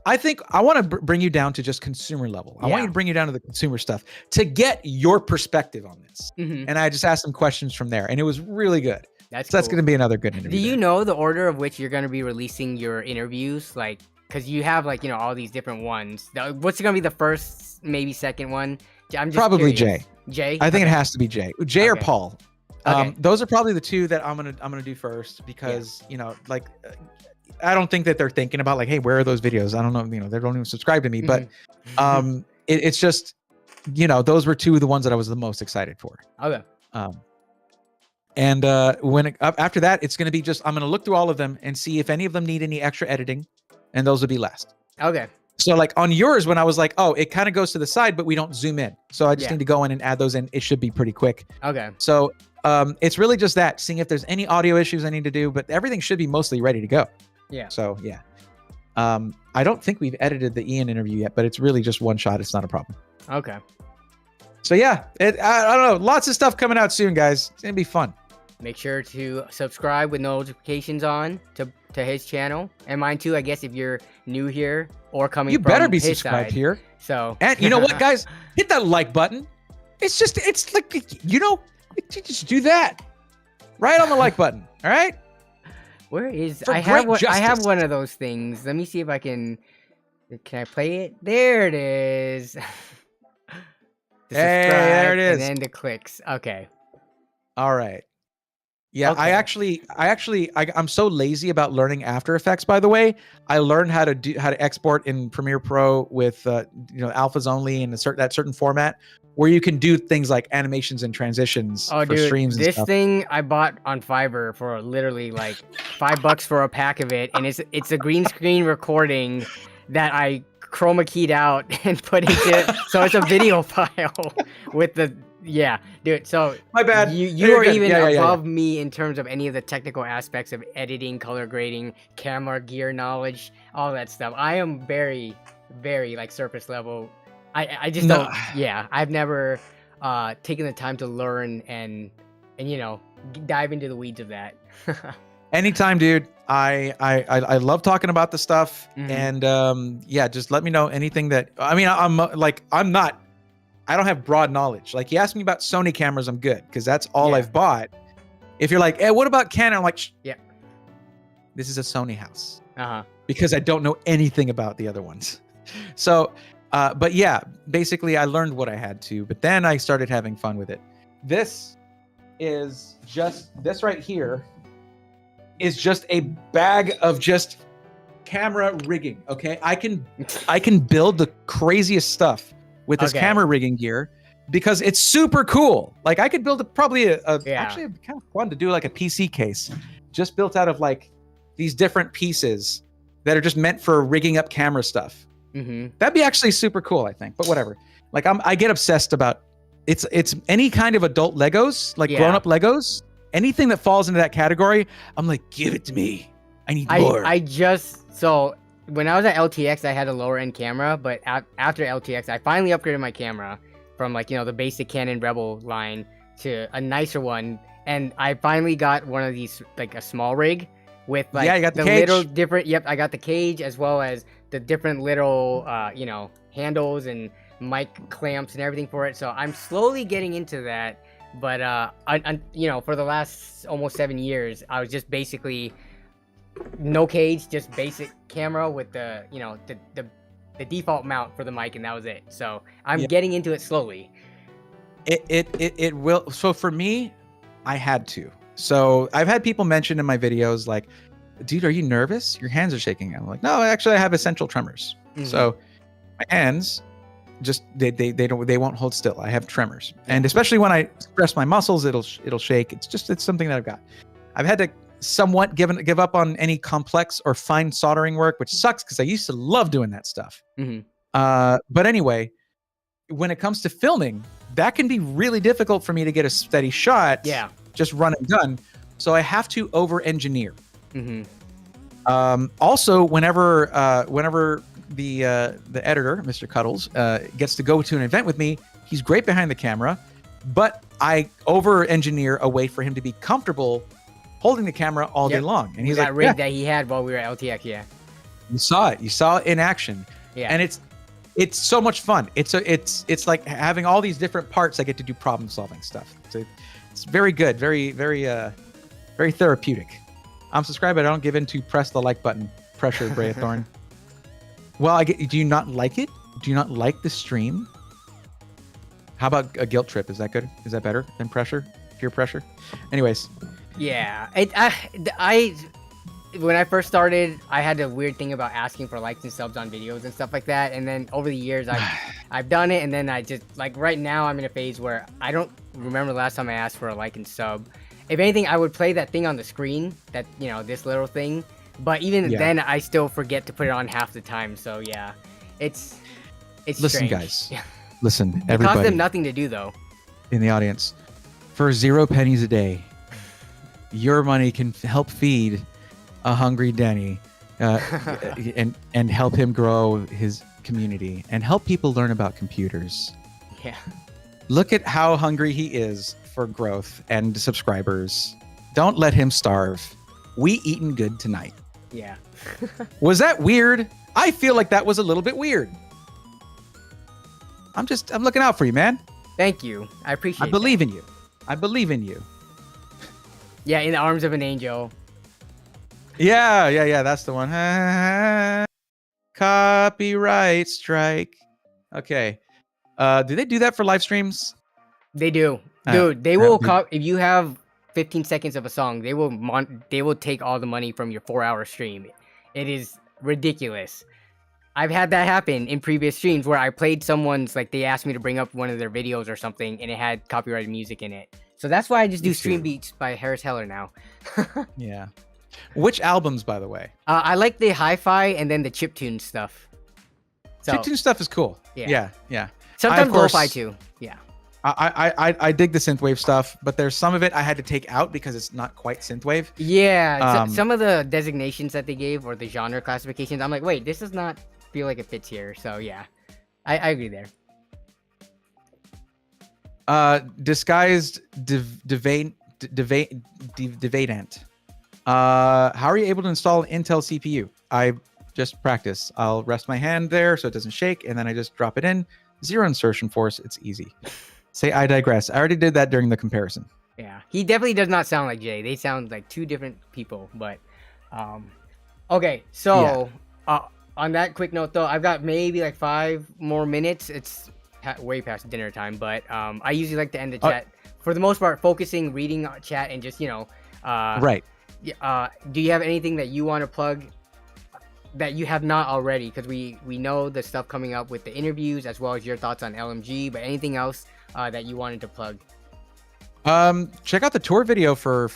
I think I want to bring you down to just consumer level. I want you to bring you down to the consumer stuff to get your perspective on this. Mhm. And I just asked some questions from there, and it was really good. That's So that's cool. going to be another good interview. Do you there. know the order of which you're going to be releasing your interviews? Like, because you have like all these different ones. What's going to be the first, maybe second one? I'm just Probably curious. Jay. Jay. I think Okay. it has to be Jay or Okay. Paul. Okay. Those are probably the two that I'm gonna do first because I don't think that they're thinking about like, hey, where are those videos? I don't know, they don't even subscribe to me. But Mhm. it's just those were two of the ones that I was the most excited for. Okay. And after that, it's gonna be just I'm gonna look through all of them and see if any of them need any extra editing, and those will be last. Okay. So like on yours, when I was like, oh, it kind of goes to the side, but we don't zoom in. So I just Yeah. need to go in and add those in. It should be pretty quick. Okay. So it's really just that, seeing if there's any audio issues I need to do, but everything should be mostly ready to go. Yeah. So yeah. I don't think we've edited the Ian interview yet, but it's really just one shot. It's not a problem. Okay. So yeah, I don't know. Lots of stuff coming out soon, guys. It's gonna be fun. Make sure to subscribe with notifications on to his channel and mine too. I guess if you're new here or coming, You from better be his subscribed side. here. So And you know what, guys? Hit that like button. It's like, you just do that. Right on the like button. All right? Where is For I have great one, I have justice. one of those things. Let me see if I can I play it? There it is. The Hey, there it subscribe is. And then the clicks. Okay. All right. Yeah, Okay. I'm so lazy about learning After Effects, by the way. I learned how to export in Premiere Pro with alphas only in that certain format where you can do things like animations and transitions Oh, for dude, streams and this stuff. thing I bought on Fiverr for literally like $5 for a pack of it, and it's a green screen recording that I chroma keyed out and put into so it's a video file with the dude. So My bad. You You're are good. even Yeah. above me in terms of any of the technical aspects of editing, color grading, camera gear knowledge, all that stuff. I am very, very like surface level. I just No. don't. Yeah, I've never taken the time to learn and dive into the weeds of that. Anytime, dude. I love talking about the stuff, Mhm. and just let me know anything that I don't have broad knowledge. Like you asked me about Sony cameras, I'm good because that's all Yeah. I've bought. If you're like, hey, what about Canon? I'm like, Yeah. This is a Sony house Uh-huh. because I don't know anything about the other ones. So, but yeah, basically I learned what I had to, but then I started having fun with it. This right here is just a bag of just camera rigging. Okay. I can build the craziest stuff with this Okay. camera rigging gear because it's super cool. Like I could build actually it'd be kind of fun to do like a PC case just built out of like these different pieces that are just meant for rigging up camera stuff. That'd be actually super cool, I think. But whatever. Like I get obsessed about it's any kind of adult Legos, like grown-up Legos. Anything that falls into that category, I'm like, give it to me. I need more. So when I was at LTX, I had a lower end camera, but after LTX, I finally upgraded my camera from like, the basic Canon Rebel line to a nicer one. And I finally got one of these, like a small rig with like you got the little cage. different, I got the cage as well as the different little, handles and mic clamps and everything for it. So I'm slowly getting into that. But, for the last almost 7 years, I was just basically no cage, just basic camera with the default mount for the mic, and that was it. So I'm getting into it slowly. It will. So for me, I had to. So I've had people mention in my videos like, dude, are you nervous? Your hands are shaking. I'm like, no, actually I have essential tremors. So my hands just they won't hold still. I have tremors, and especially when I press my muscles, it'll shake. It's something that I've had to somewhat give up on any complex or fine soldering work, which sucks because I used to love doing that stuff. But anyway, when it comes to filming, that can be really difficult for me to get a steady shot. Just run and gun. So I have to over engineer. Also, whenever the editor, Mr. Cuddles, gets to go to an event with me, he's great behind the camera, but I over engineer a way for him to be comfortable holding the camera all day long. And he's that like, rig that he had while we were at LTX. You saw it in action. And it's so much fun. It's like having all these different parts. I get to do problem solving stuff. It's very good, very very therapeutic. I'm subscribed, but I don't give in to press the like button pressure, Braethorn. Well, do you not like it? Do you not like the stream? How about a guilt trip? Is that good? Is that better than pressure? Peer pressure? Anyways. Yeah. When I first started, I had a weird thing about asking for likes and subs on videos and stuff like that. And then over the years, I've done it. And then I just, like right now, I'm in a phase where I don't remember the last time I asked for a like and sub. If anything, I would play that thing on the screen, that, this little thing. But even then, I still forget to put it on half the time. So yeah, it's Listen, strange. guys. Listen, It everybody. costs them nothing to do though. In the audience, for 0 pennies a day, your money can help feed a hungry Denny, and help him grow his community and help people learn about computers. Yeah. Look at how hungry he is for growth and subscribers. Don't let him starve. We eatin' good tonight. Yeah. Was that weird? I feel like that was a little bit weird. I'm looking out for you, man. Thank you. I appreciate it. I believe in you. I believe in you. Yeah, in the arms of an angel. Yeah, that's the one. Copyright strike. Okay. Do they do that for live streams? They do. Dude, they will if you have 15 seconds of a song, they will take all the money from your 4-hour stream. It is ridiculous. I've had that happen in previous streams where I played someone's, like, they asked me to bring up one of their videos or something and it had copyrighted music in it. So that's why I just do Stream Beats by Harris Heller now. Yeah. Which albums, by the way? I like the hi-fi and then the chiptune stuff. So, Chiptune stuff is cool. Yeah. Sometimes lo-fi too. Yeah. I dig the synthwave stuff, but there's some of it I had to take out because it's not quite synthwave. Yeah. Some of the designations that they gave or the genre classifications, I'm like, wait, this does not feel like it fits here. So yeah, I agree there. Disguised Devadant. How are you able to install an Intel CPU? I just practice. I'll rest my hand there so it doesn't shake, and then I just drop it in. 0 insertion force. It's easy. Say I digress. I already did that during the comparison. Yeah, he definitely does not sound like Jay. They sound like two different people. But okay, so on that quick note though, I've got maybe like 5 more minutes. It's way past dinner time, but I usually like to end the chat for the most part, focusing, reading chat, and just right. Do you have anything that you want to plug that you have not already? Because we know the stuff coming up with the interviews as well as your thoughts on LMG, but anything else that you wanted to plug? Check out the tour video for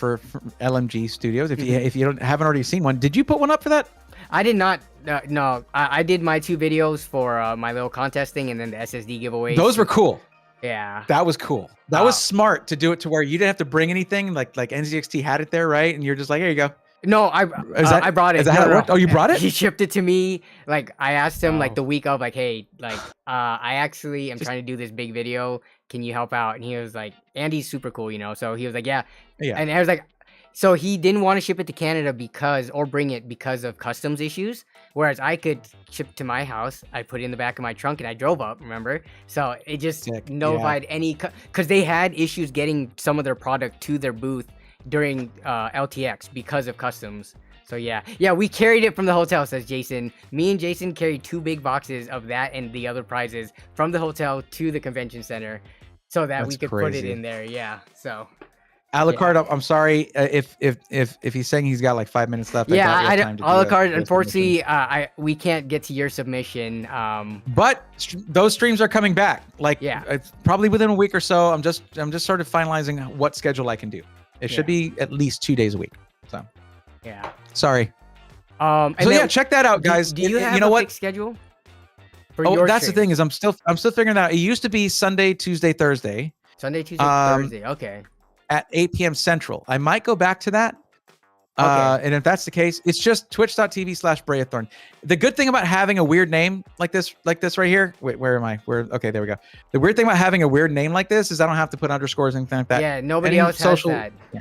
LMG Studios if you haven't already seen one. Did you put one up for that? I did not. No, I did my 2 videos for my little contest thing, and then the SSD giveaway. Those were cool. Yeah. That was cool. That was smart to do it to where you didn't have to bring anything. Like NZXT had it there, right? And you're just like, here you go. No, I brought it. Is that how it worked? Oh, you brought it? He shipped it to me. Like, I asked him like the week of, like, hey, like, I actually am trying to do this big video. Can you help out? And he was like, Andy's super cool, you know. So he was like, yeah. And I was like, so he didn't want to ship it to Canada or bring it because of customs issues. Whereas I could ship it to my house. I put it in the back of my trunk and I drove up, remember? So it just notified any, because they had issues getting some of their product to their booth during LTX because of customs. So yeah, we carried it from the hotel, says Jason. Me and Jason carried 2 big boxes of that and the other prizes from the hotel to the convention center so that we could put it in there. Yeah, so Alucard, I'm sorry if he's saying he's got like 5 minutes left. Yeah, Alucard, unfortunately, we can't get to your submission. But those streams are coming back. Like, probably within a week or so. I'm just sort of finalizing what schedule I can do. It should be at least 2 days a week. So sorry. So yeah, check that out, guys. Do you have a fixed schedule? That's the thing, is I'm still figuring that out. It used to be Sunday, Tuesday, Thursday. Sunday, Tuesday, Thursday. Okay. At 8 p.m. Central. I might go back to that. And if that's the case, it's just twitch.tv/Braethorn. The good thing about having a weird name like this right here. Wait, where am I? Okay, there we go. The weird thing about having a weird name like this is I don't have to put underscores and anything like that. Yeah, nobody else has that. Yeah.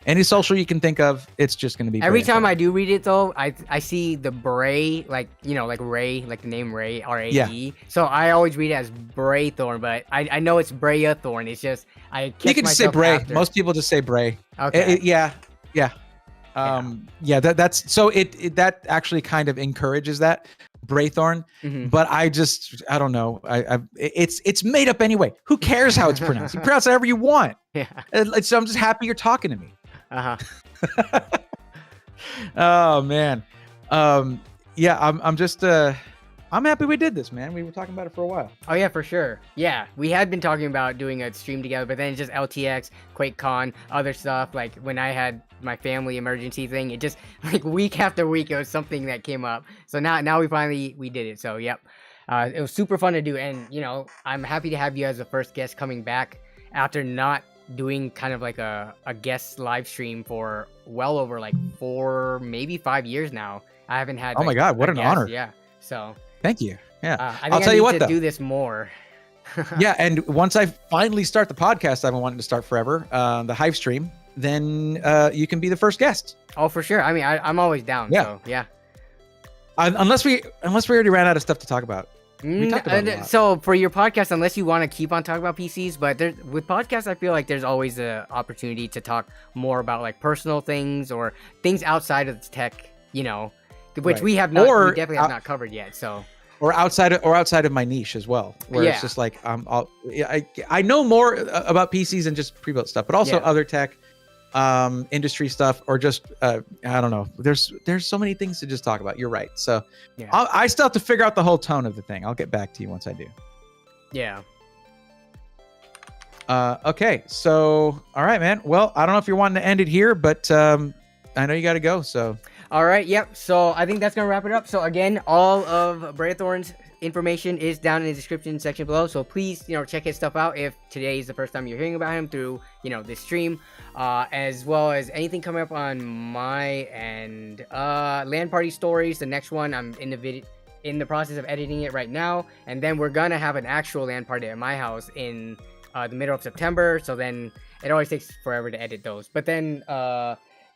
Any social you can think of, it's just going to be every time I do read it though, I see the Bray, like, you know, like Ray, like the name Ray, R-A-E. Yeah. So I always read it as Braethorn, but I know it's Braethorn. It's just you can just say Bray. After. Most people just say Bray. Okay. That's so that actually kind of encourages that Braethorn. But I don't know. It's made up anyway. Who cares how it's pronounced? You pronounce it however you want. Yeah. So I'm just happy you're talking to me. Oh man. Yeah, I'm just I'm happy we did this, man. We were talking about it for a while. Oh yeah, for sure. Yeah, we had been talking about doing a stream together, but then it's just LTX, QuakeCon, other stuff. Like when I had my family emergency thing, it just like week after week, it was something that came up. So now we finally did it. So yep, it was super fun to do, and you know, I'm happy to have you as the first guest coming back after not doing kind of like a guest live stream for well over like 4, maybe 5 years now. I haven't had. Oh my God, what an honor! Yeah. So. Thank you. Yeah. I'll tell you what, though. Do this more. Yeah, and once I finally start the podcast I've been wanting to start forever, the Hive stream, then you can be the first guest. Oh, for sure. I mean, I'm always down. Yeah. So, yeah. Unless we already ran out of stuff to talk about. We talked about it a lot. So for your podcast, unless you want to keep on talking about PCs, but with podcasts, I feel like there's always an opportunity to talk more about like personal things or things outside of the tech, you know. Which we have not, we definitely have not covered yet. So, or outside of my niche as well, where it's just like I know more about PCs and just pre-built stuff, but also other tech, industry stuff, or just I don't know. There's so many things to just talk about. You're right. So, I still have to figure out the whole tone of the thing. I'll get back to you once I do. Yeah. Okay. So, all right, man. Well, I don't know if you're wanting to end it here, but I know you got to go. So. All right, yep. So I think that's going to wrap it up. So again, all of Braethorn's information is down in the description section below. So please, you know, check his stuff out if today is the first time you're hearing about him through, you know, this stream, as well as anything coming up on my end. LAN party stories, the next one, I'm in the process of editing it right now. And then we're going to have an actual LAN party at my house in the middle of September. So then it always takes forever to edit those. But then,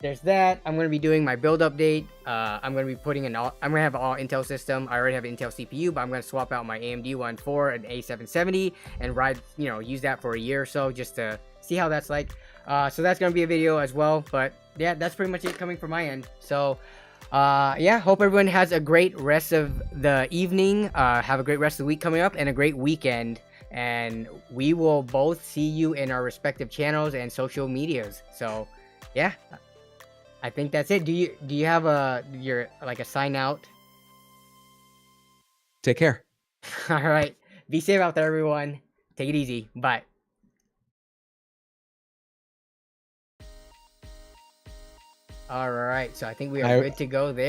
there's that. I'm going to be doing my build update. I'm going to be putting I'm going to have an all Intel system. I already have an Intel CPU, but I'm going to swap out my AMD one for an A770 and use that for a year or so just to see how that's like. So that's going to be a video as well. But yeah, that's pretty much it coming from my end. So yeah, hope everyone has a great rest of the evening. Have a great rest of the week coming up and a great weekend. And we will both see you in our respective channels and social medias. So yeah. I think that's it. Do you have a sign out? Take care. All right. Be safe out there, everyone. Take it easy. Bye. All right. So I think we are good to go there.